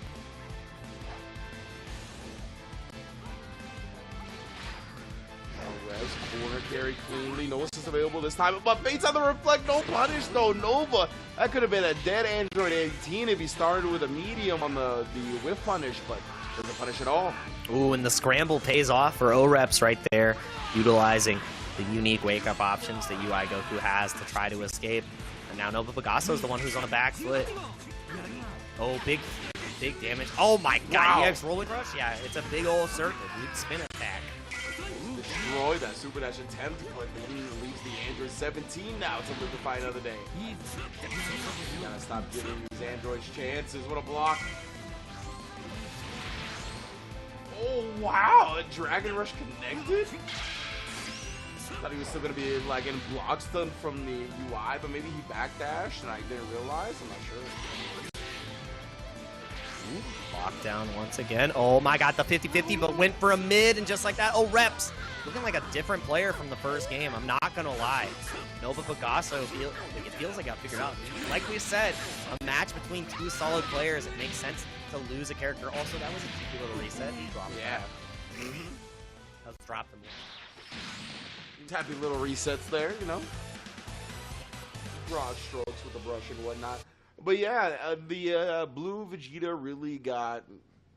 Revs corner carry cleanly. No assist available this time. But based on the reflect, no punish though. Nova. That could have been a dead Android 18 if he started with a medium on the whiff punish, but doesn't punish at all. Ooh, and the scramble pays off for Reps right there, utilizing the unique wake-up options that UI Goku has to try to escape. And now Nova Pegaso is the one who's on the back foot. Oh, big damage. Oh my god, wow. EX rolling rush? Yeah, it's a big old circle, dude. Spin attack. Destroy that super dash attempt, but then leaves the Android 17 now to live to fight another day. Gotta stop giving these androids chances. What a block. Oh wow, a Dragon Rush connected? Thought he was still gonna be like in block stun from the UI, but maybe he backdashed and I didn't realize. I'm not sure. Ooh, lockdown once again. Oh my god, the 50-50, but went for a mid, and just like that, Reps looking like a different player from the first game. I'm not gonna lie. Nova Pegaso, it feels like I got figured out. Like we said, a match between two solid players, it makes sense to lose a character. Also, that was a cheeky little reset. He dropped that was dropped him. Happy little resets there, you know. Broad strokes with the brush and whatnot. But yeah, the blue Vegeta really got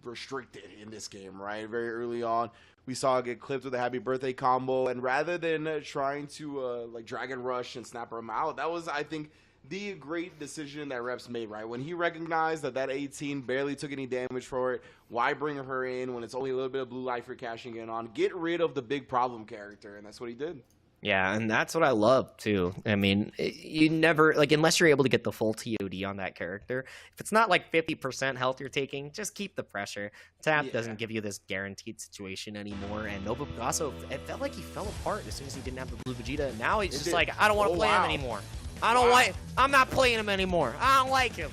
restricted in this game, right? Very early on, we saw it get clipped with a happy birthday combo, and rather than trying to like Dragon Rush and snap him out, that was, I think, the great decision that Reps made, right? When he recognized that 18 barely took any damage for it, why bring her in when it's only a little bit of blue life you're cashing in on? Get rid of the big problem character, and that's what he did. Yeah, and that's what I love, too. I mean, you never, like, unless you're able to get the full TOD on that character, if it's not like 50% health you're taking, just keep the pressure. Tap doesn't give you this guaranteed situation anymore, and Nova Pegaso, it felt like he fell apart as soon as he didn't have the blue Vegeta, and now he's just like, I don't want to play him anymore. I'm not playing him anymore. I don't like him.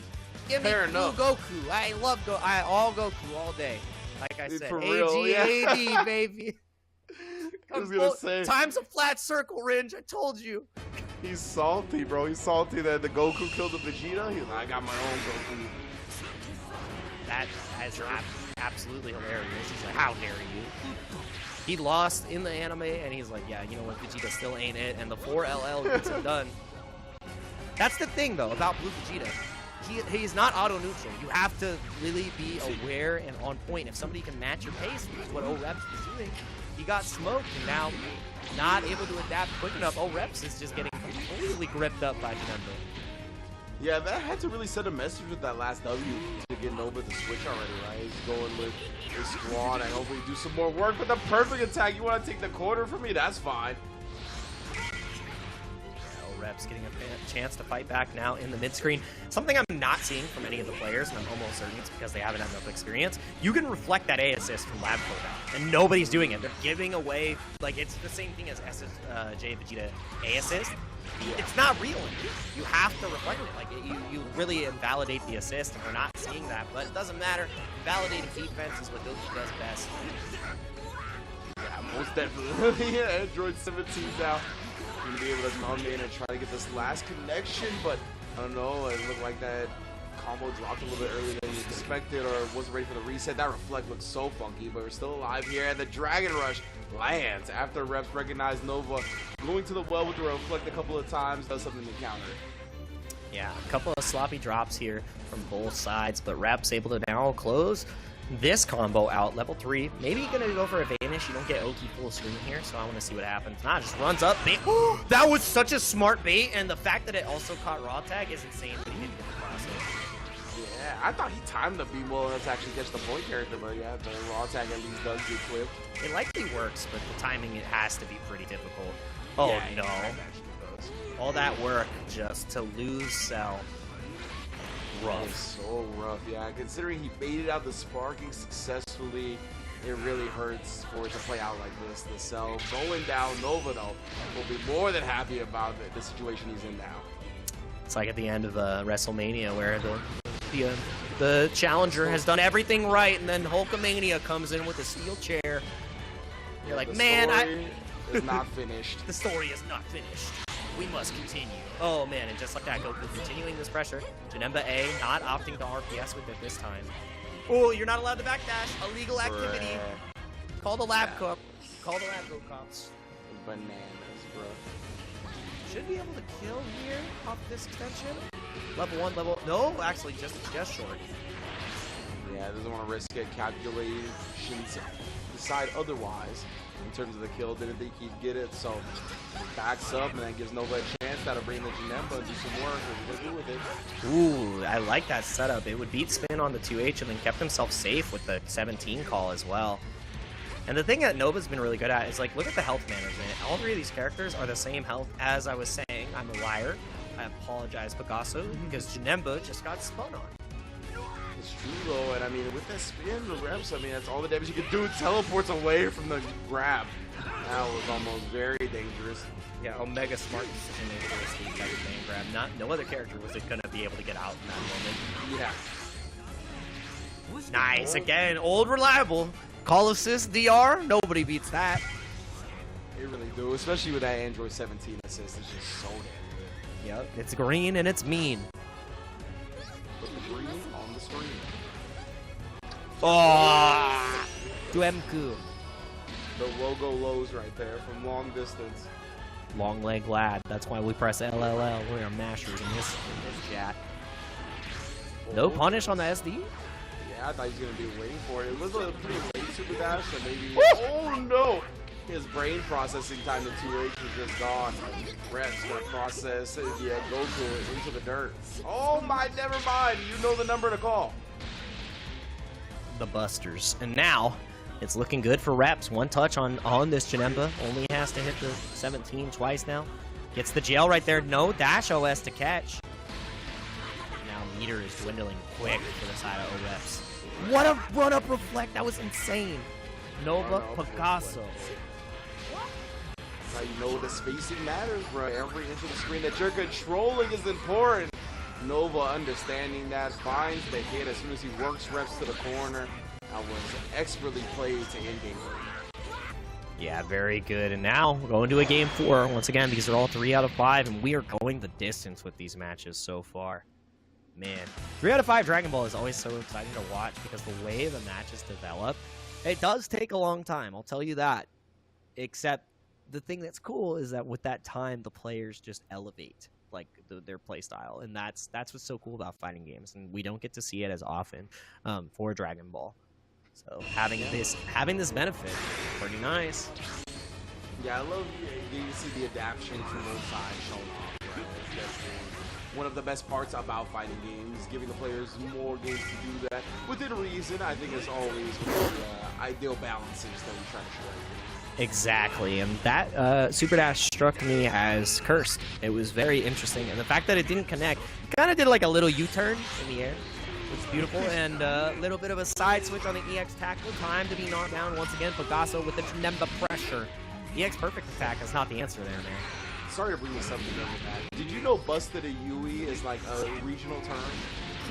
Give me blue Goku. I love all Goku all day. Like I said, AGAD, baby. I was gonna say, time's a flat circle, Ringe. I told you. He's salty, bro. He's salty that the Goku killed the Vegeta. He's like, I got my own Goku. That is absolutely hilarious. He's like, how dare you? He lost in the anime, and he's like, yeah, you know what? Vegeta still ain't it. And the 4LL gets it done. That's the thing, though, about Blue Vegeta. He's not auto-neutral. You have to really be aware and on point. If somebody can match your pace, which is what Reps is doing, he got smoked, and now not able to adapt quick enough. Reps is just getting completely gripped up by Nendo. Yeah, that had to really send a message with that last W to get Nova to switch already, right? He's going with his squad and hopefully do some more work. But the perfect attack, you want to take the corner from me? That's fine. Reps getting a chance to fight back now in the mid-screen. Something I'm not seeing from any of the players, and I'm almost certain it's because they haven't had enough experience. You can reflect that A assist from Lab Code, and nobody's doing it. They're giving away, like, it's the same thing as J Vegeta A assist. It's not real. You have to reflect it. Like, you really invalidate the assist, and we're not seeing that, but it doesn't matter. Validating defense is what Goku does best. Yeah, most definitely. Yeah, Android 17 now. Gonna be able to come in and try to get this last connection, but I don't know, it looked like that combo dropped a little bit earlier than you expected or wasn't ready for the reset. That reflect looks so funky, but we're still alive here, and the Dragon Rush lands after Reps recognize Nova going to the well with the reflect a couple of times, does something to counter. Yeah, a couple of sloppy drops here from both sides, but Reps able to now close this combo out. Level 3, maybe gonna go for a vanish. You don't get Oki full screen here, so I want to see what happens. Nah, just runs up. Bait. That was such a smart bait, and the fact that it also caught raw tag is insane. That he didn't get the cross. Yeah, I thought he timed the beam well enough to actually catch the point character, but yeah, the raw tag at least does get clipped. It likely works, but the timing, it has to be pretty difficult. Oh yeah, no. All that work just to lose Cell. Rough. So rough, yeah. Considering he baited out the sparking successfully, it really hurts for it to play out like this. The Cell going down. Nova, though, will be more than happy about the situation he's in now. It's like at the end of WrestleMania where the challenger has done everything right, and then Hulkamania comes in with a steel chair. You're like, man, is not finished. The story is not finished. We must continue. Oh man, and just like that, Goku continuing this pressure. Janemba A not opting to RPS with it this time. Oh, you're not allowed to backdash. Illegal activity. Call the lab cop. Call the lab cops. Bananas, bro. Should be able to kill here off this extension. Level 1, level... No, actually, just short. Yeah, doesn't want to risk it. Calculations decide otherwise. In terms of the kill, didn't think he'd get it, so backs up and then gives Nova a chance. That'll bring the Janemba and do some work. What do with it? Ooh, I like that setup. It would beat spin on the 2H and then kept himself safe with the 17 call as well. And the thing that Nova's been really good at is, like, look at the health management. All three of these characters are the same health. As I was saying, I'm a liar. I apologize, Picasso, because Janemba just got spun on. It's true though, and I mean, with that spin, the Reps, I mean, that's all the damage you could do. It teleports away from the grab. That was almost very dangerous. Yeah, Omega smart decision making for this type of main grab. No other character was going to be able to get out in that moment. Yeah. Nice, again, old reliable. Call assist, DR, nobody beats that. They really do, especially with that Android 17 assist. It's just so damn good. Yep, it's green and it's mean. Put the green on the screen. Oh, Duemku. The logo lows right there from long distance. Long leg lad. That's why we press LLL. We are mashers in this chat. No punish on the SD? Yeah, I thought he was going to be waiting for it. It was a pretty late super dash, so maybe... Oh no! His brain processing time to 2H is just gone. Reps gonna process it, yeah, Goku into the dirt. Oh my, never mind. You know the number to call. The Busters. And now, it's looking good for Reps. One touch on this Janemba. Only has to hit the 17 twice now. Gets the jail right there. No dash OS to catch. Now meter is dwindling quick for the side of Reps. What a run-up reflect. That was insane. Nova Picasso. Now you know the spacing matters, bro. Every inch of the screen that you're controlling is important. Nova understanding that, finds the hit as soon as he works Reps to the corner. That was expertly played to end game 3. Yeah, very good. And now we're going to a game 4. Once again, these are all 3 out of 5, and we are going the distance with these matches so far. Man, 3 out of 5 Dragon Ball is always so exciting to watch because the way the matches develop, it does take a long time, I'll tell you that. Except the thing that's cool is that with that time, the players just elevate like their play style, and that's what's so cool about fighting games, and we don't get to see it as often for Dragon Ball. So having this benefit, pretty nice. Yeah, I love getting to see the adaptation from both sides shown off. Right? It's definitely one of the best parts about fighting games, giving the players more games to do that within reason. I think it's always one of the ideal balances that we try to show. Exactly, and that Super Dash struck me as cursed. It was very interesting, and the fact that it didn't connect, kind of did like a little U-turn in the air, which is beautiful, and a little bit of a side switch on the EX tackle. Time to be knocked down once again. Pegaso with the tremendous pressure. EX perfect attack is not the answer there, man. Sorry to bring this up again with that. Did you know Busted a Yui is like a regional term?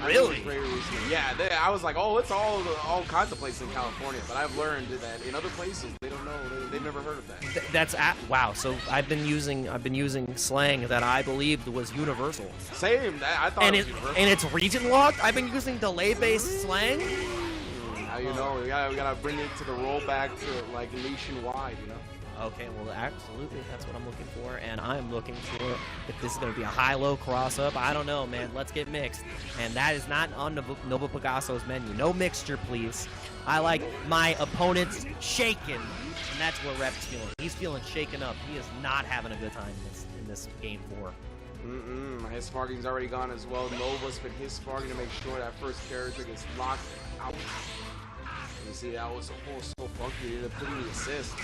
Really? Very recently. Yeah, I was like, oh, it's all kinds of places in California, but I've learned that in other places they don't know. They've never heard of that. That's wow. So I've been using slang that I believed was universal. Same. I thought it was universal. And it's region locked. I've been using delay-based slang. Now you know. We gotta bring it to the rollback to like nationwide. You know. Okay, well, absolutely, that's what I'm looking for, and I'm looking for if this is going to be a high-low cross-up. I don't know, man. Let's get mixed, and that is not on Noble Pegaso's menu. No mixture, please. I like my opponents shaken, and that's what Rep's feeling. He's feeling shaken up. He is not having a good time in this game 4. His sparking's already gone as well. Nova's been his sparking to make sure that first character gets locked out. You see, that was so funky. He ended up putting the assist.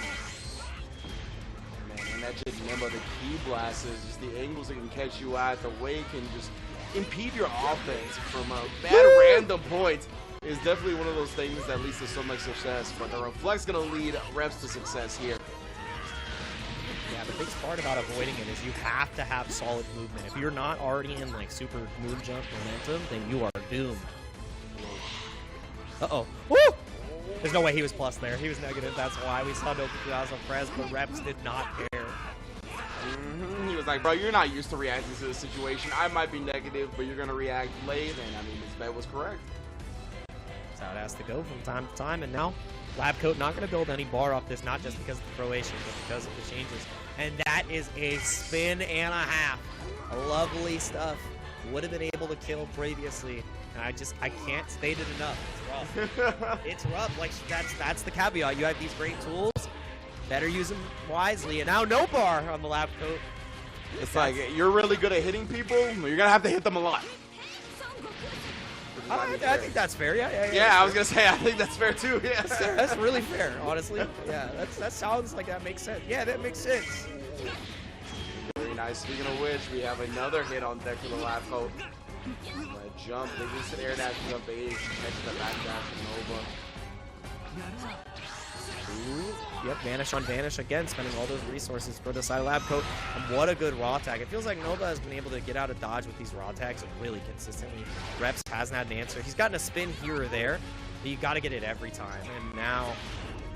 And that just, remember, the key blast is just the angles it can catch you at, the way it can just impede your offense from a bad random point is definitely one of those things that leads to so much success. But the reflect's going to lead Reps to success here. Yeah, the biggest part about avoiding it is you have to have solid movement. If you're not already in like super moon jump momentum, then you are doomed. Uh-oh. Woo! There's no way he was plus there. He was negative. That's why we saw Noble Pegaso press, but Reps did not care. He was like, bro, you're not used to reacting to the situation. I might be negative, but you're going to react late. And, I mean, his bet was correct. That's how it has to go from time to time. And now, Labcoat not going to build any bar off this, not just because of the Croatian, but because of the changes. And that is a spin and a half. Lovely stuff. Would have been able to kill previously. And I can't state it enough. It's rough. It's rough. Like, that's the caveat. You have these great tools. Better use them wisely. And now no bar on the lab coat. It's like, you're really good at hitting people. You're going to have to hit them a lot. I think that's fair. Yeah, I was going to say, I think that's fair too. Yeah. That's really fair, honestly. Yeah, that sounds like that makes sense. Yeah, that makes sense. Very nice. Speaking of which, we have another hit on deck for the lab coat. Jump, they just air dash jump age, catch the back dash from Nova. Yep, vanish on vanish again, spending all those resources for the side lab coat. And what a good raw tag. It feels like Nova has been able to get out of dodge with these raw tags really consistently. Reps hasn't had an answer. He's gotten a spin here or there, but you got to get it every time. And now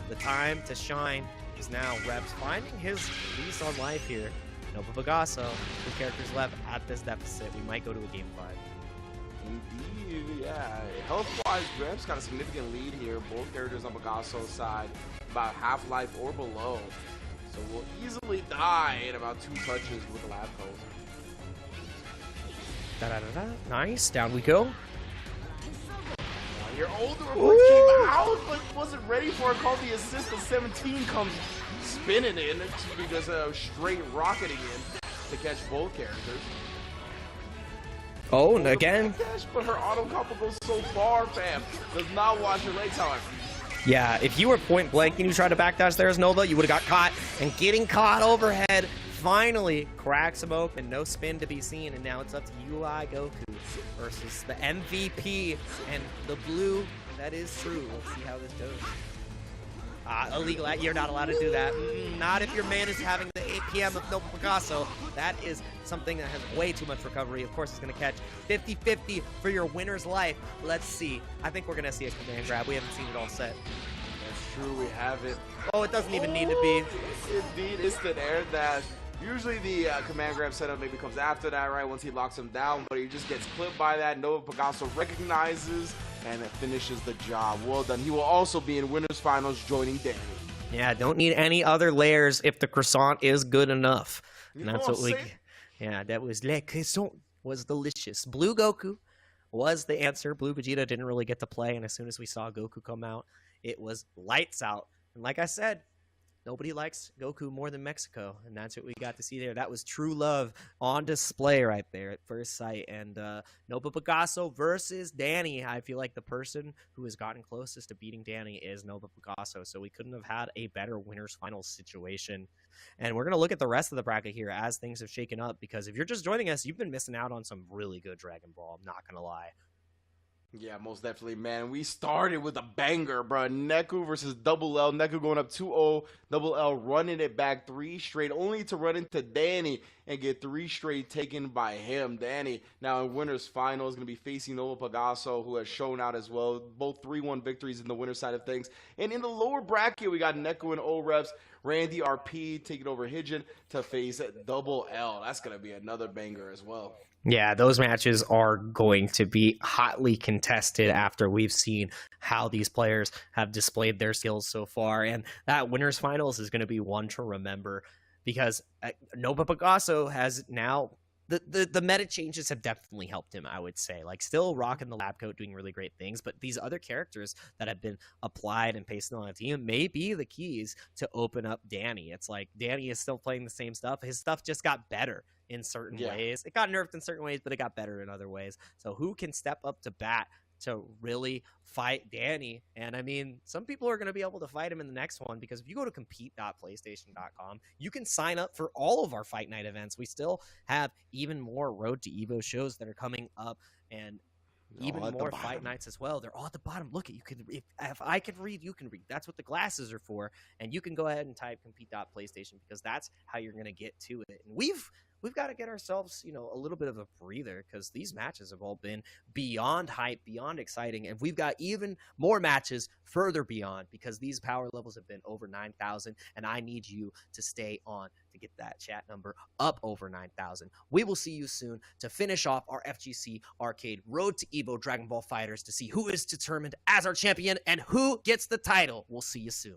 the time to shine is now. Reps finding his lease on life here. Noble Pegaso, 2 characters left at this deficit. We might go to a game 5. Indeed, yeah. Health-wise, Reps got a significant lead here. Both characters on Pegaso's side, about half-life or below. So we'll easily die in about 2 touches with the lab coat. Nice, down we go. Your older one came out, but wasn't ready for it. Called the assist. The 17 comes spinning in because straight rocketing in to catch both characters. Oh, and again. But her auto combo goes so far, fam. Does not watch her legs, however. Yeah, if you were point blank and you tried to backdash there as Nova, you would have got caught. And getting caught overhead finally cracks him open. No spin to be seen, and now it's up to UI Goku versus the MVP and the blue. That is true. Let's see how this goes. Illegal. You're not allowed to do that. Not if your man is having the 8 p.m. of Noble Pegaso. That is something that has way too much recovery. Of course, it's going to catch 50-50 for your winner's life. Let's see. I think we're going to see a command grab. We haven't seen it all set. That's true. We have it. Oh, it doesn't even need to be. Indeed, it's the air dash. Usually the command grab setup maybe comes after that, right? Once he locks him down, but he just gets clipped by that. Noble Pegaso recognizes and it finishes the job. Well done. He will also be in winners finals joining Danny. Yeah, don't need any other layers if the croissant is good enough. And that's what we. Yeah, that was le croissant was delicious. Blue Goku was the answer. Blue Vegeta didn't really get to play, and as soon as we saw Goku come out, it was lights out. And like I said, nobody likes Goku more than Mexico, and that's what we got to see there. That was true love on display right there at first sight. And Nova Picasso versus Danny. I feel like the person who has gotten closest to beating Danny is Nova Picasso, so we couldn't have had a better winners finals situation. And we're going to look at the rest of the bracket here as things have shaken up, because if you're just joining us, you've been missing out on some really good Dragon Ball, I'm not going to lie. Yeah, most definitely, man. We started with a banger, bro. Neku versus Double L. Neku going up 2-0. Double L running it back 3 straight, only to run into Danny and get 3 straight taken by him. Danny, now in winners final, is going to be facing Nova Picasso, who has shown out as well. Both 3-1 victories in the winner side of things. And in the lower bracket, we got Neku and O-Reps. Randy RP taking over Hijin to face Double L. That's going to be another banger as well. Yeah, those matches are going to be hotly contested after we've seen how these players have displayed their skills so far. And that winners finals is going to be one to remember, because Nova Picasso has now the meta changes have definitely helped him, I would say. Like, still rocking the lab coat, doing really great things, but these other characters that have been applied and pasted on a team may be the keys to open up Danny. It's like Danny is still playing the same stuff. His stuff just got better in certain ways. It got nerfed in certain ways, but it got better in other ways. So who can step up to bat to really fight Danny? And I mean, some people are going to be able to fight him in the next one, because if you go to compete.playstation.com, you can sign up for all of our Fight Night events. We still have even more Road to Evo shows that are coming up, and even more Fight Nights as well. They're all at the bottom. Look, you can, if I can read, you can read. That's what the glasses are for. And you can go ahead and type compete.playstation, because that's how you're going to get to it. And we've got to get ourselves, a little bit of a breather, because these matches have all been beyond hype, beyond exciting, and we've got even more matches further beyond, because these power levels have been over 9,000, and I need you to stay on to get that chat number up over 9,000. We will see you soon to finish off our FGC Arcade Road to Evo Dragon Ball FighterZ to see who is determined as our champion and who gets the title. We'll see you soon.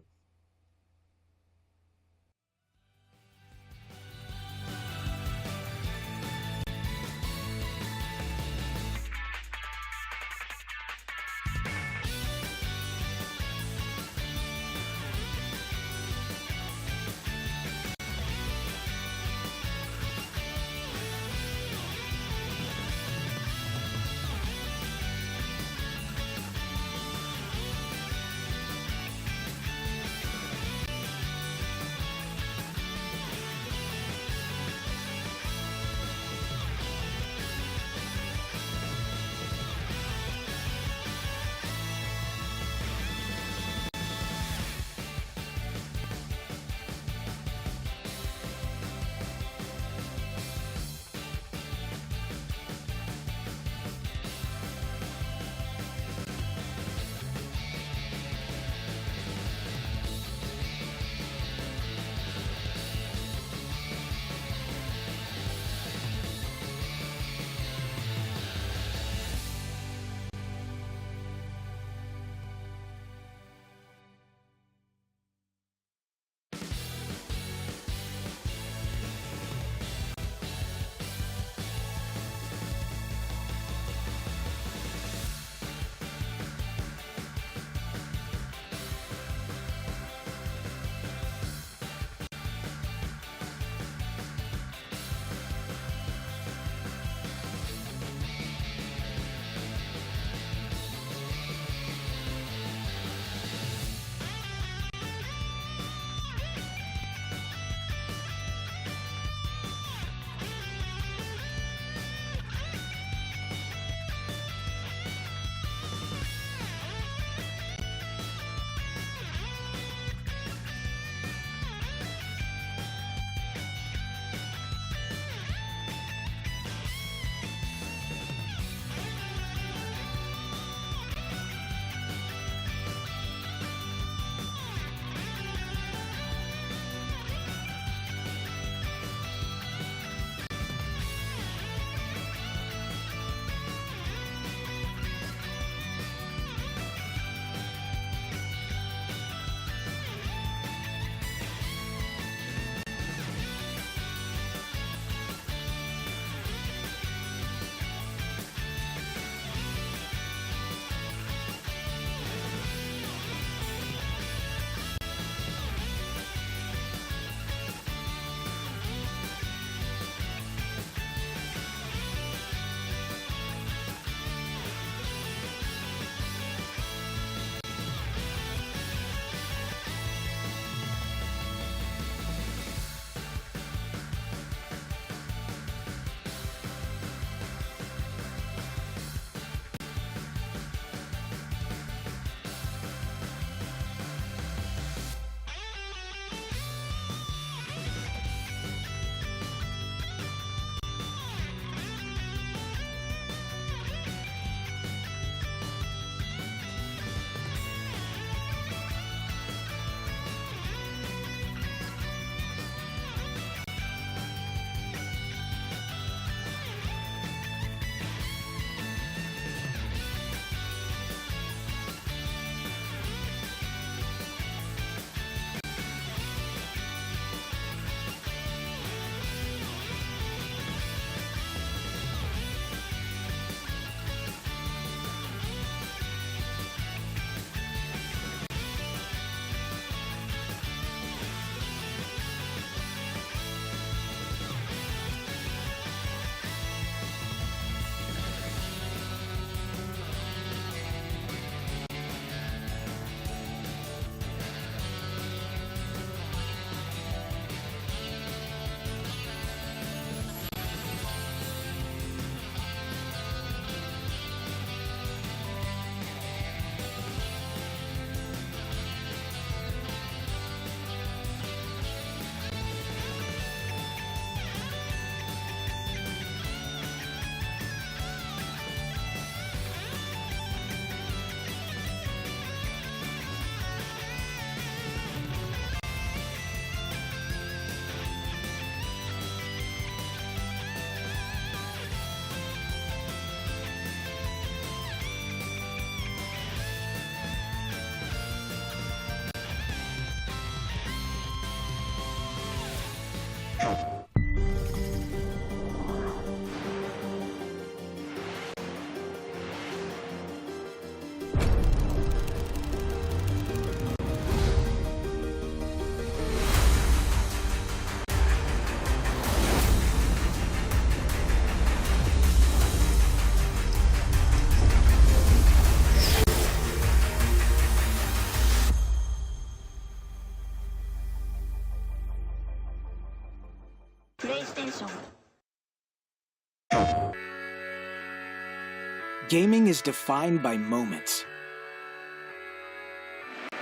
Gaming is defined by moments.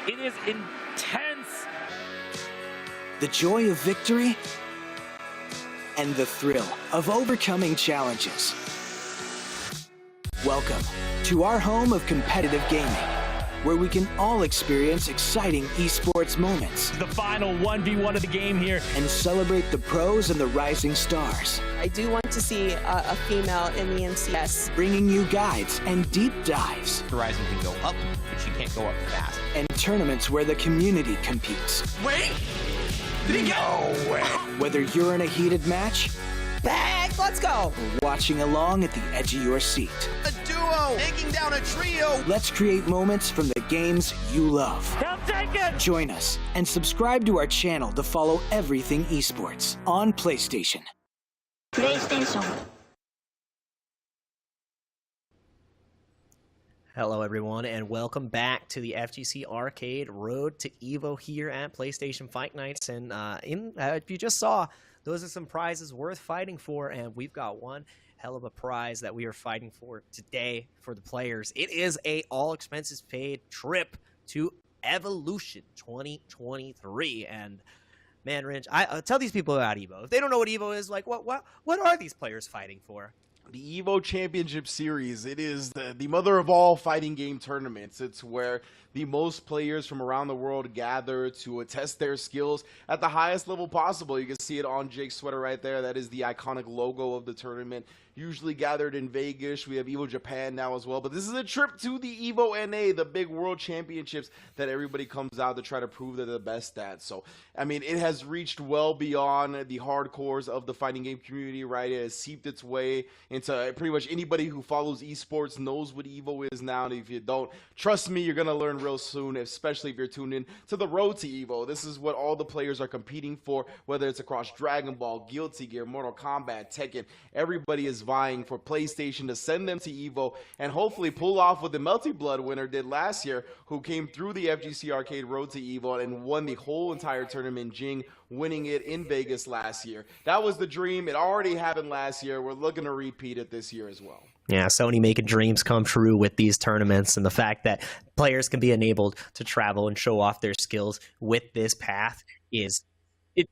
It is intense. The joy of victory and the thrill of overcoming challenges. Welcome to our home of competitive gaming, where we can all experience exciting esports moments. The final 1v1 of the game here. And celebrate the pros and the rising stars. I do want to see a female in the MCS. Bringing you guides and deep dives. Horizon can go up, but she can't go up fast. And tournaments where the community competes. Wait! Did he go? No way! Whether you're in a heated match, Back, let's go! or watching along at the edge of your seat. A duo taking down a trio! Let's create moments from the games you love. He'll take it! Join us and subscribe to our channel to follow everything esports on PlayStation. PlayStation. Hello, everyone, and welcome back to the FGC Arcade Road to Evo here at PlayStation Fight Nights. And if you just saw, those are some prizes worth fighting for, and we've got one hell of a prize that we are fighting for today for the players. It is a all-expenses-paid trip to Evolution 2023, and man, Rinch, I tell these people about Evo. If they don't know what Evo is, like, what are these players fighting for? The Evo Championship Series, it is the mother of all fighting game tournaments. It's where the most players from around the world gather to test their skills at the highest level possible. You can see it on Jake's sweater right there. That is the iconic logo of the tournament, usually gathered in Vegas. We have Evo Japan now as well. But this is a trip to the Evo NA, the big world championships that everybody comes out to try to prove they're the best at. So, I mean, it has reached well beyond the hardcores of the fighting game community, right? It has seeped its way into pretty much anybody who follows esports knows what Evo is now. And if you don't, trust me, you're going to learn real soon, especially if you're tuned in to the road to Evo. This is what all the players are competing for, whether it's across Dragon Ball, Guilty Gear, Mortal Kombat, Tekken. Everybody is vying for PlayStation to send them to Evo and hopefully pull off what the Melty Blood winner did last year, who came through the FGC Arcade Road to Evo and won the whole entire tournament, Jing winning it in Vegas last year. That was the dream. It already happened last year. We're looking to repeat it this year as well. Yeah, Sony making dreams come true with these tournaments, and the fact that players can be enabled to travel and show off their skills with this path is it's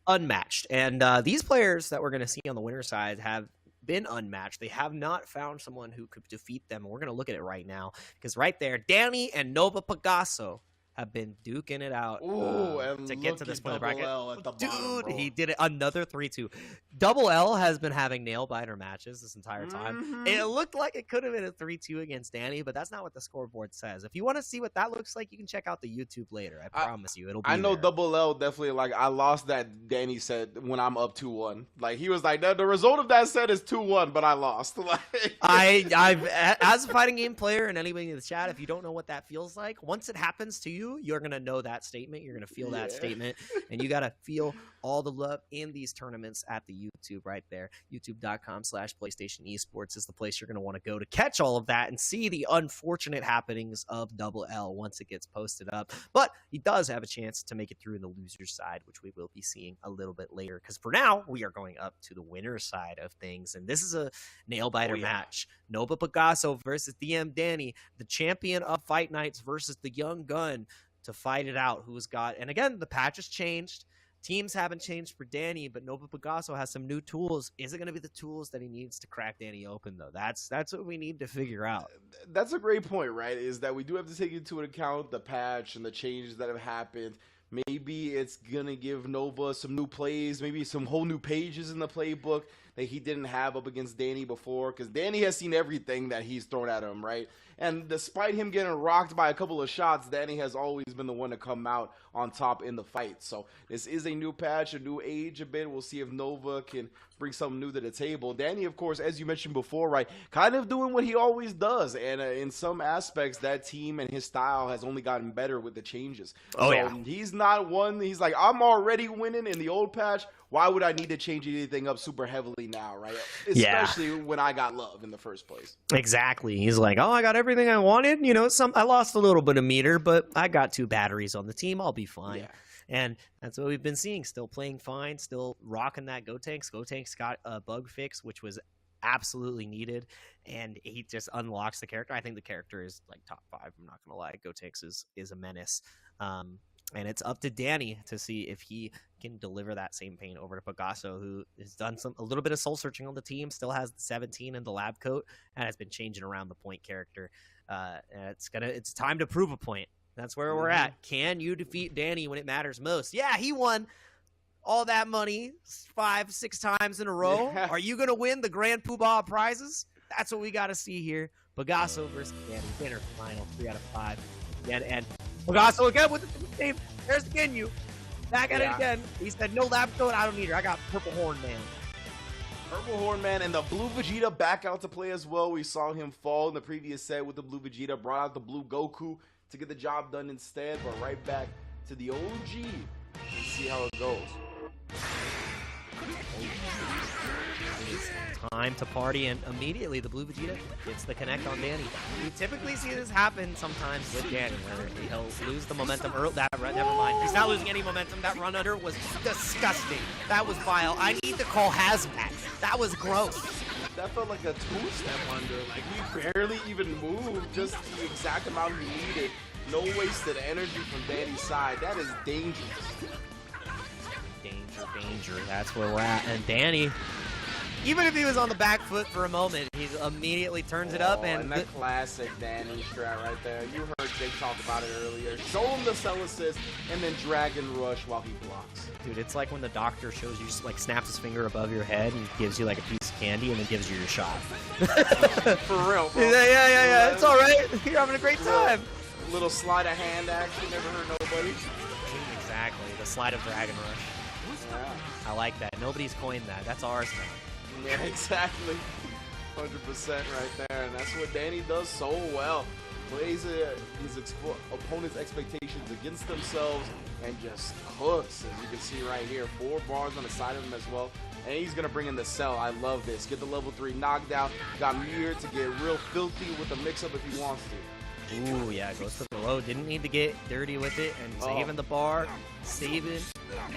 unmatched. And these players that we're going to see on the winner side have been unmatched. They have not found someone who could defeat them. And we're going to look at it right now, because right there, Danny and Nova Pegaso have been duking it out to get to this point of the bracket. Dude, he did it. Another 3-2. Double L has been having nail-biter matches this entire time. It looked like it could have been a 3-2 against Danny, but that's not what the scoreboard says. If you want to see what that looks like, you can check out the YouTube later. I promise you, it'll be I know there. Double L definitely, like, I lost that Danny said when I'm up 2-1. Like, he was like, the result of that set is 2-1, but I lost. Like, I've as a fighting game player and anybody in the chat, if you don't know what that feels like, once it happens to you, you're going to know that statement. You're going to feel that statement, and you got to feel all the love in these tournaments at the YouTube right there. YouTube.com/PlayStation Esports is the place you're going to want to go to catch all of that and see the unfortunate happenings of Double L once it gets posted up. But he does have a chance to make it through in the loser's side, which we will be seeing a little bit later, because for now, we are going up to the winner's side of things, and this is a nail-biter match. Nova Pegaso versus DM Danny, the champion of Fight Nights versus the young gun, to fight it out. Who's got, and again, the patch has changed. Teams haven't changed for Danny, but Nova Pegaso has some new tools. Is it going to be the tools that he needs to crack Danny open, though? That's what we need to figure out. That's a great point, right? Is that we do have to take into account the patch and the changes that have happened. Maybe it's going to give Nova some new plays, maybe some whole new pages in the playbook that he didn't have up against Danny before, because Danny has seen everything that he's thrown at him, right? And despite him getting rocked by a couple of shots, Danny has always been the one to come out on top in the fight. So this is a new patch, a new age a bit. We'll see if Nova can bring something new to the table. Danny, of course, as you mentioned before, right, kind of doing what he always does. And in some aspects, that team and his style has only gotten better with the changes. He's not one, he's like, I'm already winning in the old patch. Why would I need to change anything up super heavily now, right? Especially when I got love in the first place. Exactly. He's like, oh, I got everything I wanted. You know, I lost a little bit of meter, but I got 2 batteries on the team. I'll be fine. Yeah. And that's what we've been seeing. Still playing fine. Still rocking that Gotenks. Gotenks got a bug fix, which was absolutely needed, and he just unlocks the character. I think the character is like top 5. I'm not gonna lie. Gotenks is a menace. And it's up to Danny to see if he can deliver that same pain over to Picasso, who has done a little bit of soul searching on the team, still has the 17 in the lab coat, and has been changing around the point character. And it's time to prove a point. That's where we're at. Can you defeat Danny when it matters most? Yeah, he won all that money 5-6 times in a row. Yeah. Are you gonna win the Grand Poobah prizes? That's what we got to see here. Picasso versus Danny, winner final, 3 out of 5. And Picasso again with the same. There's the Ginyu. Back at it again. He said, no lab coat, I don't need her. I got Purple Horn Man. Purple Horn Man and the Blue Vegeta back out to play as well. We saw him fall in the previous set with the Blue Vegeta. Brought out the Blue Goku to get the job done instead. But right back to the OG. Let's see how it goes. It's time to party, and immediately the Blue Vegeta gets the connect on Danny. We typically see this happen sometimes with Danny, where he'll lose the momentum early. Never mind. He's not losing any momentum. That run under was disgusting. That was vile. I need to call hazmat. That was gross. That felt like a two-step under. Like, he barely even moved, just the exact amount he needed. No wasted energy from Danny's side. That is dangerous. Danger. That's where we're at. And Danny, even if he was on the back foot for a moment, he immediately turns it up. And that classic Danny strat right there. You heard Jake talk about it earlier. Show him the cell assist and then Dragon Rush while he blocks. Dude, it's like when the doctor shows you, like, snaps his finger above your head and gives you like a piece of candy and then gives you your shot. For real, bro. Yeah. It's all right. You're having a great time. Little sleight of hand action, never hurt nobody. Exactly. The slide of Dragon Rush. Yeah. I like that. Nobody's coined that. That's ours now. Yeah, exactly. 100% right there. And that's what Danny does so well. Plays his opponent's expectations against themselves and just cooks. As you can see right here, 4 bars on the side of him as well. And he's going to bring in the cell. I love this. Get the level 3 knockdown. Got Meteor to get real filthy with the mix-up if he wants to. Ooh, yeah, goes to the low. Didn't need to get dirty with it. And saving the bar, saving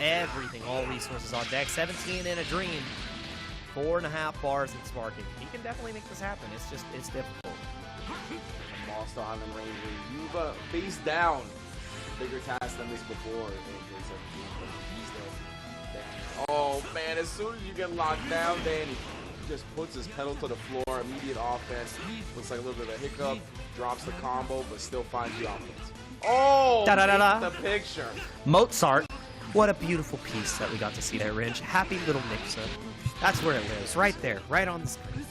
everything. All resources on deck. 17 in a dream. 4.5 bars in sparking. He can definitely make this happen. It's difficult. Monster Island Ranger, you've faced down bigger tasks than this before. Oh man, as soon as you get locked down, Danny just puts his pedal to the floor. Immediate offense. Looks like a little bit of a hiccup. Drops the combo, but still finds the offense. Oh, the picture. Mozart. What a beautiful piece that we got to see there, Ringe. Happy little mix-up. That's where it lives. Right there. Right on the screen.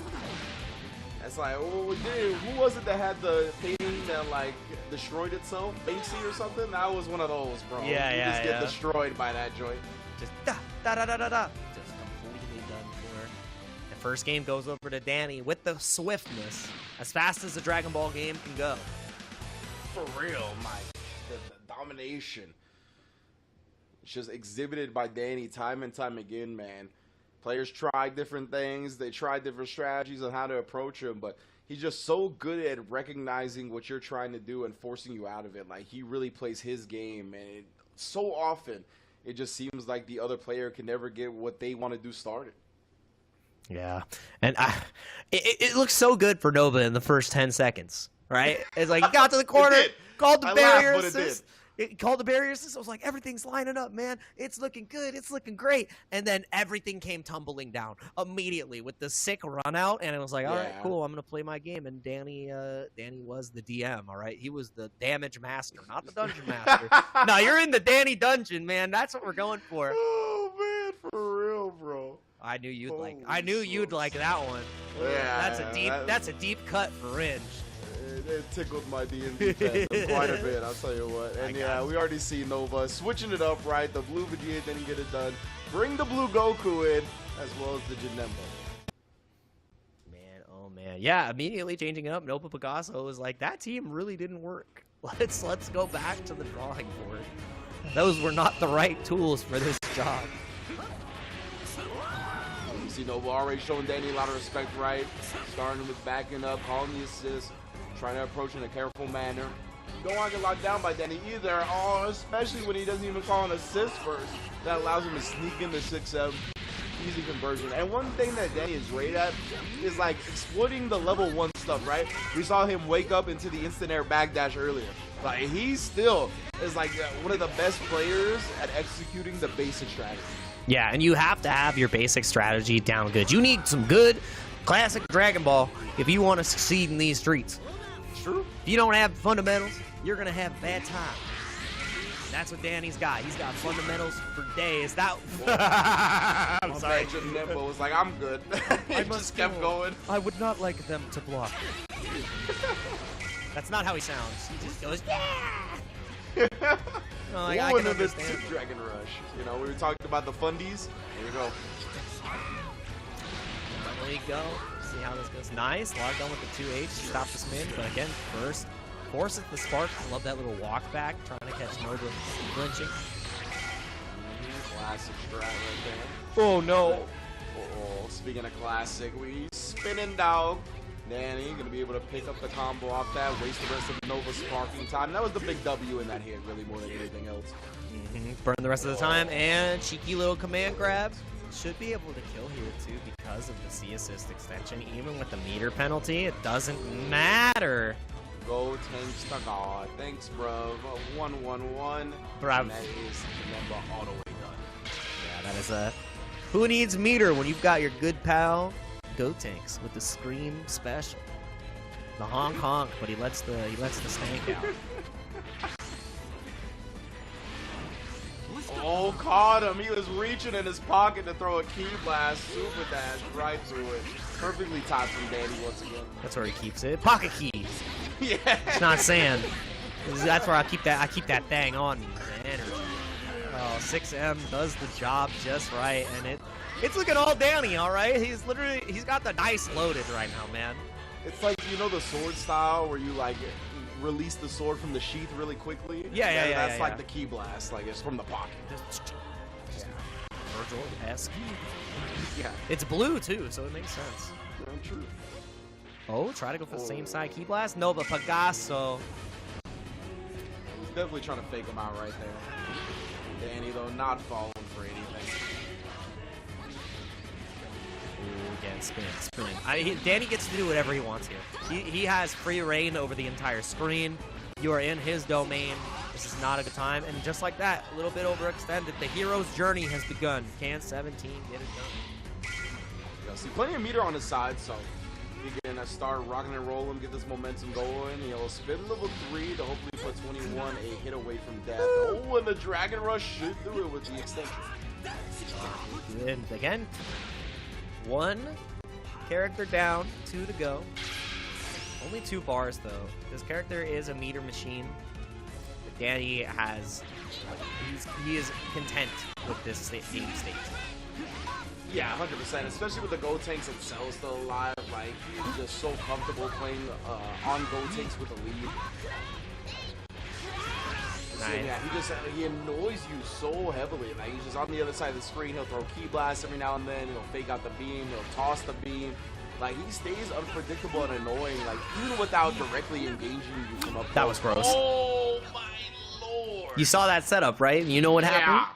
That's like, oh, dude, who was it that had the thing that, like, destroyed itself? Banksy or something? That was one of those, bro. Yeah, just get destroyed by that joint. Just da-da-da-da-da. Just completely done for. The first game goes over to Danny with the swiftness, as fast as a Dragon Ball game can go. For real, Mike. The domination. It's just exhibited by Danny time and time again, man. Players try different things. They try different strategies on how to approach him, but he's just so good at recognizing what you're trying to do and forcing you out of it. Like, he really plays his game, and so often it just seems like the other player can never get what they want to do started. Yeah, and it looks so good for Nova in the first 10 seconds, right? It's like he got to the corner, called the barrier assist. It called the barrier assist. I was like, everything's lining up, man. It's looking good. It's looking great. And then everything came tumbling down immediately with the sick run out. And I was like, all right, cool. I'm going to play my game. And Danny was the DM, all right? He was the damage master, not the dungeon master. No, you're in the Danny dungeon, man. That's what we're going for. Oh, man, for real, bro. I knew you'd like that one. Yeah, that's a deep cut for Ringe. It tickled my D&D fandom quite a bit, I'll tell you what. And yeah, we already see Nova switching it up, right? The Blue Vegeta didn't get it done. Bring the Blue Goku in, as well as the Janemba. Man, oh man. Yeah, immediately changing it up. Nova Picasso was like, that team really didn't work. Let's go back to the drawing board. Those were not the right tools for this job. You see Nova already showing Danny a lot of respect, right? Starting with backing up, calling the assist. Trying to approach in a careful manner. Don't want to get locked down by Danny either. Oh, especially when he doesn't even call an assist first. That allows him to sneak into 6-7. easy conversion. And one thing that Danny is great at is like exploiting the level 1 stuff, right? We saw him wake up into the instant air backdash earlier. Like he still is like one of the best players at executing the basic strategy. Yeah, and you have to have your basic strategy down good. You need some good classic Dragon Ball if you want to succeed in these streets. True. If you don't have fundamentals, you're going to have bad time. That's what Danny's got. He's got fundamentals for days. That I'm sorry. Nembo was like, I'm good. He just kept going. I would not like them to block. That's not how he sounds. He just goes, yeah! No, I can understand. Dragon Rush. You know, we were talking about the fundies. Here we go. There you go. See how this goes. Nice. Logged on with the 2H. Stop the spin. But again, first, forces the spark. I love that little walk back. Trying to catch Nova flinching. Classic strat right there. Oh, no. Oh, speaking of classic, we spinning dog. Danny gonna be able to pick up the combo off that, waste the rest of Nova's sparking time. That was the big W in that hit, really, more than anything else. Burn the rest of the time, and cheeky little command grab. Should be able to kill here, too, because of the C assist extension. Even with the meter penalty, it doesn't matter. Go tanks to God. Thanks, bro. 1-1-1. Bruv. And that is Nemba all the way done. Yeah, that is a... Who needs meter when you've got your good pal Go Tanks with the Scream special? The honk honk, but he lets the stank out. Oh, caught him. He was reaching in his pocket to throw a key blast, super dash right through it. Perfectly timed from Danny once again. That's where he keeps it. Pocket keys. Yeah. It's not sand. That's where I keep that thing on me. The energy. Oh, 6M does the job just right, and it's looking all Danny, all right. He's got the dice loaded right now, man. It's like, you know, the sword style where you like release the sword from the sheath really quickly. Yeah. That's like the key blast, like it's from the pocket. Virgil-esque. Yeah. It's blue too, so it makes sense. Yeah, true. Oh, try to go for the same side key blast. No, but Pegaso. He's definitely trying to fake him out right there. Danny, though, not falling for anything. Ooh, again, spin. Danny gets to do whatever he wants here. He has free reign over the entire screen. You are in his domain. This is not a good time. And just like that, a little bit overextended. The hero's journey has begun. Can 17 get it done? Yeah, see, plenty of meter on his side, so he can start rocking and rolling, get this momentum going. He'll spin level 3 to hopefully put 21 a hit away from death. Oh, and the Dragon Rush should do it with the extension. And again, 1 character down, 2 to go. Only 2 bars though. This character is a meter machine. Danny has, he is content with this game state. Yeah, 100%. Especially with the Go Tanks themselves still alive. Like, he's just so comfortable playing on Go Tanks with the lead. Nice. So, yeah, he annoys you so heavily. Like, he's just on the other side of the screen. He'll throw key blasts every now and then. He'll fake out the beam. He'll toss the beam. Like, he stays unpredictable and annoying. Like, even without directly engaging you from up close. That was gross. Oh my lord! You saw that setup, right? You know what happened?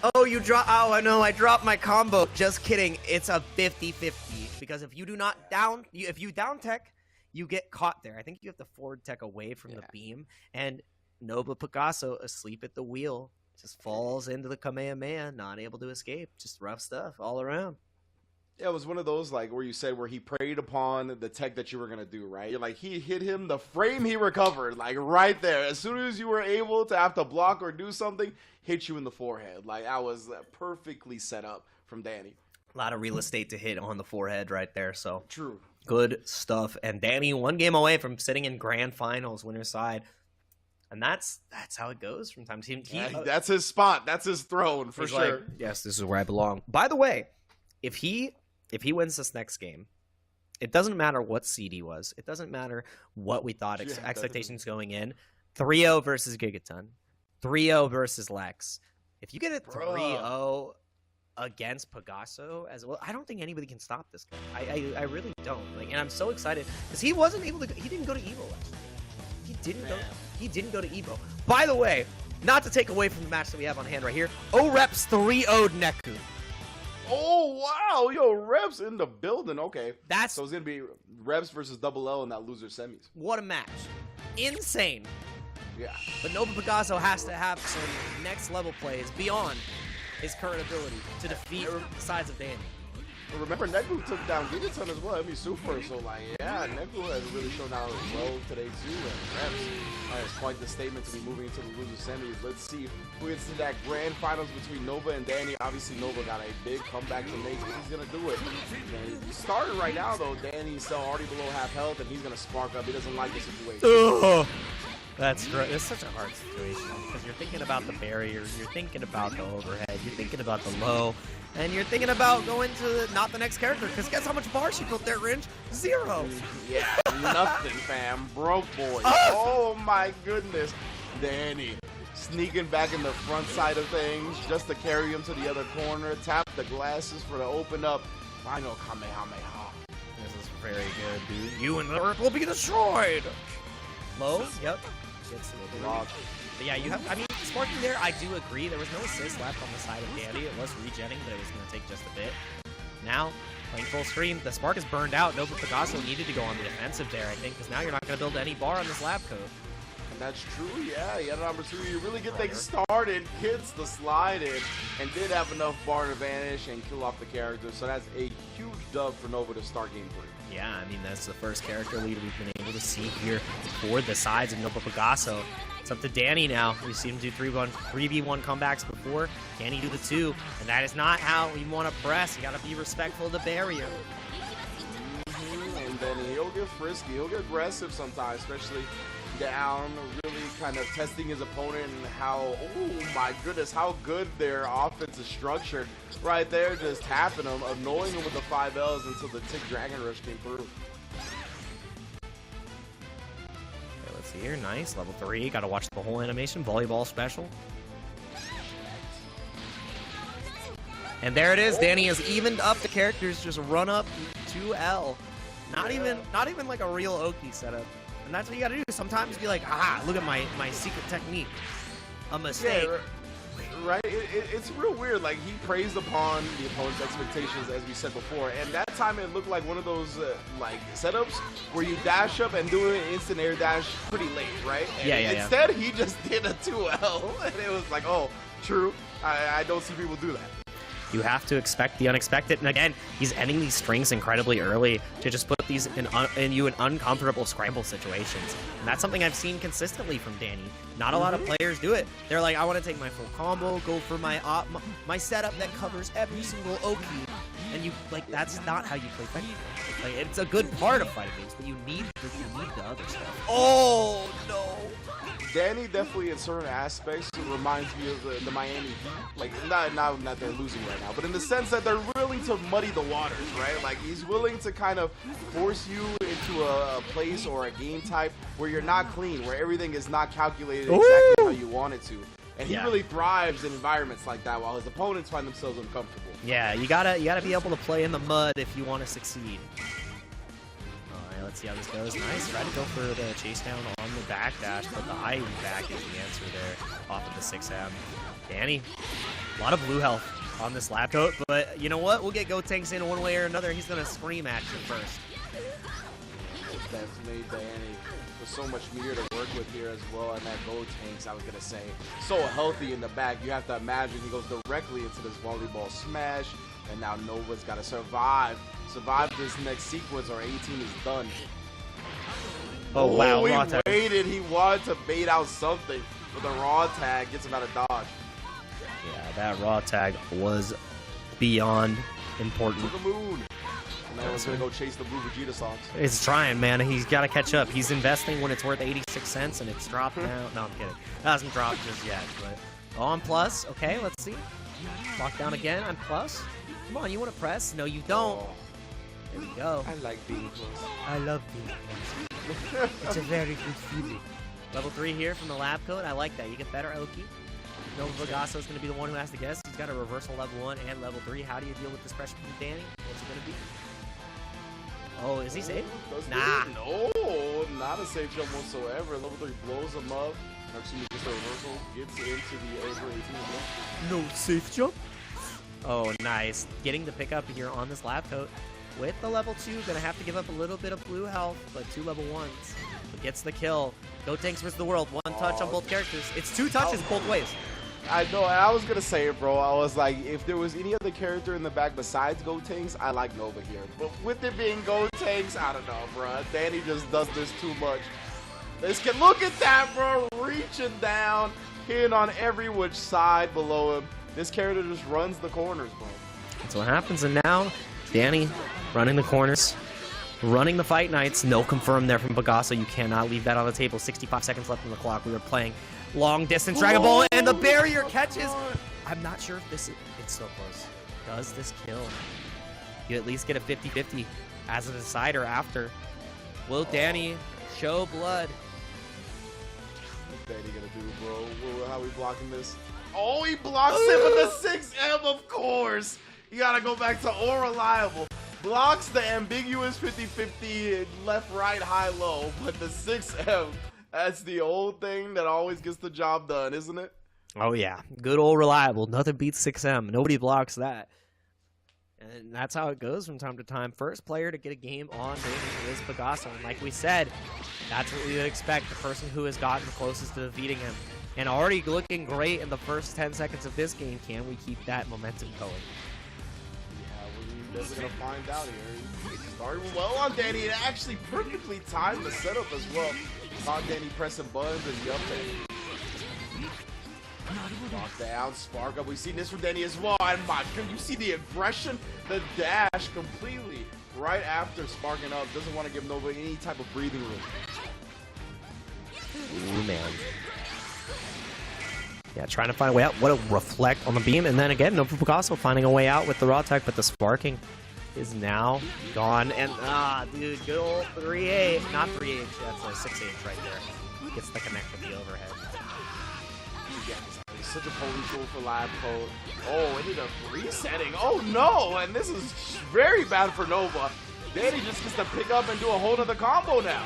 Oh, oh, I know. I dropped my combo. Just kidding. It's a 50-50 because if you do not if you down tech, you get caught there. I think you have to forward tech away from the beam, and Nova Picasso asleep at the wheel just falls into the Kamehameha, not able to escape. Just rough stuff all around. Yeah, it was one of those, like, where you said where he preyed upon the tech that you were going to do, right? Like, he hit him, the frame he recovered, like, right there. As soon as you were able to have to block or do something, hit you in the forehead. Like, that was perfectly set up from Danny. A lot of real estate to hit on the forehead right there, so. True. Good stuff. And Danny 1 game away from sitting in grand finals, winner's side. And that's how it goes from time to time. That's his spot. That's his throne, for sure. Like, yes, this is where I belong. By the way, if he wins this next game, it doesn't matter what seed he was. It doesn't matter what we thought expectations going in. 3-0 versus Gigaton. 3-0 versus Lex. If you get a 3-0 against Pegaso as well, I don't think anybody can stop this guy. I really don't. Like, and I'm so excited because he wasn't able to. He didn't go to Evo last year. He didn't go to Evo. By the way, not to take away from the match that we have on hand right here, O-Reps 3-0'd Neku. Oh, wow. Yo, Reps in the building. Okay. That's So it's going to be Reps versus Double L in that loser semis. what a match. Insane. Yeah. But Nova Pegaso has to have some next level plays beyond his current ability to defeat the sides of Danny. Remember, Neku took down Gigaton as well. I mean, super. So, like, yeah, Neku has really shown out well today, too. And Reps has quite the statement to be moving into the loser semis. Let's see who gets to that grand finals between Nova and Danny. Obviously, Nova got a big comeback to make. He's going to do it. And he started right now, though. Danny's still already below half health, and he's going to spark up. He doesn't like the situation. Ugh. That's great. It's such a hard situation because you're thinking about the barrier, you're thinking about the overhead, you're thinking about the low, and you're thinking about going to not the next character because guess how much bar she built there, Ringe? 0. Yeah, nothing, fam. Broke boy. Oh, my goodness. Danny sneaking back in the front side of things just to carry him to the other corner. Tap the glasses for the open up. Final Kamehameha. This is very good, dude. You and the Earth will be destroyed. Low? Yep. Gets a little off. But yeah, you have, I mean, sparking there, I do agree. There was no assist left on the side of Danny. It was regenning, but it was going to take just a bit. Now, playing full screen, the spark is burned out. Nova Pegaso needed to go on the defensive there, I think, because now you're not going to build any bar on this lab code. And that's true, yeah. He had an opportunity to really get things started, gets the slide in, and did have enough bar to vanish and kill off the character. So that's a huge dub for Nova to start game 3. Yeah, I mean, that's the first character lead we've been able to see here for the sides of Nova Pegaso. It's up to Danny now. We've seen him do 3v1 comebacks before. Can he do the 2? And that is not how you want to press. You got to be respectful of the barrier. And then he'll get frisky. He'll get aggressive sometimes, especially down, really kind of testing his opponent and how, oh my goodness, how good their offense is structured. Right there, just tapping him, annoying him with the 5Ls until the Tick Dragon Rush came through. Okay, let's see here. Nice. Level 3. Got to watch the whole animation. Volleyball special. And there it is. Danny has evened up the characters. Just run up 2L. Not even like a real Oki setup. And that's what you gotta do. Sometimes be like, ah, look at my secret technique. A mistake. Yeah, right? It's real weird. Like, he praised upon the opponent's expectations, as we said before. And that time it looked like one of those, like, setups where you dash up and do an instant air dash pretty late, right? And yeah. instead, he just did a 2L. And it was like, oh, true. I don't see people do that. You have to expect the unexpected. And again, he's ending these strings incredibly early to just put these in uncomfortable scramble situations. And that's something I've seen consistently from Danny. Not a lot of players do it. They're like, I want to take my full combo, go for my setup that covers every single Oki. And you, like, that's not how you play fighting games. Like, it's a good part of fighting games, but you need the other stuff. Oh, no. Danny definitely, in certain aspects, reminds me of the Miami Heat. Like, not that they're losing right now, but in the sense that they're willing to muddy the waters, right? Like, he's willing to kind of force you into a place or a game type where you're not clean, where everything is not calculated exactly how you want it to. And he really thrives in environments like that, while his opponents find themselves uncomfortable. Yeah, you gotta be able to play in the mud if you want to succeed. Let's see how this goes. Nice. Try to go for the chase down on the back dash, but the high back is the answer there off of the 6M. Danny, a lot of blue health on this lab coat, but you know what? We'll get Gotenks in one way or another. He's going to scream at you first. That's made Danny with so much meter to work with here as well, and that Gotenks, I was going to say, so healthy in the back. You have to imagine he goes directly into this volleyball smash, and now Nova's got to survive this next sequence or 18 is done. Oh, wow. He waited. He wanted to bait out something, but the raw tag gets him out of dodge. Yeah, that raw tag was beyond important. To the moon. And now he's going to go chase the blue Vegeta songs. It's trying, man. He's got to catch up. He's investing when it's worth 86 cents, and it's dropped now. No, I'm kidding. It hasn't dropped just yet. But on plus. Okay, let's see. Lock down again on plus. Come on, you want to press? No, you don't. Oh. There we go. I like being close. I love being close. It's a very good feeling. Level 3 here from the lab coat. I like that. You get better Oki. Nova Pegaso is going to be the one who has to guess. He's got a reversal level 1 and level 3. How do you deal with this pressure from Danny? What's it going to be? Oh, is he safe? Nah. No, not a safe jump whatsoever. Level 3 blows him up. Actually, just a reversal. Gets into the over 18 as well. No safe jump? Oh, nice. Getting the pickup here on this lab coat with the level 2. Gonna have to give up a little bit of blue health, but 2 level 1s. But gets the kill. Go Tanks versus the world. 1 touch on both characters. It's 2 touches both ways. I know, and I was gonna say it, bro. I was like, if there was any other character in the back besides Go Tanks, I like Nova here. But with it being Go Tanks, I don't know, bro. Danny just does this too much. Look at that, bro. Reaching down, hitting on every which side below him. This character just runs the corners, bro. That's what happens. And now, Danny running the corners, running the Fight Nights. No confirm there from Bagasso. You cannot leave that on the table. 65 seconds left on the clock. We were playing long distance Dragon Ball, and the barrier catches. I'm not sure if this is, it's so close. Does this kill? You at least get a 50-50 as a decider after. Will Danny show blood? What's Danny gonna do, bro? How are we blocking this? Oh, he blocks it with the 6M, of course. You gotta go back to all reliable. Blocks the ambiguous 50-50 left, right, high, low, but the 6M, that's the old thing that always gets the job done, isn't it? Oh yeah, good old reliable. Nothing beats 6M. Nobody blocks that. And that's how it goes from time to time. First player to get a game on Danny is Bagasso. And like we said, that's what we would expect. The person who has gotten the closest to defeating him. And already looking great in the first 10 seconds of this game. Can we keep that momentum going? Yeah, we're definitely going to find out here. He started well on Danny. It actually perfectly timed the setup as well. Saw Danny pressing buttons and yup. Knock down, spark up. We've seen this from Danny as well. And my God, you see the aggression, the dash completely right after sparking up. Doesn't want to give Nova any type of breathing room. Ooh, man. Yeah, trying to find a way out. What a reflect on the beam. And then again, Nova Bagasso finding a way out with the raw tech, but the sparking is now gone. And, dude, good old 3H. Not 3H, that's a 6H right there. Gets the connect with the overhead. It's such a potent tool for lab code. Oh, ended up resetting. Oh no, and this is very bad for Nova. Danny just gets to pick up and do a whole other combo now.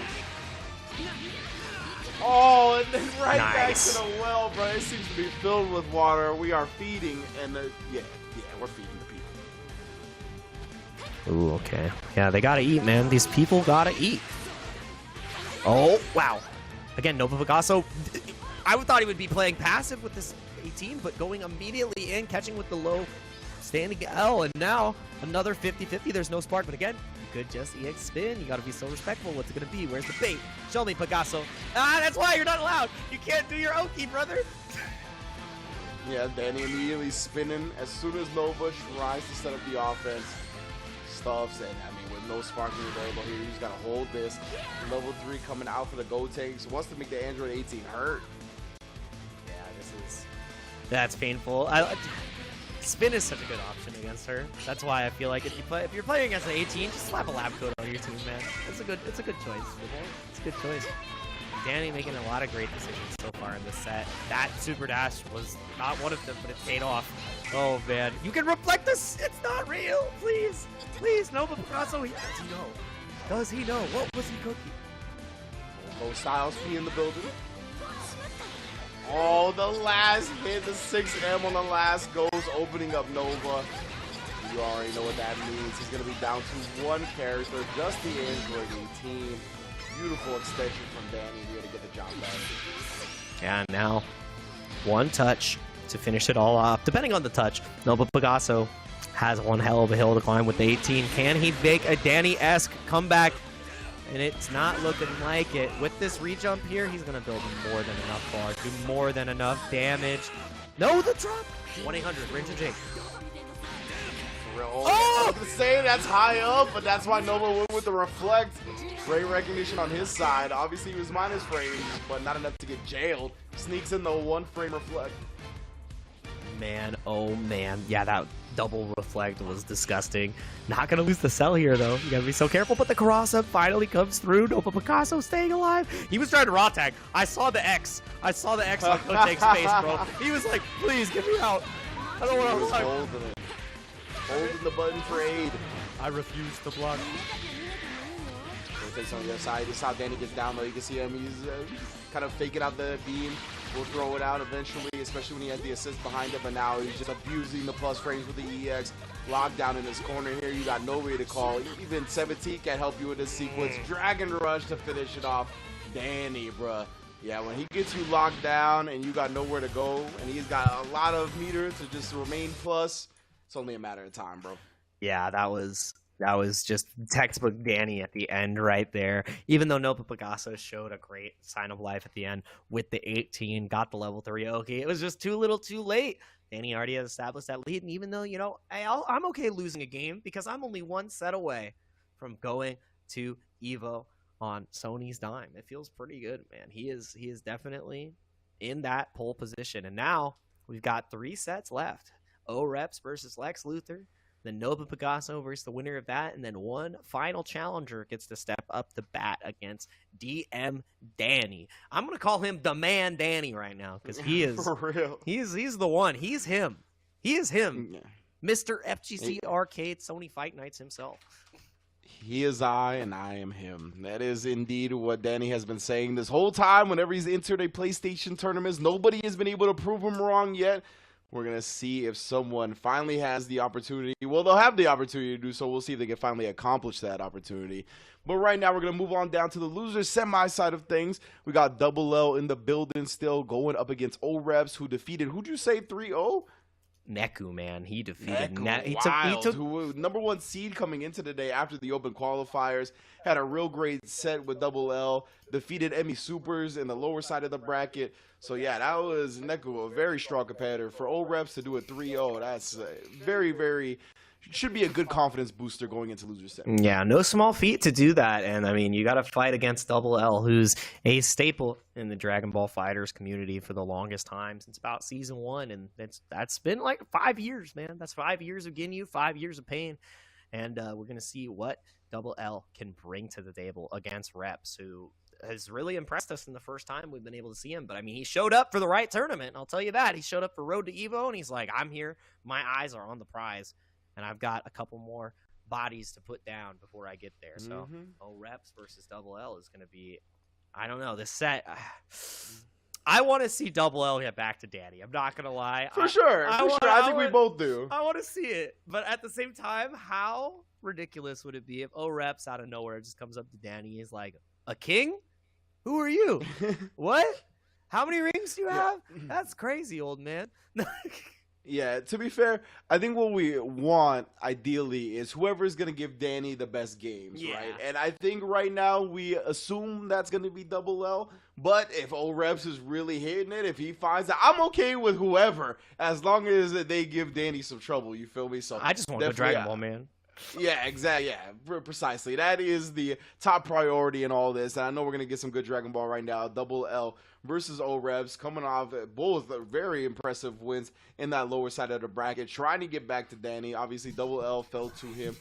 Oh, and then right back to the well, bro. It seems to be filled with water. We are feeding, and yeah, we're feeding the people. Ooh, okay. Yeah, they gotta eat, man. These people gotta eat. Oh, wow. Again, Nova Bagasso. I thought he would be playing passive with this 18, but going immediately in, catching with the low standing L, and now another 50-50. There's no spark, but again, you could just EX spin. You gotta be so respectful. What's it gonna be? Where's the bait? Show me, Bagasso. That's why you're not allowed. You can't do your Oki, brother. Yeah, Danny immediately spinning as soon as Nova tries to set up the offense. Stuffs, and I mean, with no sparking available here, you just gotta hold this. Level 3 coming out for the Go Tanks. Wants to make the Android 18 hurt. That's painful. Spin is such a good option against her. That's why I feel like if you're playing against an 18, just slap a lab coat on your team, man. It's a good choice. It's a good choice. Danny making a lot of great decisions so far in this set. That super dash was not one of them, but it paid off. Oh man, you can reflect this. It's not real. Please, Nova Bagasso. Does he know? Does he know? What was he cooking? Both Styles be in the building. Oh, the last hit, the 6M on the last goes, opening up Nova. You already know what that means. He's going to be down to one character, just the Android 18. Beautiful extension from Danny here to get the job done. And now, one touch to finish it all off. Depending on the touch, Nova Bagasso has one hell of a hill to climb with the 18. Can he make a Danny-esque comeback? And it's not looking like it. With this re-jump here, he's going to build more than enough bar, do more than enough damage. No, the drop! 1-800, Ranger Jake. Oh! I was going to say that's high up, but that's why Nova went with the reflect. Great recognition on his side. Obviously, he was minus frames, but not enough to get jailed. Sneaks in the 1-frame reflect. Man, oh man. Yeah, that double reflect was disgusting. Not gonna lose the cell here though. You gotta be so careful, but the cross-up finally comes through. Nova Bagasso staying alive. He was trying to raw tag. I saw the X. I saw the X on Kotek's face, bro. He was like, please get me out. I don't want to die. Holding it. Holding the button for aid. I refuse to block. PlayStation on the other side. This is how Danny gets down, though. You can see him. He's kind of faking out the beam. Will throw it out eventually, especially when he has the assist behind it. But now he's just abusing the plus frames with the EX. Locked down in his corner here. You got nobody to call. Even 17 can't help you with this sequence. Dragon Rush to finish it off. Danny, bruh. Yeah, when he gets you locked down and you got nowhere to go, and he's got a lot of meter to just remain plus, it's only a matter of time, bro. Yeah, that was just textbook Danny at the end right there. Even though Nopa Picasso showed a great sign of life at the end with the 18, got the level 3 okay, it was just too little too late. Danny already has established that lead, and even though, you know, I'm okay losing a game because I'm only one set away from going to Evo on Sony's dime. It feels pretty good, man. He is definitely in that pole position. And now we've got 3 sets left. O-Reps versus Lex Luthor, then Nopa Picasso versus the winner of that, and then one final challenger gets to step up the bat against DM Danny. I'm going to call him the man Danny right now because he is for real. He's the one. He's him. He is him. Yeah. Mr. FGC Arcade Sony Fight Nights himself. He is I, and I am him. That is indeed what Danny has been saying this whole time. Whenever he's entered a PlayStation tournaments, nobody has been able to prove him wrong yet. We're going to see if someone finally has the opportunity. Well, they'll have the opportunity to do so. We'll see if they can finally accomplish that opportunity. But right now, we're going to move on down to the loser semi side of things. We got Double L in the building still, going up against O-Reps, who defeated, who'd you say, 3-0? Neku, man, he defeated He took who #1 seed coming into the day after the open qualifiers. Had a real great set with Double L. Defeated Emmy Supers in the lower side of the bracket. So yeah, that was Neku, a very strong competitor. For O-Reps to do a 3-0, that's very, very should be a good confidence booster going into loser set. Yeah, no small feat to do that. And I mean, you got to fight against Double L, who's a staple in the Dragon Ball FighterZ community for the longest time, since about season 1. And that's been like 5 years, man. That's 5 years of Ginyu, 5 years of pain. And we're going to see what Double L can bring to the table against Reps, who has really impressed us in the first time we've been able to see him. But I mean, he showed up for the right tournament. I'll tell you that. He showed up for Road to Evo, and he's like, I'm here. My eyes are on the prize. And I've got a couple more bodies to put down before I get there. So, O-Reps versus Double L is going to be, I don't know, this set. I want to see Double L get back to Danny. I'm not going to lie. For sure. I think we both do. I want to see it. But at the same time, how ridiculous would it be if O-Reps out of nowhere just comes up to Danny? He's like, a king? Who are you? What? How many rings do you have? That's crazy, old man. Yeah, to be fair, I think what we want, ideally, is whoever's going to give Danny the best games, right? And I think right now we assume that's going to be Double L, but if O-Reps is really hitting it, if he finds that, I'm okay with whoever, as long as they give Danny some trouble, you feel me? So I just want the Dragon Ball, man. Yeah, exactly. Yeah, precisely. That is the top priority in all this. And I know we're going to get some good Dragon Ball right now. Double L versus O-Reps coming off both very impressive wins in that lower side of the bracket. Trying to get back to Danny. Obviously, Double L fell to him.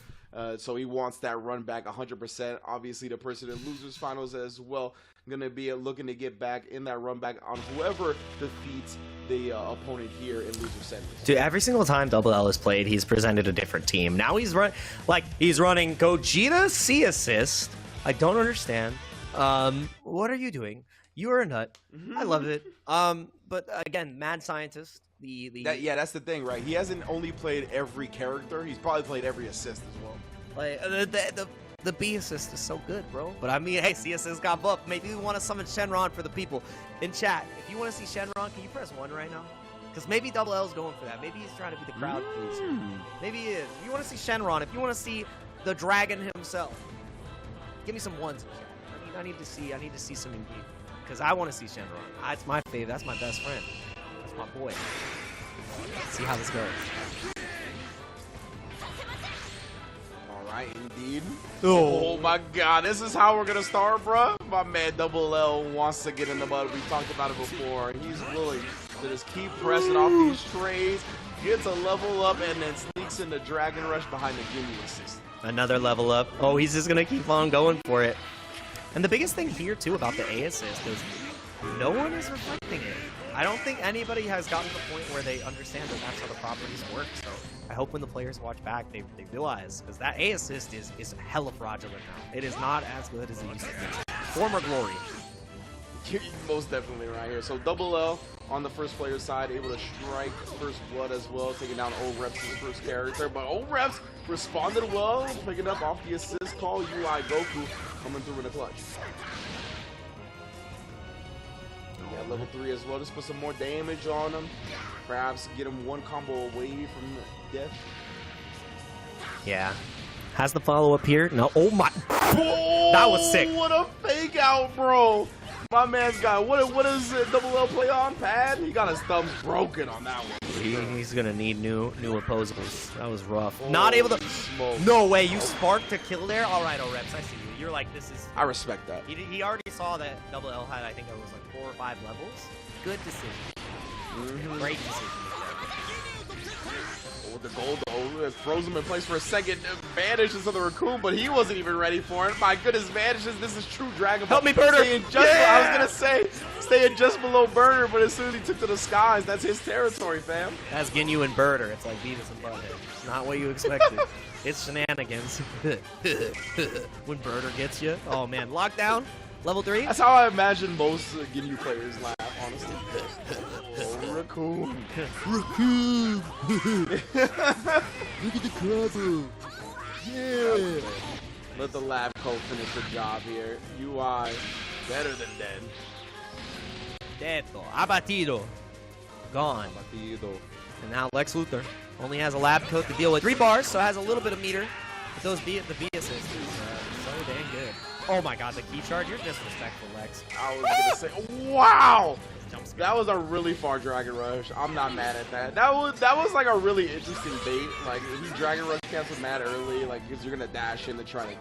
So he wants that run back 100%. Obviously, the person in losers finals as well going to be looking to get back in that run back on whoever defeats the opponent here in loser semis. Dude, every single time Double L has played, he's presented a different team. Now he's running Gogeta C assist. I don't understand. What are you doing? You are a nut. I love it. But again, mad scientist. That's the thing, right? He hasn't only played every character. He's probably played every assist as well. Like the B assist is so good, bro. But I mean, hey, C assist got buffed. Maybe we want to summon Shenron for the people in chat. If you want to see Shenron, can you press 1 right now? Because maybe Double L is going for that. Maybe he's trying to be the crowd pleaser. Maybe he is. If you want to see Shenron, if you want to see the dragon himself, give me some 1s in chat. I need to see some engagement. Because I want to see Shenron. That's my fave. That's my best friend. That's my boy. Let's see how this goes. Alright, indeed. Oh my god, this is how we're going to start, bro. My man Double L wants to get in the mud. We talked about it before. He's willing to just keep pressing off these trades. Gets a level up and then sneaks in the Dragon Rush behind the Ginyu assist. Another level up. Oh, he's just going to keep on going for it. And the biggest thing here, too, about the A assist is no one is reflecting it. I don't think anybody has gotten to the point where they understand that that's how the properties work. So I hope when the players watch back, they realize, because that A assist is hella fraudulent now. It is not as good as it used to be. Former glory. You're most definitely right here. So Double L on the first player side, able to strike first blood as well, taking down O-Reps' first character. But O-Reps responded well, picking up off the assist call. UI Goku coming through in the clutch. Yeah, level 3 as well. Just put some more damage on him. Perhaps get him one combo away from death. Yeah. Has the follow-up here? No. Oh my. Whoa, that was sick. What a fake out, bro. My man's got, what is it, Double L play on? Pad? He got his thumbs broken on that one. He's going to need new opposables. That was rough. Oh, Not able to. smoke. No way. You sparked to kill there? All right, O-Reps. I see you. You're like, this is. I respect that. He already saw that Double L had, I think it was like 4 or 5 levels. Good decision. Great decision. With the gold though, it throws him in place for a second. Vanishes of the raccoon, but he wasn't even ready for it. My goodness, vanishes. This is true Dragon Ball. Help me, Burner! I was gonna say, staying just below Burner, but as soon as he took to the skies, that's his territory, fam. That's Ginyu and Burner. It's like Beavis and Butthead. It's not what you expected. It's shenanigans. When Burner gets you. Oh man, lockdown. Level 3. That's how I imagine most Ginyu players laugh, honestly. Oh, raccoon. Raccoon. Look at the crabble. Yeah. Let the lab coat finish the job here. UI better than dead. Deado. Abatido. Gone. And now Lex Luthor only has a lab coat to deal with. 3 bars, so has a little bit of meter. But the B assist is so dang good. Oh my god, the key charge, you're disrespectful, Lex. I was gonna say, wow! That was a really far Dragon Rush. I'm not mad at that. That was like a really interesting bait. Like, if you Dragon Rush cancel mad early, like, because you're gonna dash in to try to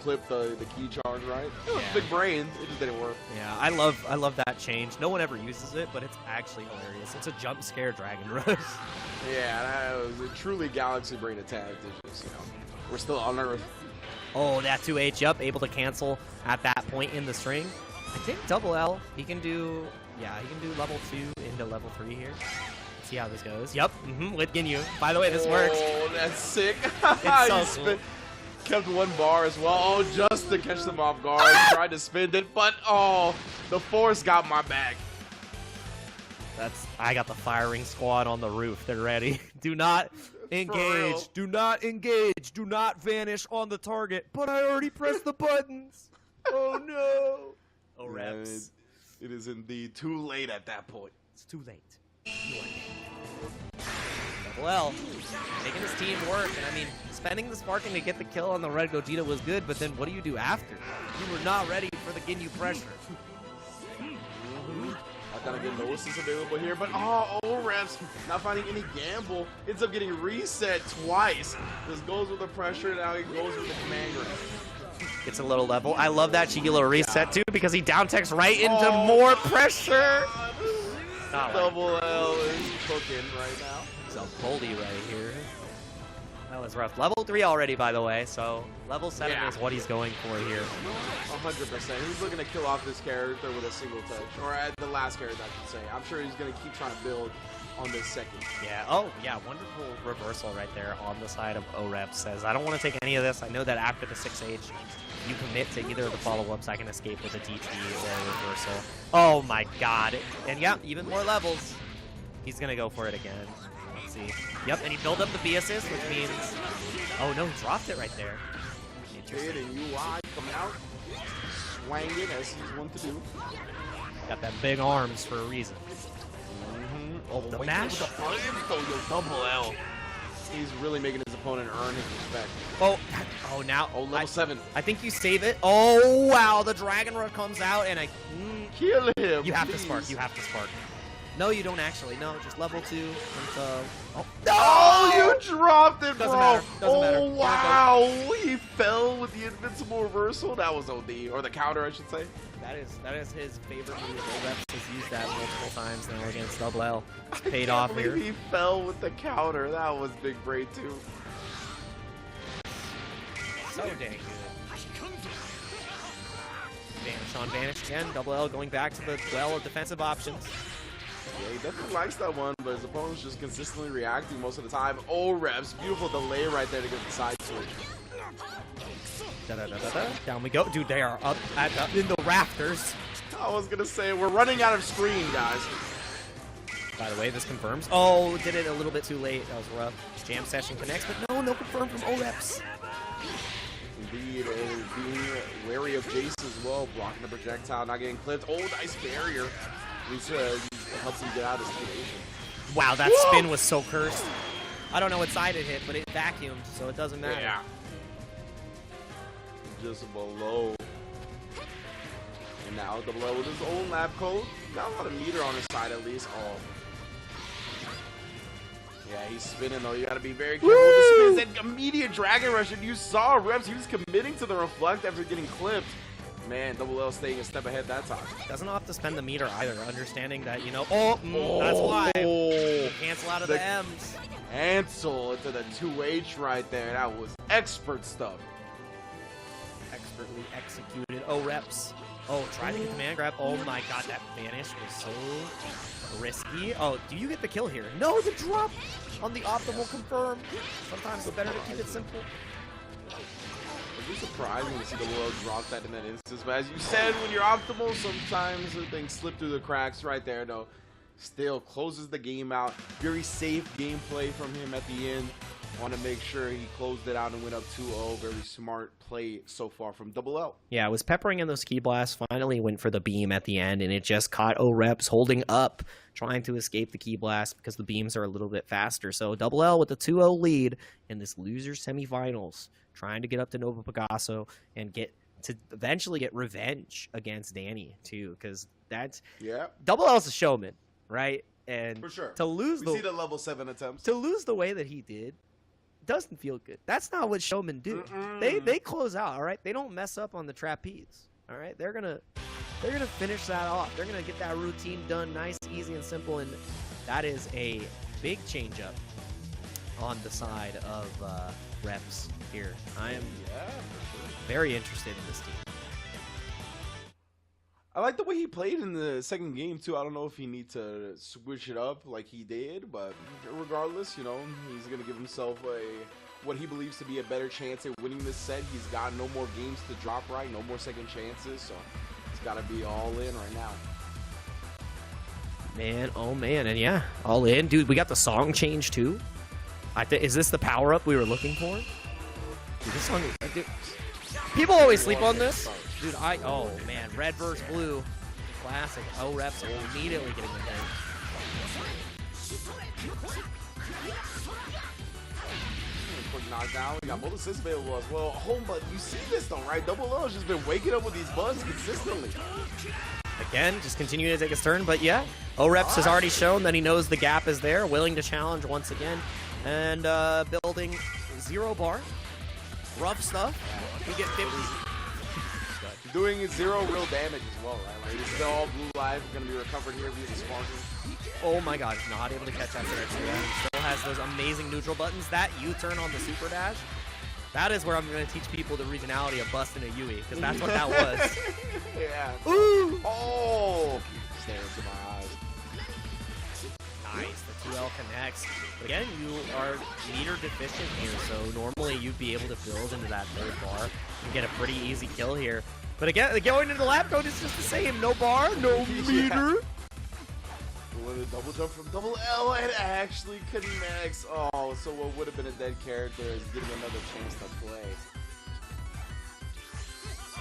clip the key charge, right? It was big brains. It just didn't work. Yeah, I love that change. No one ever uses it, but it's actually hilarious. It's a jump scare Dragon Rush. Yeah, that was a truly Galaxy Brain attack. It's just, we're still on Earth. Oh, that 2H up, able to cancel at that point in the string. I think Double L, he can do level 2 into level 3 here. Let's see how this goes. Yep, with Ginyu. By the way, this works. Oh, that's sick. It's so cool. Kept 1 bar as well. Oh, just to catch them off guard. Tried to spin it, but oh, the force got my back. I got the firing squad on the roof. They're ready. Do not engage. Do not engage. Do not vanish on the target. But I already pressed the buttons. Oh no. Oh, reps. It is indeed too late at that point. It's too late. You are dead. Double L making his team work, and I mean, spending the sparking to get the kill on the Red Gogeta was good, but then what do you do after? You were not ready for the Ginyu pressure. I gotta get no assist available here, but O-Reps not finding any gamble. Ends up getting reset twice. This goes with the pressure, now he goes with the command grab. It's a little level. I love that cheeky little reset too, because he down techs right into more pressure. Double L is cooking right now. He's a bully right here. That was rough. Level 3 already, by the way, so level 7 is what he's going for here. 100%. He's looking to kill off this character with a single touch. Or at the last character, I should say. I'm sure he's going to keep trying to build on this second. Yeah. Oh, yeah. Wonderful reversal right there on the side of O-Reps. Says, I don't want to take any of this. I know that after the 6H, you commit to either of the follow-ups. I can escape with a DT or a reversal. Oh, my God. And, yeah, even more levels. He's going to go for it again. Let's see. Yep, and he built up the B assist, which means... Oh, no, he dropped it right there. Interesting. And UI coming out, swanging as he's one to do. Got that big arms for a reason. Oh, the mash? Double L. He's really making his opponent earn his respect. Oh, now. Oh, level 7. I think you save it. Oh, wow. The Dragon Rush comes out, and kill him. You have to spark. You have to spark. No, you don't actually. No, just level 2. You dropped it, bro. Doesn't matter. Wow. He fell with the invincible reversal. That was OD. Or the counter, I should say. That is his favorite move. Reps has used that multiple times now against Double L. It's paid off here. He fell with the counter. That was big brain too. So dang good. Vanish on vanish again. Double L going back to the well of defensive options. Yeah, he definitely likes that one, but his opponent's just consistently reacting most of the time. Oh, reps. Beautiful delay right there to get the side switch. Down we go. Dude, they are up in the rafters. I was going to say, we're running out of screen, guys. By the way, this confirms. Oh, did it a little bit too late. That was rough. Jam session connects, but no confirm from OREPS. Indeed, and being wary of Jace as well, blocking the projectile, not getting clipped. Oh, nice barrier. At least helps him get out of the situation. Wow, that spin was so cursed. I don't know what side it hit, but it vacuumed, so it doesn't matter. Yeah. Just below. And now below with his own lab code. Got a lot of meter on his side at least. Oh. Yeah, he's spinning though. You gotta be very careful with the spins. That immediate Dragon Rush, and you saw reps. He was committing to the reflect after getting clipped. Man, Double L staying a step ahead that time. Doesn't have to spend the meter either, understanding that, you know, that's why. Cancel out of the M's. Cancel into the 2H right there. That was expert stuff. Expertly executed. OREPS. Oh, try to get the man grab. Oh my god, that vanish was so risky. Oh, do you get the kill here? No, the drop on the optimal confirm. Sometimes it's better to keep it simple. It's surprising to see the world drop that in that instance, but as you said, when you're optimal, sometimes things slip through the cracks right there, though. Still closes the game out. Very safe gameplay from him at the end. Want to make sure he closed it out and went up 2-0. Very smart play so far from Double L. Yeah, it was peppering in those key blasts. Finally went for the beam at the end, and it just caught OREPS holding up, trying to escape the key blast because the beams are a little bit faster. So Double L with a 2-0 lead in this loser semifinals, trying to get up to Nova Pegaso and get to eventually get revenge against Danny too, because that's Double L's a showman, right? And for sure, to lose see the level 7 attempts, to lose the way that he did doesn't feel good. That's not what showmen do. They close out, all right? They don't mess up on the trapeze, all right? They're gonna finish that off. They're gonna get that routine done nice, easy, and simple, and that is a big change up on the side of reps here. I am very interested in this team. I like the way he played in the second game too. I don't know if he needs to switch it up like he did, but regardless, you know, he's gonna give himself what he believes to be a better chance at winning this set. He's got no more games to drop right, no more second chances, so he's got to be all in right now. Man, oh man, and yeah, all in, dude. We got the song change too. Is this the power up we were looking for? Dude, this song, dude, people always sleep on this. Dude, oh man, red versus blue, classic. OREPS immediately getting the hit. Quick knockdown. We got both assists available as well. Oh, but you see this though, right? Double L has just been waking up with these bugs consistently. Again, just continuing to take his turn, but yeah, OREPS has already shown that he knows the gap is there, willing to challenge once again, and building 0 bar. Rough stuff. We get 50. Doing 0 real damage as well, right? Like, it's still all blue life. Going to be recovered here via the sparkle. Oh my god, not able to catch after that. Still has those amazing neutral buttons. That U-turn on the super dash. That is where I'm going to teach people the regionality of busting a Yui, because that's what that was. Yeah. Ooh! Oh! Stare into my eyes. Nice. The 2L connects. Again, you are meter deficient here, so normally you'd be able to build into that 3rd bar and get a pretty easy kill here. But again, going into the lab code is just the same. No bar, no meter. With a double jump from Double L, and actually connects. Oh, so what would have been a dead character is getting another chance to play.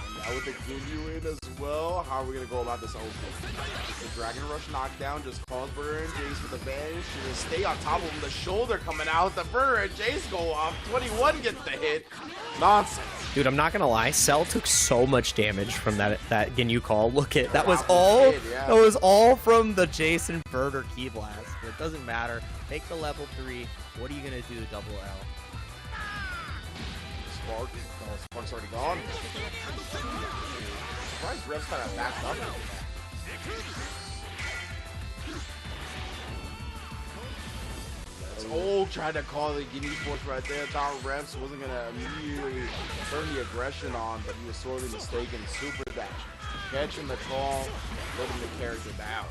And now with the Ginyu in as well, how are we going to go about this opening? The Dragon Rush knockdown just calls Burr and Jace with the vanish. You're going to stay on top of him. The shoulder coming out. The Burr and Jace go off. 21 gets the hit. Nonsense. Dude, I'm not gonna lie. Cell took so much damage from that Ginyu call. Look at that was all. That was all from the Jason Birder key blast. But it doesn't matter. Take the level 3. What are you gonna do, Double L? Spark. Oh, Spark's already gone. Surprised Rev's kind of backed up. Oh, tried to call the Esports right there. Thought Revs wasn't going to immediately turn the aggression on, but he was sorely mistaken. Super dash. Catching the call, letting the character down.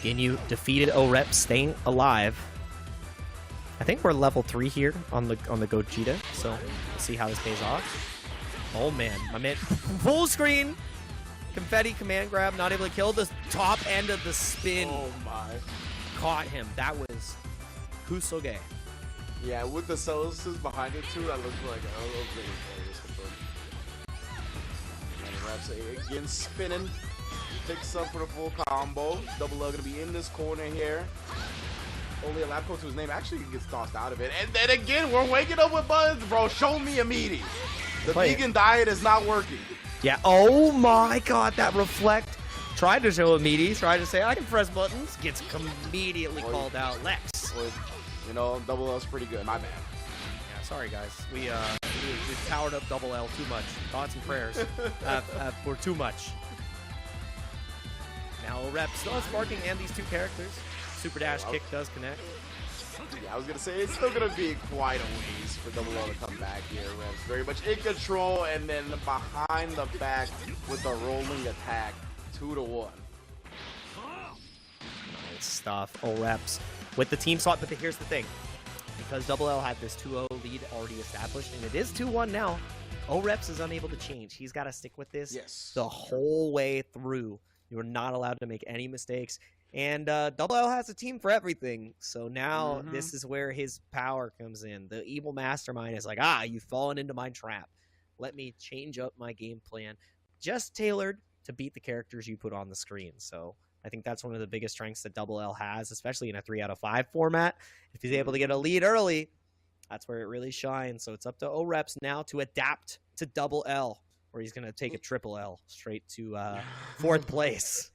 Ginyu defeated O-Rep, staying alive. I think we're level 3 here on the Gogeta, so we'll see how this pays off. Oh man, my man, full screen! Confetti command grab, not able to kill. The top end of the spin. Oh my. Caught him. That was Kusoge. Yeah, with the Celuses behind it too, that looks like and Reps again spinning. Picks up for the full combo. Double L gonna be in this corner here. Only a lap code to his name actually gets tossed out of it. And then again, we're waking up with buttons, bro. Show me a meaty. The vegan diet is not working. Yeah, oh my god, that reflect. Tried to show a meaty, tried to say, I can press buttons. Gets immediately called out. Lex. Boy, you know, Double L's pretty good. My bad. Yeah, sorry guys. We towered up Double L too much. Thoughts and prayers were too much. Now Rep still has sparking and these two characters. Super dash kick does connect. Yeah, I was gonna say it's still gonna be quite a ways for Double L to come back here. Reps very much in control, and then behind the back with the rolling attack, 2-1. Nice stuff. O-Reps with the team swap, but here's the thing. Because Double L had this 2-0 lead already established, and it is 2-1 now, O-Reps is unable to change. He's got to stick with this the whole way through. You are not allowed to make any mistakes. And Double L has a team for everything. So now this is where his power comes in. The evil mastermind is like, you've fallen into my trap. Let me change up my game plan. Just tailored to beat the characters you put on the screen. So I think that's one of the biggest strengths that Double L has, especially in a 3 out of 5 format. If he's able to get a lead early, that's where it really shines. So it's up to O-Reps now to adapt to Double L, or he's going to take a triple L straight to 4th place.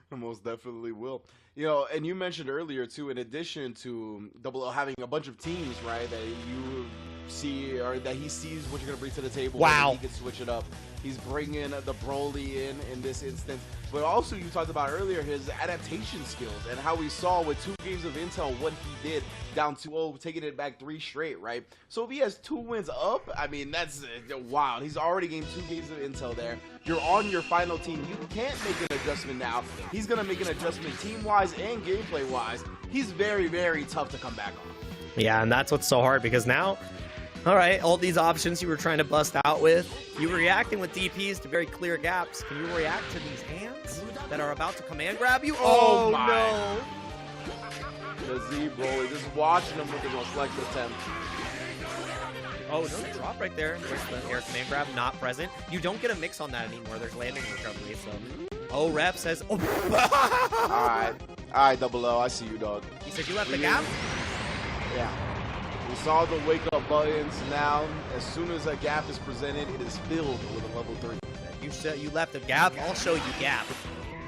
Most definitely will. You know, and you mentioned earlier too, in addition to Double L having a bunch of teams, right, that you see, or that he sees what you're gonna bring to the table. Wow. He can switch it up. He's bringing the Broly in this instance, but also you talked about earlier his adaptation skills and how we saw with 2 games of intel what he did down 2-0, taking it back 3 straight, right? So if he has 2 wins up, I mean that's wild. He's already gained 2 games of intel there. You're on your final team. You can't make an adjustment now. He's gonna make an adjustment team-wise and gameplay-wise. He's very, very tough to come back on. Yeah, and that's what's so hard because now, all right, all these options you were trying to bust out with, you were reacting with DPs to very clear gaps. Can you react to these hands that are about to command grab you? Oh my. No. The Z Broly, just watching him with the reflect attempt. Oh, no drop right there. There's the air command grab, not present. You don't get a mix on that anymore. There's landing recovery, so. O-Rep says, Alright, Double L, I see you, dog. He said you left the gap? Yeah. We saw the wake up buttons. Now, as soon as a gap is presented, it is filled with a level 3. You said you left the gap. I'll show you gap,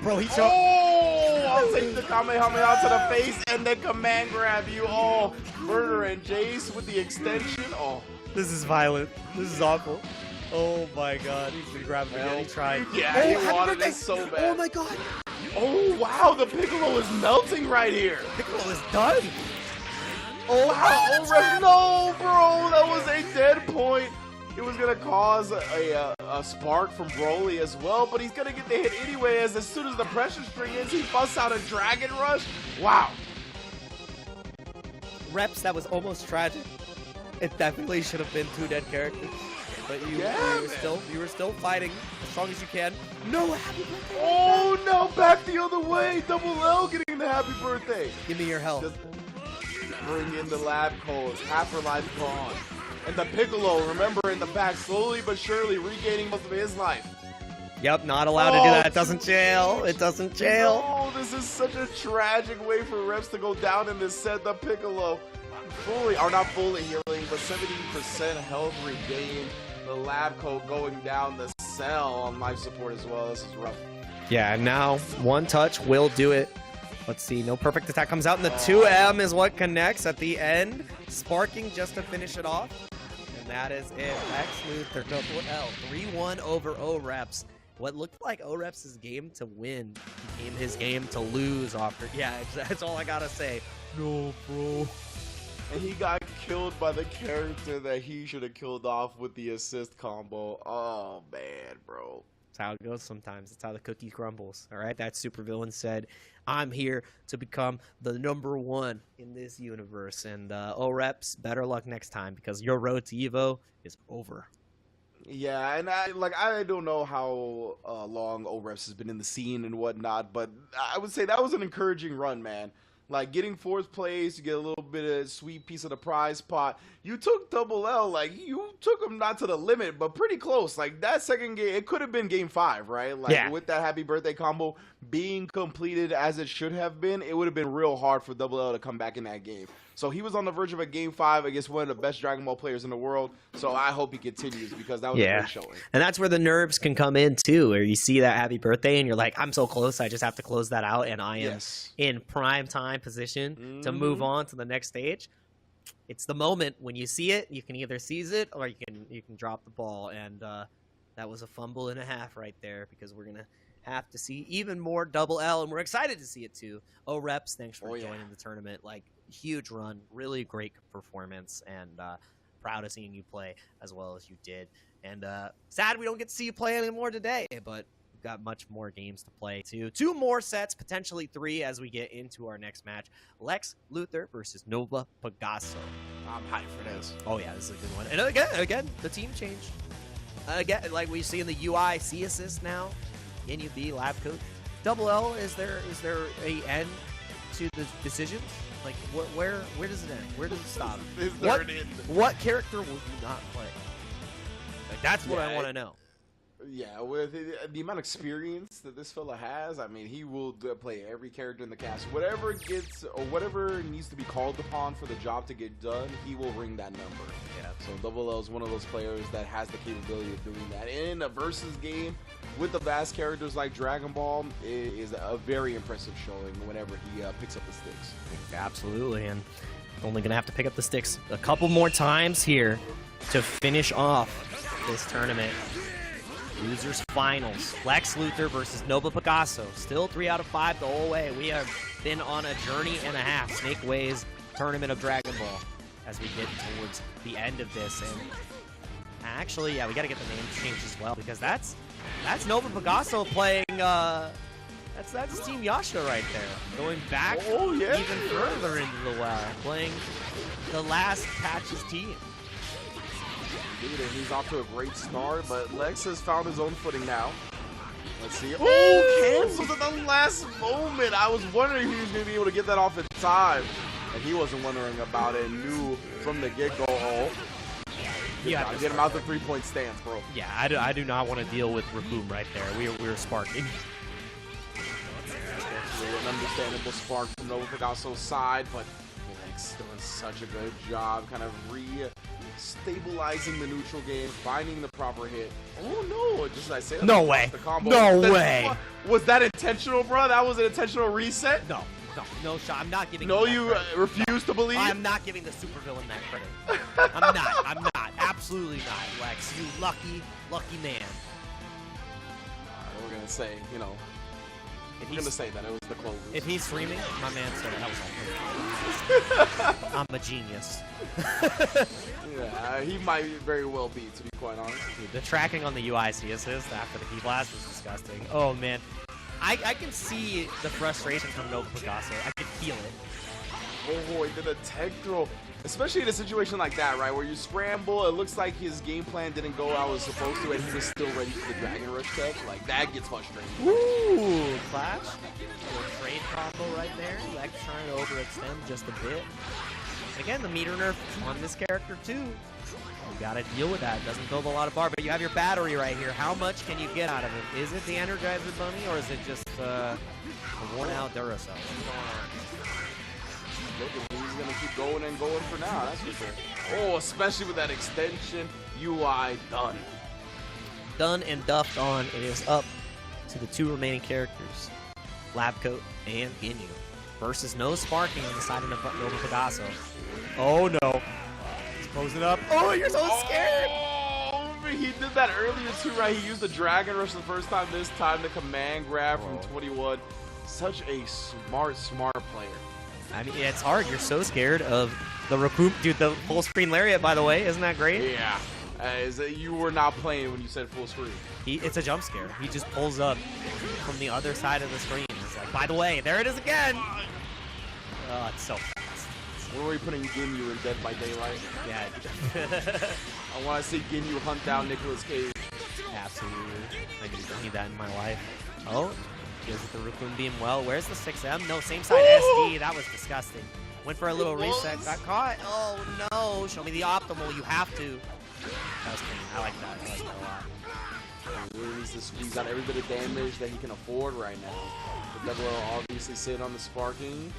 bro. He showed. Oh! I'll take the Kamehameha to the face and then command grab you. Oh, Murder and Jace with the extension. Oh, this is violent. This is awful. Oh my god, he's been grabbing again. He tried. Yeah, he wanted it so bad. Oh my god. Oh wow, the Piccolo is melting right here. Piccolo is done. Oh wow, no, bro, that was a dead point. It was gonna cause a spark from Broly as well, but he's gonna get the hit anyway. As soon as the pressure string ends, he busts out a Dragon Rush. Wow. Reps, that was almost tragic. It definitely should have been 2 dead characters, but you were still fighting as strong as you can. No happy birthday. Oh no, back the other way. Double L getting the happy birthday. Give me your help. Just bring in the lab codes. Half her life gone. And the Piccolo, remember, in the back, slowly but surely regaining most of his life. Yep, not allowed to do that. It doesn't jail. It doesn't jail. Oh, this is such a tragic way for Reps to go down in this set. The Piccolo, not fully healing, but 70% health regained. The lab coat going down the cell on life support as well. This is rough. Yeah, now 1 touch will do it. Let's see, no perfect attack comes out, and the 2M is what connects at the end. Sparking just to finish it off. And that is it. X Luther, Double L, 3-1 over O-Reps. What looked like O-Reps' game to win became his game to lose after. Yeah, that's all I gotta say. No, bro. And he got killed by the character that he should have killed off with the assist combo. Oh, man, bro. That's how it goes sometimes. That's how the cookie crumbles. All right, that supervillain said, I'm here to become the #1 in this universe. And O-Reps, better luck next time, because your road to Evo is over. Yeah, and I don't know how long O-Reps has been in the scene and whatnot, but I would say that was an encouraging run, man. Like, getting 4th place, you get a little bit of sweet piece of the prize pot. You took Double L, like, you took him not to the limit, but pretty close. Like, that second game, it could have been game 5, right? Like, with that happy birthday combo being completed as it should have been, it would have been real hard for Double L to come back in that game. So he was on the verge of a game 5 against one of the best Dragon Ball players in the world. So I hope he continues, because that was a great showing. And that's where the nerves can come in too, where you see that happy birthday and you're like, I'm so close, I just have to close that out, and I am in prime time position to move on to the next stage. It's the moment when you see it, you can either seize it or you can drop the ball, and that was a fumble and a half right there, because we're gonna have to see even more Double L, and we're excited to see it too. O-Reps, thanks for joining the tournament. Like, huge run, really great performance, and proud of seeing you play as well as you did. And sad we don't get to see you play anymore today, but we've got much more games to play too. 2 more sets, potentially 3, as we get into our next match. Lex Luthor versus Nova Pegaso. I'm hyped for this. Oh yeah, this is a good one. And again, the team changed. Again, like we see in the UI, C assist now. NUB lab coach. Double L, is there a end to the decisions? Like, where does it end? Where does it stop? What character will you not play? Like, that's what I want to know. Yeah, with the amount of experience that this fella has, I mean, he will play every character in the cast. Whatever gets, or whatever needs to be called upon for the job to get done, he will ring that number. Yeah. So Double L is one of those players that has the capability of doing that. In a versus game with the vast characters like Dragon Ball, it is a very impressive showing whenever he picks up the sticks. Absolutely, and only going to have to pick up the sticks a couple more times here to finish off this tournament. Losers finals. Lex Luthor versus Nova Pegaso. Still 3 out of 5 the whole way. We have been on a journey and a half. Snake Way's Tournament of Dragon Ball as we get towards the end of this. And actually, yeah, we got to get the name changed as well, because that's Nova Pegaso playing. That's Team Yasha right there, going back even further into the well, playing the last patch's team. Dude, and he's off to a great start, but Lex has found his own footing now. Let's see. Oh, cancels at the last moment. I was wondering if he was going to be able to get that off in time, and he wasn't wondering about it. Knew from the get-go. Get him out the 3-point stance, bro. Yeah, I do not want to deal with Raboom right there. We're sparking. An understandable spark from Nova Pegaso's side, but Lex doing such a good job, kind of stabilizing the neutral game, finding the proper hit. Oh no! Just as I say, no way! No way! Was that intentional, bro? That was an intentional reset? No shot. I'm not giving. No, you you refuse to believe. I'm not giving the supervillain that credit. I'm not. Absolutely not, Lex. You lucky man. We're gonna say, you know. We're gonna say that it was the closers. If he's streaming, my man said that was all. I'm a genius. Yeah, he might very well be, to be quite honest. Dude, the tracking on the UIC assist after the key blast was disgusting. Oh man, I can see the frustration from Nova Pegaso. I can feel it. Oh boy, did a tech throw. Especially in a situation like that, right, where you scramble, it looks like his game plan didn't go how it was supposed to, and he was still ready for the Dragon Rush tech. Like, that gets frustrating. Ooh, Clash. Little trade combo right there. Lex trying to overextend just a bit. Again, the meter nerf on this character, too. You gotta deal with that. It doesn't build a lot of bar, but you have your battery right here. How much can you get out of it? Is it the Energizer Bunny, or is it just a worn-out Duracell? What's going on? He's going to keep going and going for now, that's for sure. Oh, especially with that extension. UI done. Done and duffed on. It is up to the 2 remaining characters, Labcoat and Ginyu, versus no sparking on the side of Nova Pegaso. Oh no. He's posing up. Oh, you're so scared. Oh, he did that earlier too, right? He used the Dragon Rush the first time, this time the command grab from 21. Such a smart player. I mean, it's hard. You're so scared of the Raboom. Dude, the full screen lariat, by the way. Isn't that great? Yeah. As you were not playing when you said full screen. It's a jump scare. He just pulls up from the other side of the screen. It's like, by the way, there it is again. Oh, it's so fast. Where were we putting Ginyu in Dead by Daylight? Yeah. I want to see Ginyu hunt down Nicolas Cage. Absolutely. I need that in my life. Oh, gives it the Rukun beam well. Where's the 6M? No, same side SD. That was disgusting. Went for a little reset. Got caught. Oh, no. Show me the optimal. You have to. That was clean. I like that. I like that a lot. He really needs to squeeze out every bit of damage that he can afford right now. The Double L obviously sit on the sparking.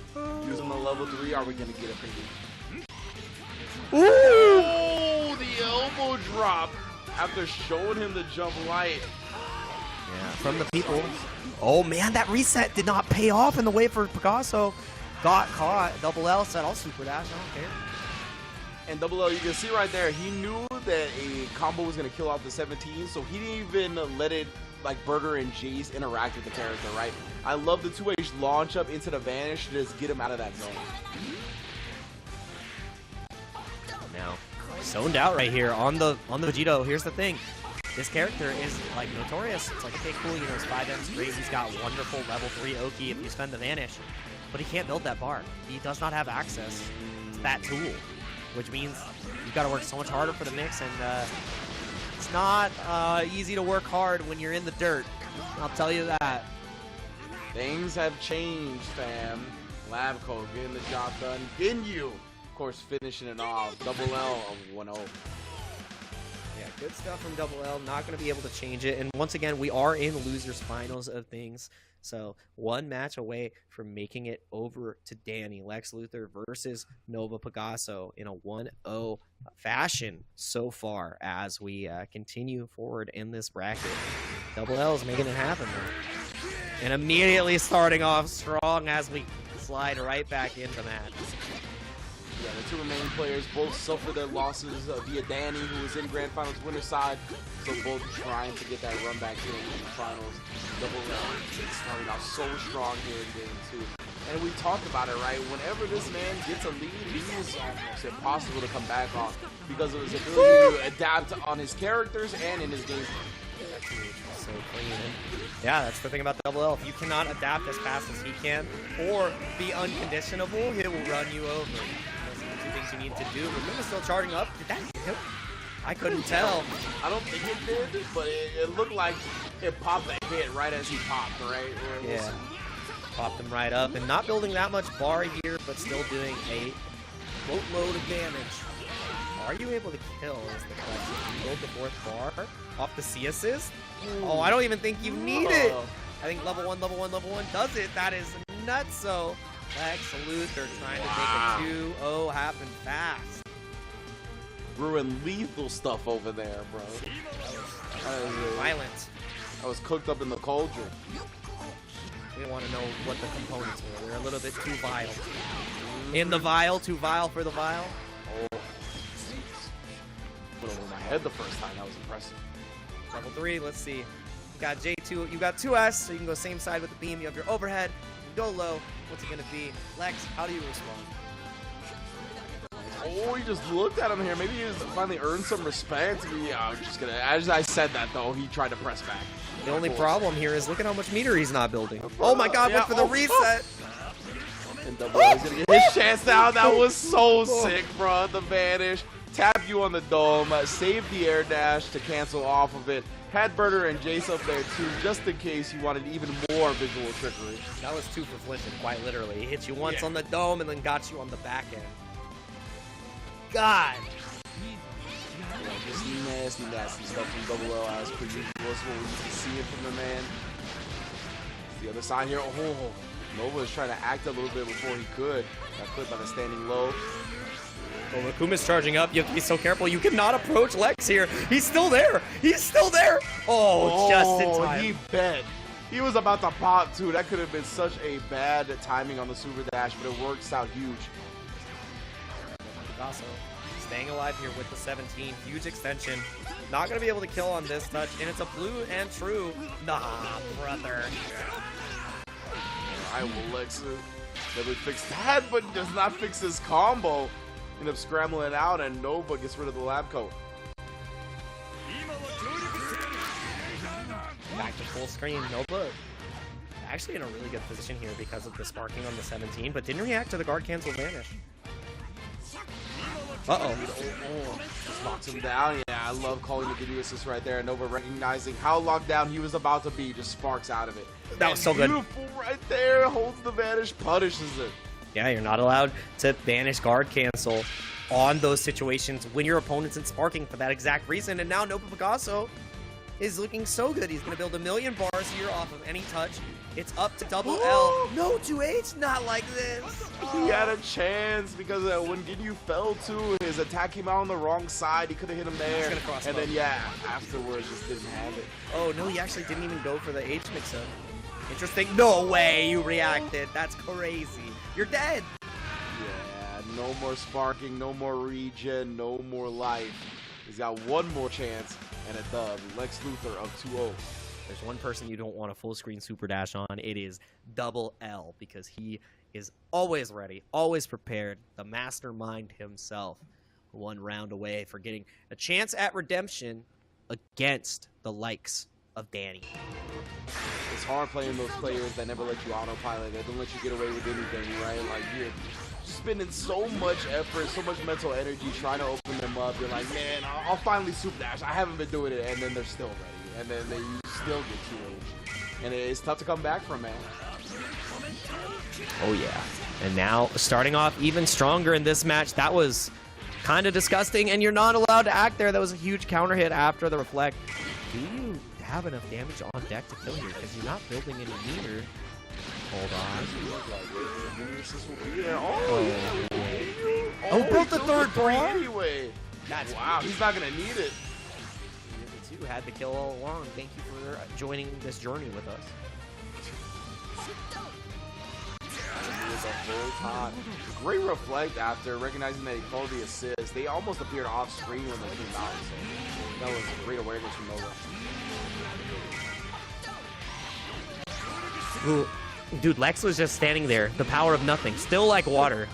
Using the level 3. Are we going to get a ping? Ooh! The elbow drop after showing him the jump light. Yeah, from the people. Oh, man, that reset did not pay off in the way for Picasso. Got caught. Double L said, I'll super dash. I don't care. And Double L, you can see right there, he knew that a combo was going to kill off the 17, so he didn't even let it, like, Burger and Jace interact with the character, right? I love the 2H launch up into the vanish to just get him out of that zone. Now, zoned out right here on the Vegito. Here's the thing. This character is, like, notorious. It's like, okay, cool, you know, his 5M straight. He's got wonderful level 3 Oki if you spend the vanish. But he can't build that bar. He does not have access to that tool, which means you've got to work so much harder for the mix, and it's not easy to work hard when you're in the dirt. I'll tell you that. Things have changed, fam. Labco getting the job done. Ginyu, of course, finishing it off. Double L of 1-0. Yeah, good stuff from Double L. Not going to be able to change it. And once again, we are in losers finals of things. So one match away from making it over to Danny. Lex Luthor versus Nova Picasso in a 1-0 fashion so far as we continue forward in this bracket. Double L is making it happen, though. And immediately starting off strong as we slide right back into the match. Yeah, the two remaining players both suffered their losses via Danny, who was in Grand Finals winner side. So both trying to get that run back to the finals. Double L starting out so strong here in game 2. And we talked about it, right? Whenever this man gets a lead, he is almost impossible to come back on because of his ability to adapt on his characters and in his game. So clean. Yeah, that's the thing about Double L. If you cannot adapt as fast as he can or be unconditionable, he will run you over. Those are the two things you need to do. Remember, still charging up. Did that hit? I couldn't tell. I don't think it did, but it looked like it popped a hit right as he popped, right? Yeah. Popped him right up. And not building that much bar here, but still doing a boatload of damage. Are you able to kill is the question. You build the 4th bar off the C assist? Oh, I don't even think you need it. I think level 1 does it. That is nuts. So Lex Luthor trying to make a 2-0 happen fast. Brewing lethal stuff over there, bro. That was violent. I was cooked up in the cauldron. We want to know what the components were. They're a little bit too vile. In the vial, too vile for the vial. Oh. Went over my head the first time. That was impressive. Level 3, let's see. You got J2, you got 2S, so you can go same side with the beam. You have your overhead. You go low. What's it going to be? Lex, how do you respond? Oh, he just looked at him here. Maybe he finally earned some respect. Yeah, I'm just gonna. As I said that though, he tried to press back. The only problem here is look at how much meter he's not building. Oh my God! Went for the reset. And Double L's gonna get his chance now. That was so sick, bro. The vanish, tap you on the dome, save the air dash to cancel off of it. Had Burger and Jace up there too, just in case you wanted even more visual trickery. That was 2 for flinching, quite literally. He hit you once on the dome and then got you on the back end. God. Yeah, just nasty stuff from Double L as per usual. That's what we used to see it from the man. The other side here, oh, Nova is trying to act a little bit before he could. Got clipped by the standing low. Oh, Rakuma's charging up. You have to be so careful. You cannot approach Lex here. He's still there. He's still there. Oh, just in time. He bet. He was about to pop too. That could have been such a bad timing on the super dash, but it works out huge. Picasso staying alive here with the 17. Huge extension. Not going to be able to kill on this touch. And it's a blue and true. Nah, brother. I will Lex never fix that, but does not fix his combo. End up scrambling it out, and Nova gets rid of the lab coat. Back to full screen. Nova actually in a really good position here because of the sparking on the 17, but didn't react to the guard cancel vanish. Just knocks him down. Yeah, I love calling the video assist right there. Nova recognizing how locked down he was about to be, just sparks out of it. That was so good. Beautiful right there. Holds the vanish, punishes it. Yeah, you're not allowed to banish guard cancel on those situations when your opponent's in sparking for that exact reason. And now Nova Picasso is looking so good. He's going to build 1,000,000 bars here off of any touch. It's up to double L. No 2H, not like this. He had a chance because when Ginyu fell to, his attack came out on the wrong side. He could have hit him there. And then, yeah, afterwards just didn't have it. Oh, no, he actually didn't even go for the H mix-up. Interesting. No way you reacted. That's crazy. You're dead. Yeah, no more sparking, no more regen, no more life. He's got one more chance and a dub. Lex Luthor up 2-0. There's one person you don't want a full screen super dash on. It is double L because he is always ready, always prepared. The mastermind himself. One round away for getting a chance at redemption against the likes of Danny. It's hard playing those players that never let you autopilot, that don't let you get away with anything, right? Like, you're spending so much effort, so much mental energy trying to open them up. You're like, man, I'll finally super dash. I haven't been doing it, and then they're still ready. And then they still get 2H. And it's tough to come back from, man. Oh, yeah. And now, starting off even stronger in this match. That was kind of disgusting, and you're not allowed to act there. That was a huge counter hit after the reflect. Do you have enough damage on deck to kill here? Because you're not building any meter. Hold on. Oh, broke the third bar? Anyway. That's wow, he's not going to need it. You two had to kill all along. Thank you for joining this journey with us. The whole time. Great reflect after recognizing that he called the assist. They almost appeared off screen when they came out, so that was great awareness from Nova. Ooh. Dude, Lex was just standing there. The power of nothing. Still like water.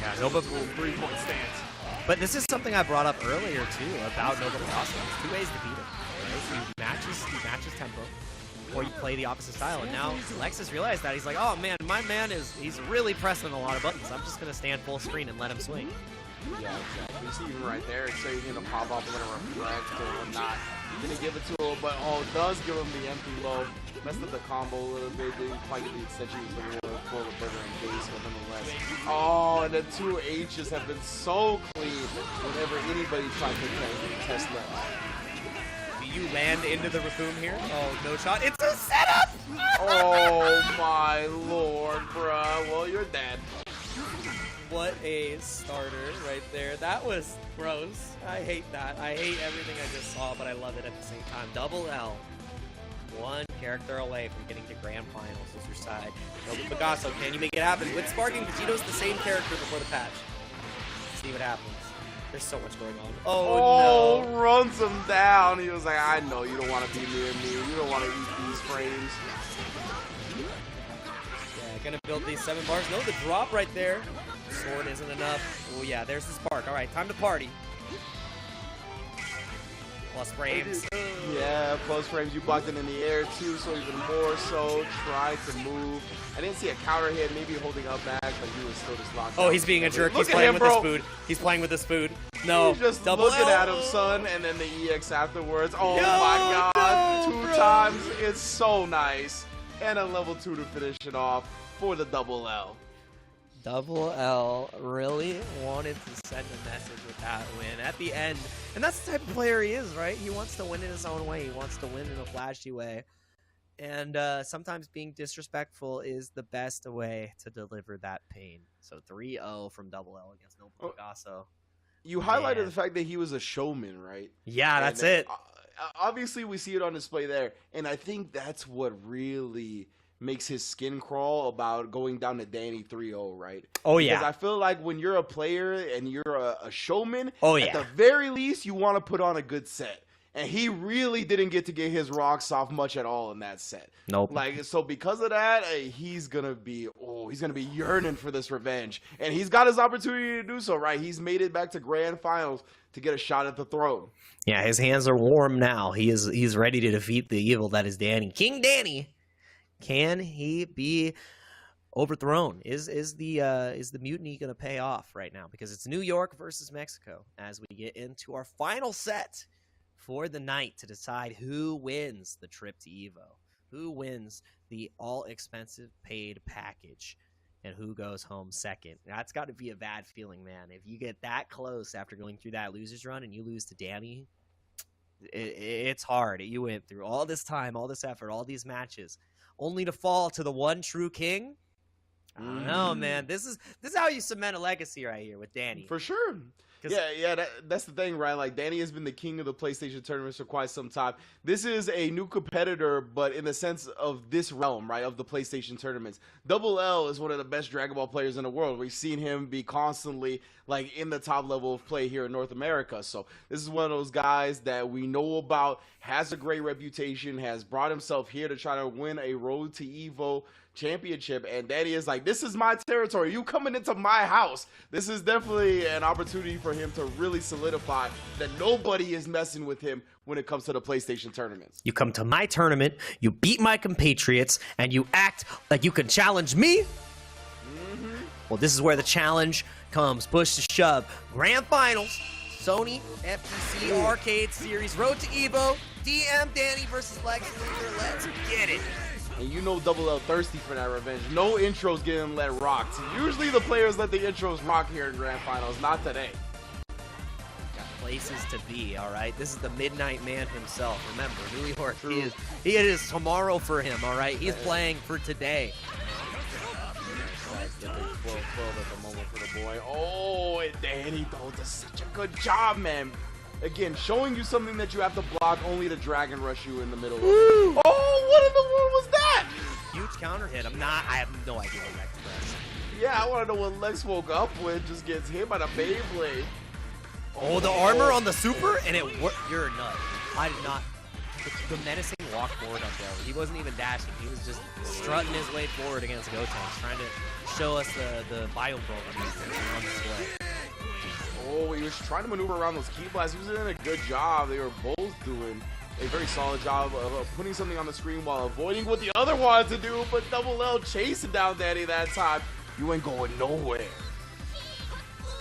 Yeah, Nova 3-point stance. But this is something I brought up earlier too about Nova Picasso. There's 2 ways to beat him. Right? He matches tempo, or you play the opposite style. And now Lex has realized that. He's like, oh man, my man he's really pressing a lot of buttons. I'm just gonna stand full screen and let him swing. Yeah, exactly. You see him right there. So he's gonna pop up and reflect or not. Didn't give it to him, but does give him the empty low. Messed up the combo a little bit. Didn't quite get the extension for the burger and base, but nonetheless. Oh, and the 2 H's have been so clean whenever anybody's trying to test that. Do you land into the Raccoon here? Oh, no shot. It's a setup! Oh my lord, bruh. Well, you're dead. What a starter right there. That was gross. I hate that. I hate everything I just saw, but I love it at the same time. Double L. One character away from getting to grand finals as your side. Nova Picasso, can you make it happen? With Sparking, Vegeto's the same character before the patch. Let's see what happens. There's so much going on. Oh, no. Runs him down. He was like, I know you don't want to be near me. You don't want to eat these frames. Yeah, gonna build these 7 bars. No, the drop right there. Sword isn't enough. Oh yeah, there's the spark. All right, time to party. Plus frames. Yeah, plus frames. You blocked it in the air too, so even more so. Tried to move. I didn't see a counter hit, maybe holding up back, but he was still just locked. Oh, he's being a jerk. He's playing with his food. He's playing with his food. No, he's just double looking L. at him, son, and then the EX afterwards. Oh No, my God, no, 2 bro. times. It's so nice. And a level 2 to finish it off for the double L. Double L really wanted to send a message with that win at the end. And that's the type of player he is, right? He wants to win in his own way. He wants to win in a flashy way. And sometimes being disrespectful is the best way to deliver that pain. So 3-0 from Double L against Nova Picasso. You highlighted the fact that he was a showman, right? Yeah, that's it. Obviously, we see it on display there. And I think that's what really makes his skin crawl about going down to Danny 3-0, right? Oh, yeah. Because I feel like when you're a player and you're a showman, oh, at the very least, you want to put on a good set. And he really didn't get to get his rocks off much at all in that set. Nope. Like, so because of that, he's gonna be yearning for this revenge. And he's got his opportunity to do so, right? He's made it back to grand finals to get a shot at the throne. Yeah, his hands are warm now. He's ready to defeat the evil that is Danny. King Danny. Can he be overthrown? Is the mutiny going to pay off right now? Because it's New York versus Mexico as we get into our final set for the night to decide who wins the trip to Evo, who wins the all-expensive paid package, and who goes home second. That's got to be a bad feeling, man. If you get that close after going through that loser's run and you lose to Danny, it's hard. You went through all this time, all this effort, all these matches, only to fall to the one true king. I don't know, man. This is how you cement a legacy right here with Danny. For sure. Yeah, that's the thing, right? Like, Danny has been the king of the PlayStation tournaments for quite some time. This is a new competitor, but in the sense of this realm, right, of the PlayStation tournaments. Double L is one of the best Dragon Ball players in the world. We've seen him be constantly, like, in the top level of play here in North America. So this is one of those guys that we know about, has a great reputation, has brought himself here to try to win a Road to Evo championship, and Danny is like, this is my territory, you coming into my house. This is definitely an opportunity for him to really solidify that nobody is messing with him when it comes to the PlayStation tournaments. You come to my tournament, you beat my compatriots, and you act like you can challenge me? Well, this is where the challenge comes. Push to shove. Grand Finals, Sony FTC Arcade Series, Road to Evo, DM Danny versus Lex Luthor. Let's get it. And you know Double L thirsty for that revenge. No intros getting let rock. Usually the players let the intros rock here in Grand Finals. Not today. Got places to be, all right? This is the Midnight Man himself. Remember, New York, it is tomorrow for him, all right? He's playing for today. Let's get the 12-12 at the moment for the boy. Oh, and Danny does such a good job, man. Again, showing you something that you have to block only to Dragon Rush you in the middle of. Oh, what in the world was that? Huge counter hit. I have no idea what Lex does. Yeah, I want to know what Lex woke up with. Just gets hit by the Beyblade. Oh, the armor on the super, and it worked. You're a nut. I did not. The menacing walk forward up there. He wasn't even dashing. He was just strutting his way forward against Gotenks, trying to show us the bio program on display. Oh, he was trying to maneuver around those key blasts. He was doing a good job. They were both doing a very solid job of putting something on the screen while avoiding what the other wanted to do, but Double L chasing down Danny that time. You ain't going nowhere.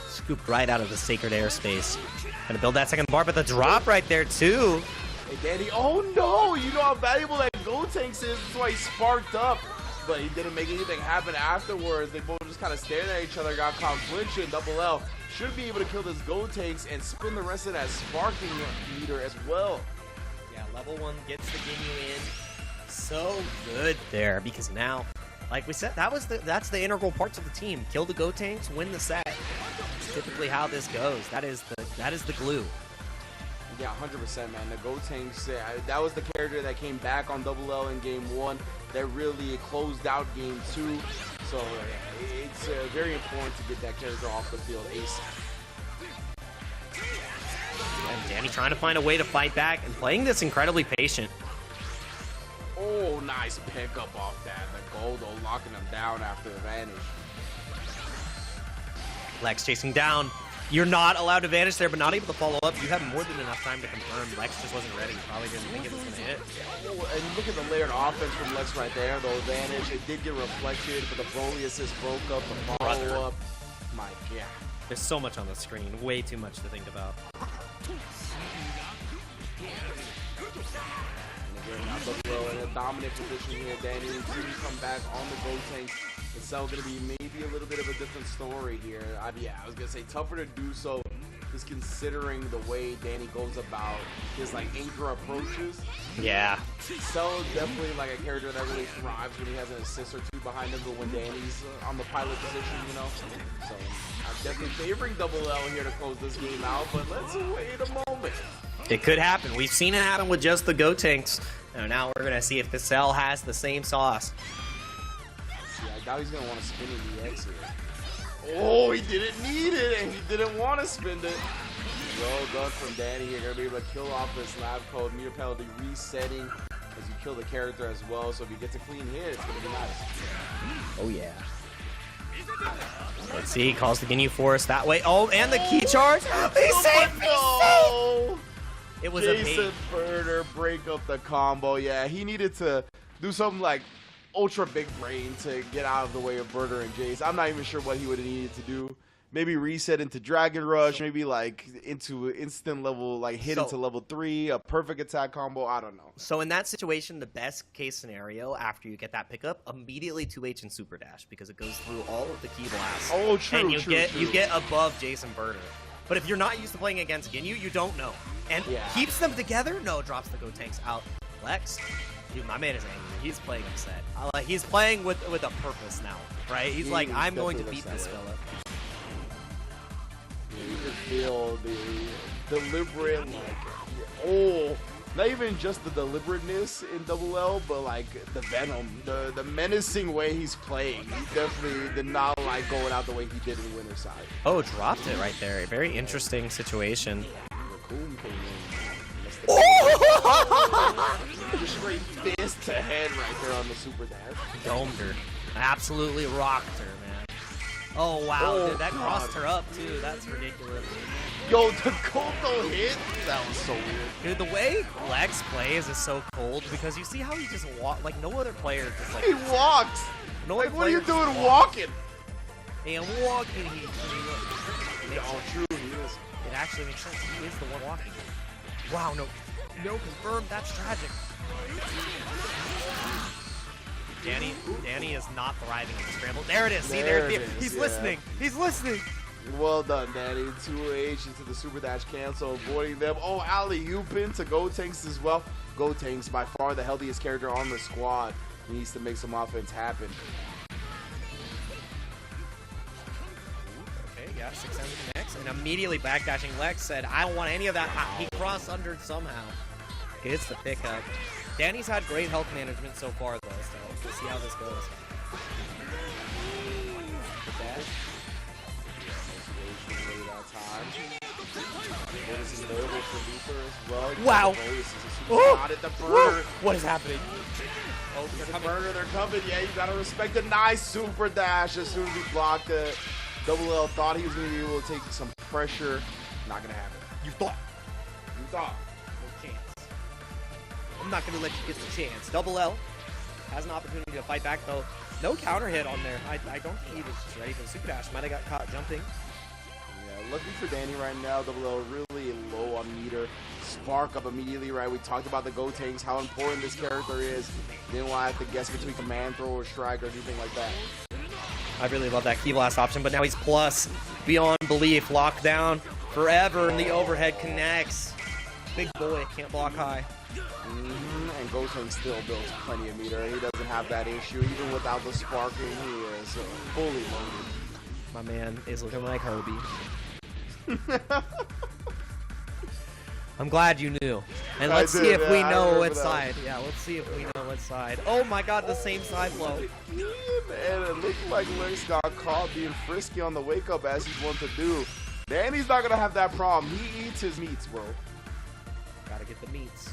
Scooped right out of the sacred airspace. Gonna build that second bar, but the drop right there, too. Hey, Danny, oh no! You know how valuable that Gotenks is. That's why he sparked up. But he didn't make anything happen afterwards. They both just kind of stared at each other, got caught flinching. Double L should be able to kill this Gotenks and spin the rest of that sparking meter as well. Yeah, level 1 gets the Ginyu in. So good there, because now, like we said, that's the integral parts of the team. Kill the Gotenks, win the set. That's typically how this goes. That is the glue. Yeah, 100%, man. The Gotenks, that was the character that came back on Double L in Game 1 that really closed out Game 2. So it's very important to get that character off the field ASAP. And Danny trying to find a way to fight back and playing this incredibly patient. Oh, nice pickup off that. The Goldo locking him down after the vanish. Lex chasing down. You're not allowed to vanish there, but not able to follow up. You have more than enough time to confirm. Lex just wasn't ready. Probably didn't think it was going to hit. Oh, and look at the layered offense from Lex right there. The vanish, it did get reflected, but the Broly assist broke up the follow-up. My God. There's so much on the screen. Way too much to think about. And again, now Double L in a dominant position here. Danny and Judy come back on the Gotenks. It's still going to be maybe a little bit of a different story here. I was going to say tougher to do so, just considering the way Danny goes about his like anchor approaches. Yeah. Cell is definitely like a character that really thrives when he has an assist or two behind him, but when Danny's on the pilot position, you know. So I'm definitely favoring Double L here to close this game out, but let's wait a moment. It could happen. We've seen it happen with just the Gotenks. Now we're going to see if the Cell has the same sauce. I doubt he's going to want to spin in the X here. Oh, he didn't need it, and he didn't want to spin it. Well done from Danny here. Gonna be able to kill off this lab code. Meter penalty resetting as you kill the character as well. So if you get to clean hit, it's gonna be nice. Oh yeah. Let's see. Calls the Ginyu Force that way. Oh, and the key charge. He's safe. No! It was a Jason bait. Burner break up the combo. Yeah, he needed to do something like ultra big brain to get out of the way of Burner and Jace. I'm not even sure what he would have needed to do. Maybe reset into Dragon Rush, maybe like into instant level, like hit into level 3, a perfect attack combo. I don't know. So in that situation, the best case scenario after you get that pickup, immediately 2H and Super Dash because it goes through all of the key blasts. Oh, true, and you true, get true. you get above Jason Burner. But if you're not used to playing against Ginyu, you don't know. And keeps them together. No, drops the Go Tanks out. Lex, dude, my man is angry. He's playing upset. He's playing with a purpose now, right? He's like, I'm going to beat this fella. You can feel the deliberate, like, not even just the deliberateness in Double L, but like the venom, the menacing way he's playing. He definitely did not like going out the way he did in Winter Side. Oh, dropped it right there. A very interesting situation. Raccoon came in. Just straight fist to head right there on the Super Dash. Domed her. Absolutely rocked her, man. Oh, wow. Dude, that crossed her up, too. That's ridiculous. Yo, the Koto hit? That was so weird. Dude, the way Lex plays is so cold because you see how he just walks. Like, no other player just, like... He walks! No like, other what are you player doing walking? And walking, Oh, true, he is. It actually makes sense. He is the one walking. Wow, no confirmed. That's tragic. Danny is not thriving in the scramble. There it is. See, there it is. He's listening. He's listening. Well done, Danny. 2H into the Super Dash cancel, avoiding them. Oh, alley-ooping to Go Tanks as well. Go Tanks, by far the healthiest character on the squad. He needs to make some offense happen. Okay, yeah, 6 7 connects, and immediately backdashing Lex said, I don't want any of that. He crossed under somehow. Gets the pickup. Danny's had great health management so far, though, so we'll see how this goes. The dash. Wow. What is happening? Oh, they're coming. Yeah, you gotta respect the nice Super Dash as soon as he blocked it. Double L thought he was gonna be able to take some pressure. Not gonna happen. You thought. You thought. No chance. I'm not gonna let you get the chance. Double L has an opportunity to fight back, though. No counter hit on there. I don't think he was ready for the Super Dash. Might have got caught jumping. Yeah, lucky for Danny right now. Double L really low on meter. Spark up immediately, right? We talked about the Go Tanks, how important this character is. Didn't want to have to guess between command throw or strike or anything like that. I really love that Key Blast option, but now he's plus. Beyond belief. Lockdown forever, and the overhead connects. Big boy, can't block high. And Go Tanks still builds plenty of meter. He doesn't have that issue. Even without the sparking, he is fully loaded. My man is looking like Herbie. I'm glad you knew. And let's see if we know what side. Yeah, let's see if we know what side. Oh my god, the same side blow. And it looked like Lex got caught being frisky on the wake up as he's wont to do. Danny's not gonna have that problem. He eats his meats, bro. Gotta get the meats.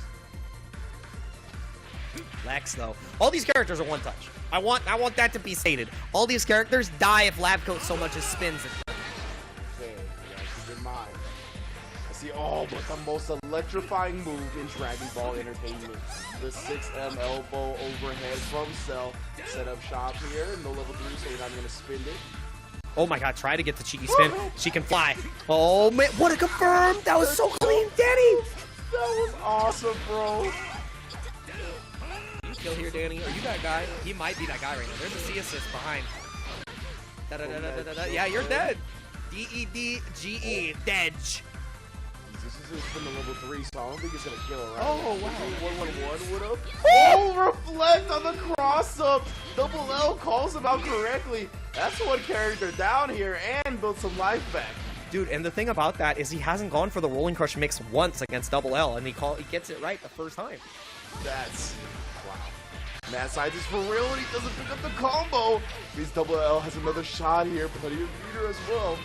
Lex, though. All these characters are one touch. I want that to be stated. All these characters die if Lab Coat so much as spins it. Okay, yeah, keep in mind. I see, but the most electrifying move in Dragon Ball Entertainment. The 6M elbow overhead from Cell. Set up shop here, no level 3, so you're not gonna spin it. Oh my god, try to get the cheeky spin. She can fly. Oh man, what a confirm! That was so clean, Danny! That was awesome, bro. Kill here, Danny. Are you that guy? He might be that guy right now. There's a C assist behind. Yeah, you're dead. D-E-D-G-E. Dead. This is his from the level 3, so I don't think he's gonna kill her, right? Oh, wow. 111 would have. Oh, reflect on the cross up. Double L calls him out correctly. That's one character down here and built some life back. Dude, and the thing about that is he hasn't gone for the Rolling Crush mix once against Double L, and he gets it right the first time. That's wow. Mad Scientist for real, and he doesn't pick up the combo. This Double L has another shot here, plenty of meter as well.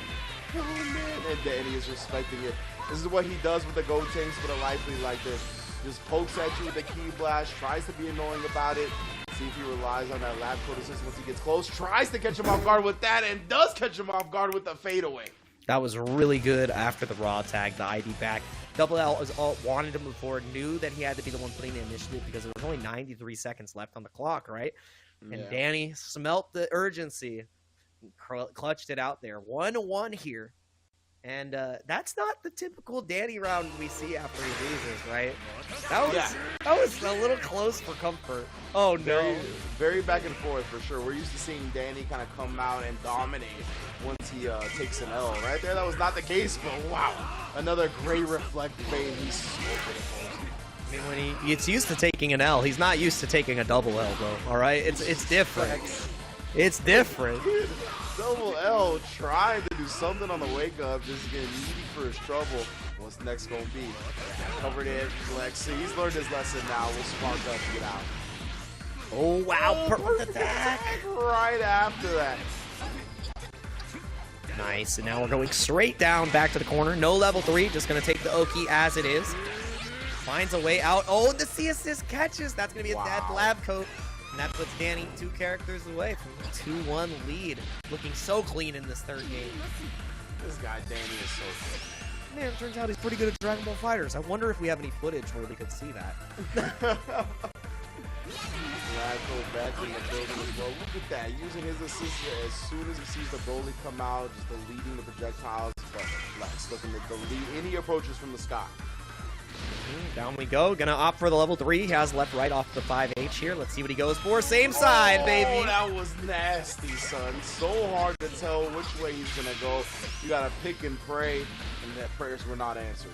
Oh man, and Danny is respecting it. This is what he does with the Go Tanks with a life lead like this. Just pokes at you with the Ki Blast, tries to be annoying about it. See if he relies on that lab code assist once he gets close. Tries to catch him off guard with that and does catch him off guard with the fadeaway. That was really good after the raw tag, the ID back. Double L wanted to move forward, knew that he had to be the one putting the initiative because there was only 93 seconds left on the clock, right? And Yeah. Danny smelt the urgency, clutched it out there. 1-1 here. And that's not the typical Danny round we see after he loses, right? That was a little close for comfort. Oh, no. Very back and forth for sure. We're used to seeing Danny kind of come out and dominate once he takes an L. Right there, that was not the case, but wow. Another great reflect fade. He's so good at posting. I mean, when he's used to taking an L, he's not used to taking a double L, bro. All right? It's different. It's different. Double L trying to do something on the wake up, just getting needy for his trouble. What's next gonna be? Covered it, Lex. He's learned his lesson now. We'll spark up and get out. Oh, wow. Perfect attack. Right after that. Nice. And now we're going straight down back to the corner. No level 3. Just going to take the Oki as it is. Finds a way out. Oh, the C assist catches. That's going to be a dead lab coat. And that puts Danny 2 characters away from a 2-1 lead. Looking so clean in this third game. This guy, Danny, is so good. Man, it turns out he's pretty good at Dragon Ball FighterZ. I wonder if we have any footage where we could see that. Lab coat back in the building as well. Look at that. Using his assist as soon as he sees the Broly come out, just deleting the projectiles. But Lex looking to delete any approaches from the sky. Down we go. Gonna opt for the level 3. He has left right off the 5H here. Let's see what he goes for. Same side, baby. Oh, that was nasty, son. So hard to tell which way he's gonna go. You gotta pick and pray, and that prayers were not answered.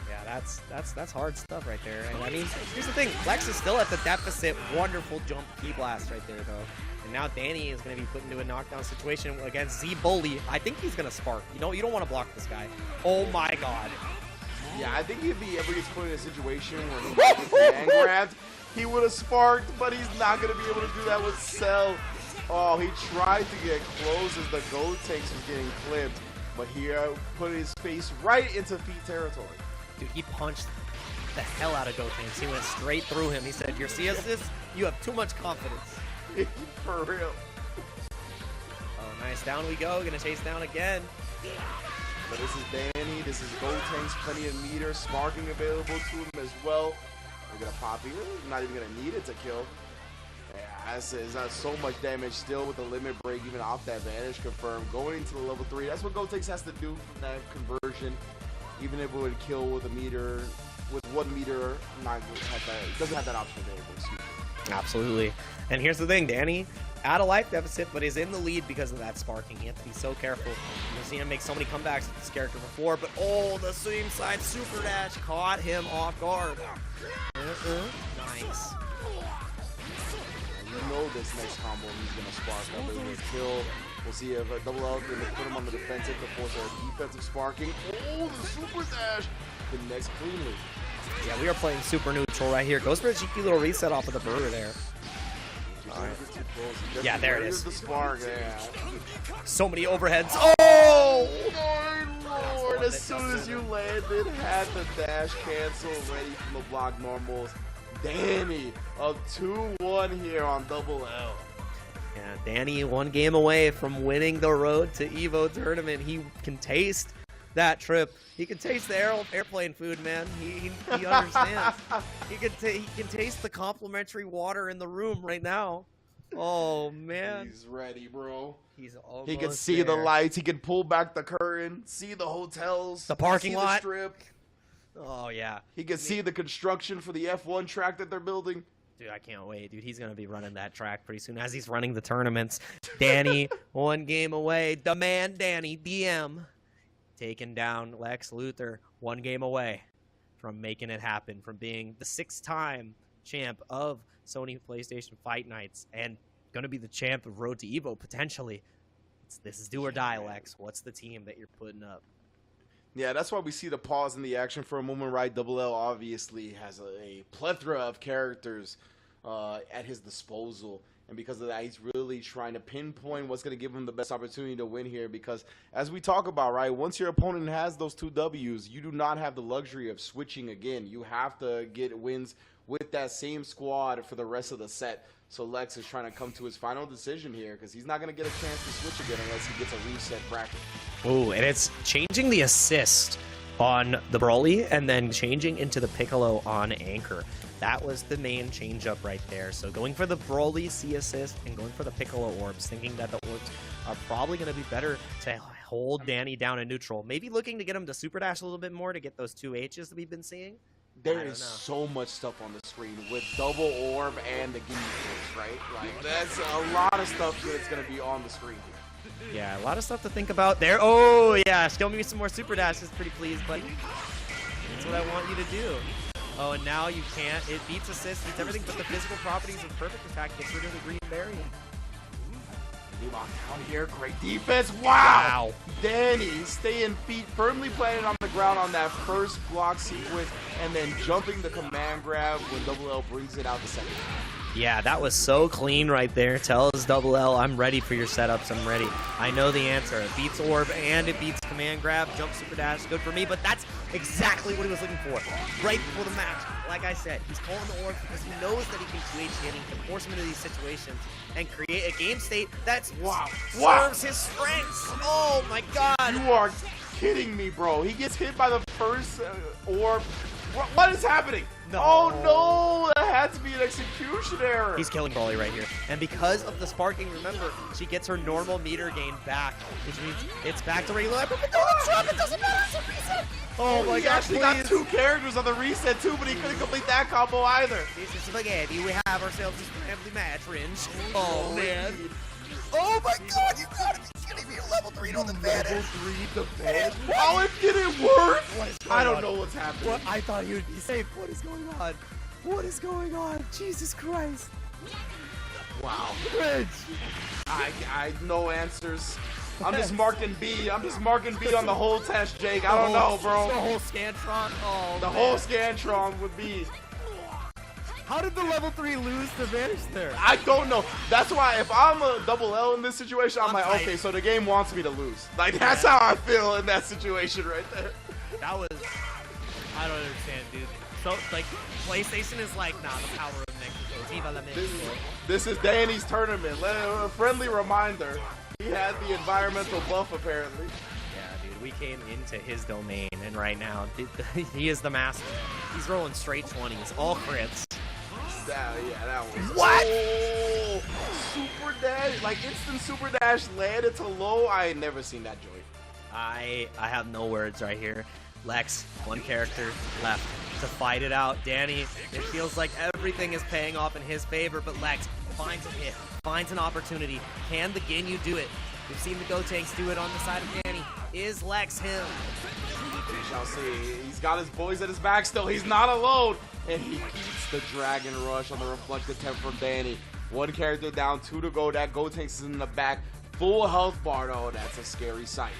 Yeah, that's hard stuff right there. And I mean, here's the thing. Lex is still at the deficit. Wonderful jump Ki Blast right there, though. And now Danny is going to be put into a knockdown situation against Z-Bully. I think he's going to spark. You don't want to block this guy. Oh, my God. Yeah, I think if he ever gets put in a situation where he gets man grabbed, he would have sparked, but he's not going to be able to do that with Cell. Oh, he tried to get close as the Go Tanks was getting clipped, but he put his face right into feet territory. Dude, he punched the hell out of Go Tanks. He went straight through him. He said, "Your CS, you have too much confidence." For real. Oh, nice. Down we go. Gonna chase down again. But this is Danny. This is Go Tanks. Plenty of meter. Sparking available to him as well. We're gonna pop here. Not even gonna need it to kill. Yeah, that's so much damage still with the limit break, even off that Vanish confirmed. Going into the level 3. That's what Go Tanks has to do from that conversion. Even if it would kill with a meter, with 1 meter, it doesn't have that option available. Excuse me. Absolutely. And here's the thing, Danny, at a life deficit, but is in the lead because of that sparking. You have to be so careful. You've seen him make so many comebacks with this character before, but oh, the same side super dash caught him off guard. Nice. You know this next combo he's going to spark up. It will kill. We'll see if Double L can put him on the defensive to force a defensive sparking. Oh, the super dash connects cleanly. Yeah, we are playing super neutral right here. Goes for a cheeky little reset off of the burger there. Yeah, there it is. The spark, yeah. So many overheads. Oh! My lord, as soon as you landed, had the dash cancel ready from the block normals. Danny, up 2-1 here on Double L. Yeah, Danny 1 game away from winning the road to Evo tournament. He can taste that trip. He can taste the airplane food, man. He understands. he can taste the complimentary water in the room right now. Oh man, he's ready, bro. He's almost He can see the lights. He can pull back the curtain, see the hotels, the parking lot, the strip. Oh yeah, he can see the construction for the F1 track that they're building. Dude, I can't wait, dude. He's gonna be running that track pretty soon as he's running the tournaments. Danny, 1 game away. The man, Danny, DM, taking down Lex Luthor, 1 game away from making it happen, from being the 6th-time champ of Sony PlayStation Fight Nights and gonna be the champ of Road to Evo potentially. This is do or die, Lex. What's the team that you're putting up? Yeah, that's why we see the pause in the action for a moment, right? Double L obviously has a plethora of characters at his disposal. And because of that, he's really trying to pinpoint what's going to give him the best opportunity to win here. Because as we talk about, right, once your opponent has those 2 Ws, you do not have the luxury of switching again. You have to get wins with that same squad for the rest of the set. So Lex is trying to come to his final decision here because he's not going to get a chance to switch again unless he gets a reset bracket. Oh, and it's changing the assist on the Broly and then changing into the Piccolo on Anchor. That was the main change up right there. So going for the Broly C assist and going for the Piccolo orbs, thinking that the orbs are probably going to be better to hold Danny down in neutral. Maybe looking to get him to super dash a little bit more to get those 2 H's that we've been seeing. There is so much stuff on the screen with double orb and the gimme force, right? Like, that's a lot of stuff that's going to be on the screen here. Yeah, a lot of stuff to think about there. Oh, yeah, show me some more super dashes, pretty please, buddy. That's what I want you to do. Oh, and now you can't. It beats assist, beats everything, but the physical properties of perfect attack gets rid of the green berry. Down here, great defense. Wow. Danny staying feet firmly planted on the ground on that first block sequence and then jumping the command grab when Double L brings it out the second time. Yeah, that was so clean right there. Tells Double L, I'm ready for your setups. I'm ready. I know the answer. It beats orb and it beats command grab. Jump super dash, good for me, but that's exactly what he was looking for. Right before the match. Like I said, he's calling the orb because he knows that he can 2H and he can force him into these situations and create a game state that serves his strengths. Oh my god. You are kidding me, bro. He gets hit by the first orb. What is happening? No. Oh no, that had to be an execution error. He's killing Broly right here. And because of the sparking, remember, she gets her normal meter gain back, which means it's back to regular level. But no, it's drop, it doesn't matter, it's a reset. Oh my he gosh, actually got 2 characters on the reset too, but he couldn't complete that combo either. This is spaghetti. We have ourselves this family match, Ringe. Oh man. Oh my god, you gotta be kidding me. Level 3 on the vanish. Level 3 the vanish. Oh, it didn't work. I don't know what's happening. What? I thought he would be safe. What is going on? What is going on? Jesus Christ. Wow. Ringe. I no answers. I'm just marking B. I'm just marking B on the whole test, Jake. I don't know, bro. The whole Scantron. Oh, the whole Scantron would be. How did the level 3 lose to vanish there? I don't know. That's why if I'm a Double L in this situation, I'm like, tight. okay, so the game wants me to lose. Like, that's how I feel in that situation right there. That was, I don't understand, dude. So, like, PlayStation is like, nah, the power of Mexico. Viva la Mexico. This is Danny's tournament. A friendly reminder. He had the environmental buff, apparently. Yeah, dude, we came into his domain, and right now, he is the master. He's rolling straight 20s, all crits. Yeah, that was. What? Oh, super dash, like instant super dash landed to low. I had never seen that joy. I have no words right here. Lex, 1 character left to fight it out. Danny, it feels like everything is paying off in his favor, but Lex finds a hit, finds an opportunity. Can the Ginyu do it? We've seen the Gotenks do it on the side of Danny. Is Lex him? We shall see. He's got his boys at his back still. He's not alone. And he keeps the Dragon Rush on the reflected temp from Danny. 1 character down, 2 to go. That Gotenks is in the back. Full health bar. Oh, that's a scary sight.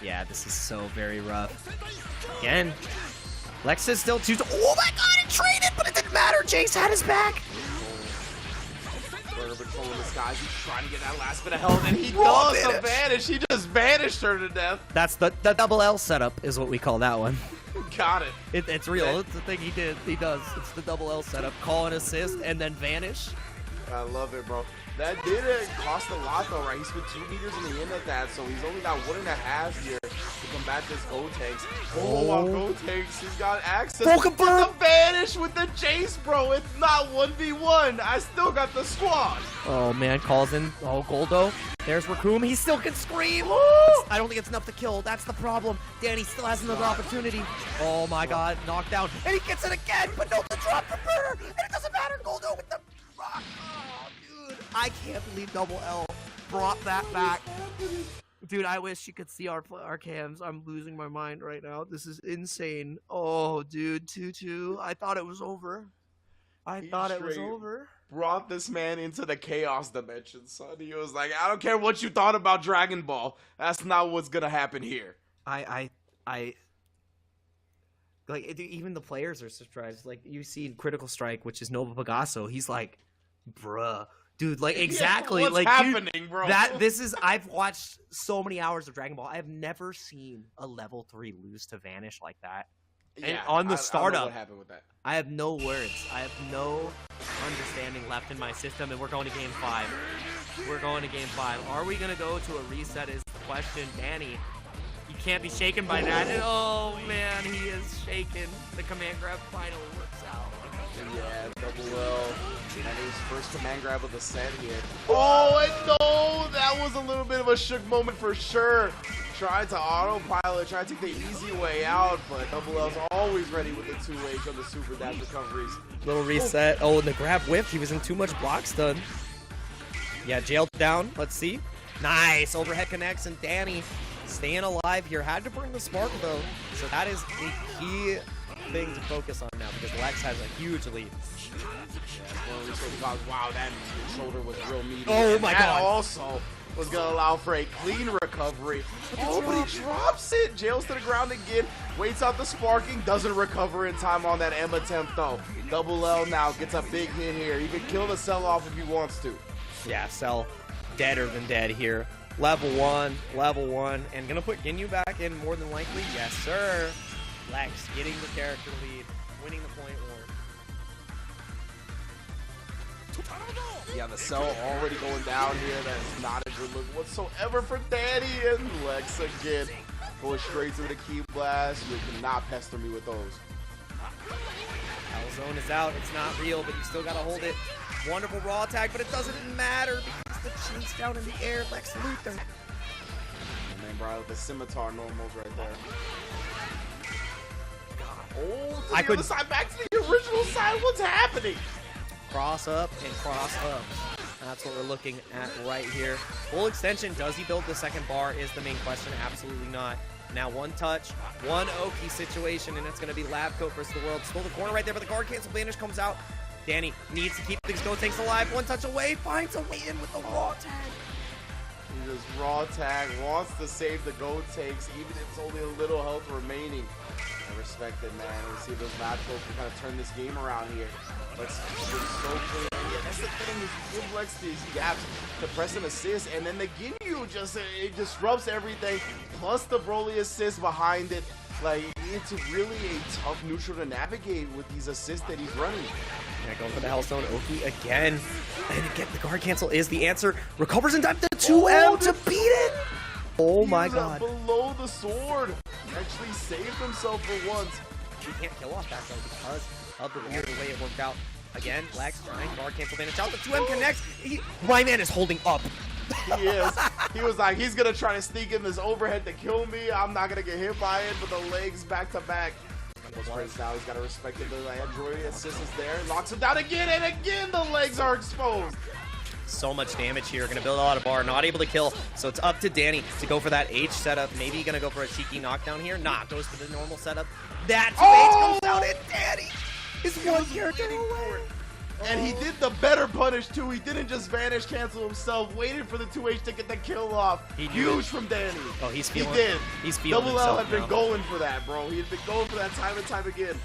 Yeah, this is so very rough. Again, Lex is still 2. Oh my god, it traded, but it didn't matter. Jace had his back. Controlling the skies. He's trying to get that last bit of health, and he does the vanish. He just vanished her to death. That's the double L setup is what we call that one. Got it. It's real. It's the thing he did. He does. It's the double L setup. Call an assist and then vanish. I love it, bro. That didn't cost a lot, though, right? He spent 2 meters in the end at that, so he's only got 1.5 here to combat this Gotenks. Oh, while Gotenks, he's got access to the vanish with the Jace, bro. It's not 1v1. I still got the squad. Oh, man. Calls in. Oh, Goldo. There's Raccoon. He still can scream. I don't think it's enough to kill. That's the problem. Danny still has another opportunity. Oh, my God. Knocked down. And he gets it again, but no, the drop from Burner. And it doesn't matter. Goldo with the rock. Oh, dude. I can't believe Double L brought that back. Dude, I wish you could see our cams. I'm losing my mind right now. This is insane. Oh, dude, 2-2. I thought it was over. I thought it was over. Brought this man into the chaos dimension, son. He was like, I don't care what you thought about Dragon Ball. That's not what's gonna happen here. I like even the players are surprised. Like you see in Critical Strike, which is Nova Pegaso, he's like, bruh, Dude, like exactly, What's like happening, dude, bro? I've watched so many hours of Dragon Ball. I have never seen a level 3 lose to Vanish like that. And on the startup, I don't know what happened with that. I have no words. I have no understanding left in my system, and we're going to game 5. We're going to game 5. Are we gonna go to a reset? Is the question, Danny. You can't be shaken by that. And, oh man, he is shaken. The command grab finally works out. Yeah, double L. And his first command grab of the set here. Oh, and no! That was a little bit of a shook moment for sure. Tried to autopilot, tried to take the easy way out, but double L's always ready with the 2H on the super dash recoveries. Little reset. Oh, and the grab whiffed. He was in too much block stun. Yeah, jailed down. Let's see. Nice. Overhead connects, and Danny staying alive here. Had to bring the spark, though. So that is the key thing to focus on now, because Lex has a huge lead. Wow, that shoulder was real meaty. Oh my god. god. Also was going to allow for a clean recovery. Oh, but he drops it. Jails to the ground again. Waits out the sparking. Doesn't recover in time on that M attempt, though. Double L now gets a big hit here. He can kill the Cell off if he wants to. Yeah, Cell deader than dead here. Level 1, and gonna put Ginyu back in more than likely. Yes, sir. Lex getting the character lead, winning the point war. Yeah, the Cell already going down here. That's not a good look whatsoever for Danny. And Lex again going straight to the key blast. You cannot pester me with those. Zone is out. It's not real, but you still gotta hold it. Wonderful raw tag, but it doesn't matter because the chase down in the air. Lex Luthor. And then bro, the scimitar normals right there. Oh, to the other side, back to the original side. What's happening? Cross up and cross up. That's what we're looking at right here. Full extension, does he build the second bar is the main question. Absolutely not. Now one touch, one Oki situation, and it's going to be Lab Coat versus the World. Stole the corner right there, but the guard cancel. Vanish comes out. Danny needs to keep these Go Tanks alive. One touch away, finds a way in with the raw tag. He just raw tag, wants to save the Go Tanks, even if it's only a little health remaining. I respect it, man. Let's see if those Lab Coats can kind of turn this game around here. Lex has been so clean. Yeah, that's the thing, is give Lex these gaps to press and assist, and then the Ginyu just it disrupts everything, plus the Broly assist behind it. Like, it's really a tough neutral to navigate with these assists that he's running. Yeah, going for the Hellstone. Oki again. And again, the guard cancel is the answer. Recovers in time to 2M to beat it. Oh my god. Below the sword. Actually saved himself for once. He can't kill off that though because of the weird way it worked out. Again, Lex trying guard cancel Vanish out. The 2M connects. My man is holding up. He is. He was like, he's going to try to sneak in this overhead to kill me. I'm not going to get hit by it, but the legs back to back. Now he's got to respect it. The Android assist is there. Locks him down again, and again the legs are exposed. So much damage here. Going to build a lot of bar. Not able to kill. So it's up to Danny to go for that H setup. Maybe going to go for a cheeky knockdown here. Nah, goes for the normal setup. That 2H comes out, and Danny is one character away. And he did the better punish too. He didn't just Vanish cancel himself, waited for the 2H to get the kill off. Huge from Danny. Oh, he's feeling. He did. He's feeling Double L himself had been now. going for that, bro. He had been going for that time and time again.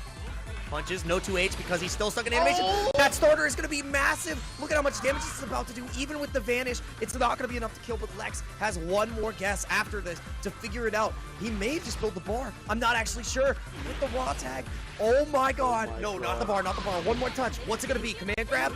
Punches, no 2H because he's still stuck in animation. That starter is going to be massive. Look at how much damage this is about to do. Even with the Vanish, it's not going to be enough to kill, but Lex has one more guess after this to figure it out. He may just build the bar. I'm not actually sure. With the raw tag. Oh my god. No, not the bar, not the bar. One more touch. What's it going to be? Command grab?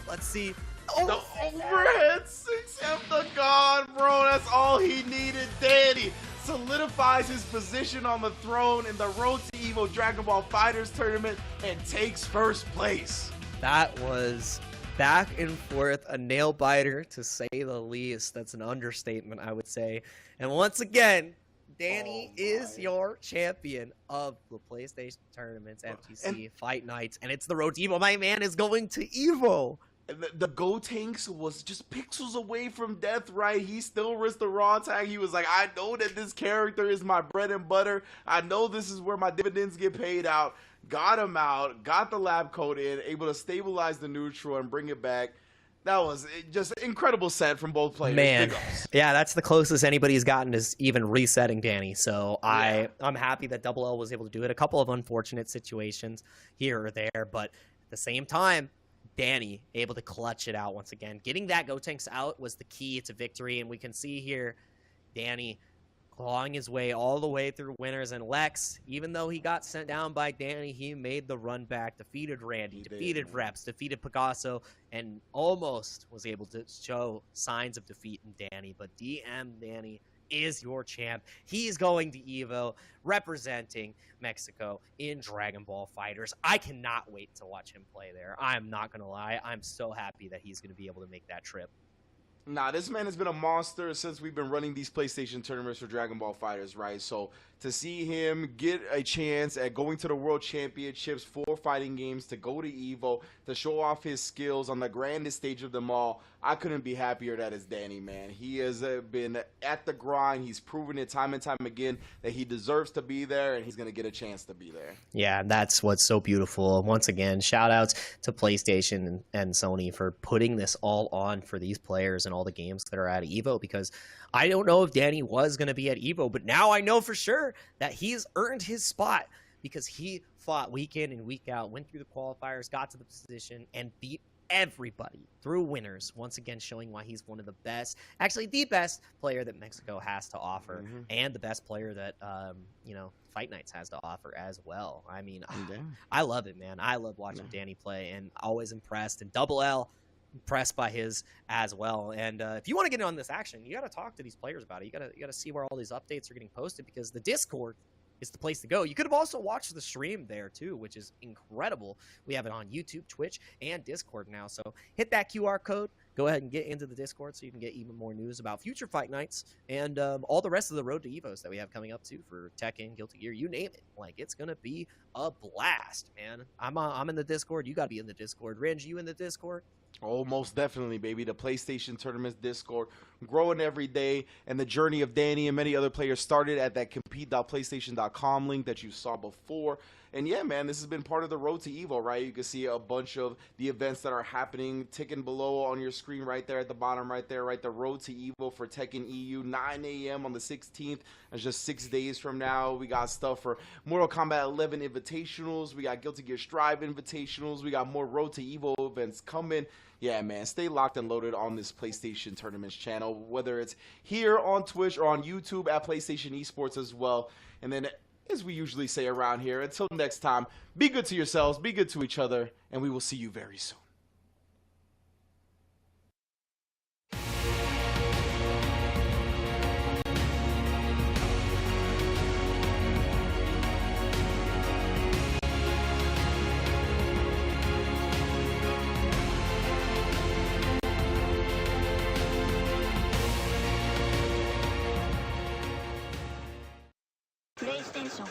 Let's see. Oh, the overhead 6M the god, bro. That's all he needed. Danny solidifies his position on the throne in the Road to Evo Dragon Ball FighterZ tournament and takes first place. That was back and forth, a nail biter to say the least. That's an understatement, I would say. And once again, Danny is your champion of the PlayStation tournaments, FGC Fight Nights, and it's the Road to Evo. My man is going to Evo. The Go Tanks was just pixels away from death, right? He still risked the raw tag. He was like, I know that this character is my bread and butter. I know this is where my dividends get paid out. Got him out, got the lab coat in, able to stabilize the neutral and bring it back. That was just an incredible set from both players. Man, yeah, that's the closest anybody's gotten is even resetting Danny. So yeah. I'm happy that Double L was able to do it. A couple of unfortunate situations here or there, but at the same time, Danny able to clutch it out once again. Getting that Gotenks out was the key to victory, and we can see here Danny clawing his way all the way through winners. And Lex, even though he got sent down by Danny, he made the run back, defeated Randy, defeated Reps, defeated Picasso, and almost was able to show signs of defeat in Danny. But DM Danny is your champ. He's going to EVO, representing Mexico in Dragon Ball FighterZ. I cannot wait to watch him play there. I'm not going to lie. I'm so happy that he's going to be able to make that trip. Nah, this man has been a monster since we've been running these PlayStation tournaments for Dragon Ball FighterZ, right? So to see him get a chance at going to the World Championships for fighting games, to go to EVO, to show off his skills on the grandest stage of them all, I couldn't be happier that it's Danny, man. He has been at the grind. He's proven it time and time again that he deserves to be there, and he's going to get a chance to be there. Yeah, that's what's so beautiful. Once again, shout outs to PlayStation and Sony for putting this all on for these players and all the games that are at EVO, because I don't know if Danny was going to be at EVO, but now I know for sure that he's earned his spot because he fought week in and week out, went through the qualifiers, got to the position, and beat everybody through winners, once again showing why he's one of the best, actually the best player that Mexico has to offer, and the best player that Fight Nights has to offer as well. I mean, I love it, man. I love watching Danny play, and always impressed. And Double L, impressed by his as well. And if you want to get in on this action, you got to talk to these players about it. You got to see where all these updates are getting posted, because the Discord is the place to go. You could have also watched the stream there too, which is incredible. We have it on YouTube, Twitch, and Discord now. So hit that QR code. Go ahead and get into the Discord so you can get even more news about future Fight Nights and all the rest of the Road to EVOs that we have coming up too for Tekken, Guilty Gear, you name it. Like, it's gonna be a blast, man. I'm in the Discord. You gotta be in the Discord. Ringe, you in the Discord? Oh, most definitely, baby. The PlayStation Tournaments Discord growing every day, and the journey of Danny and many other players started at that compete.playstation.com link that you saw before. And yeah, man, this has been part of the Road to EVO, right? You can see a bunch of the events that are happening ticking below on your screen right there at the bottom right there, right? The Road to EVO for Tekken EU, 9 a.m. on the 16th. That's just 6 days from now. We got stuff for Mortal Kombat 11 Invitationals. We got Guilty Gear Strive Invitationals. We got more Road to EVO events coming. Yeah, man, stay locked and loaded on this PlayStation Tournaments channel, whether it's here on Twitch or on YouTube at PlayStation Esports as well. And then, as we usually say around here, until next time, be good to yourselves, be good to each other, and we will see you very soon. PlayStation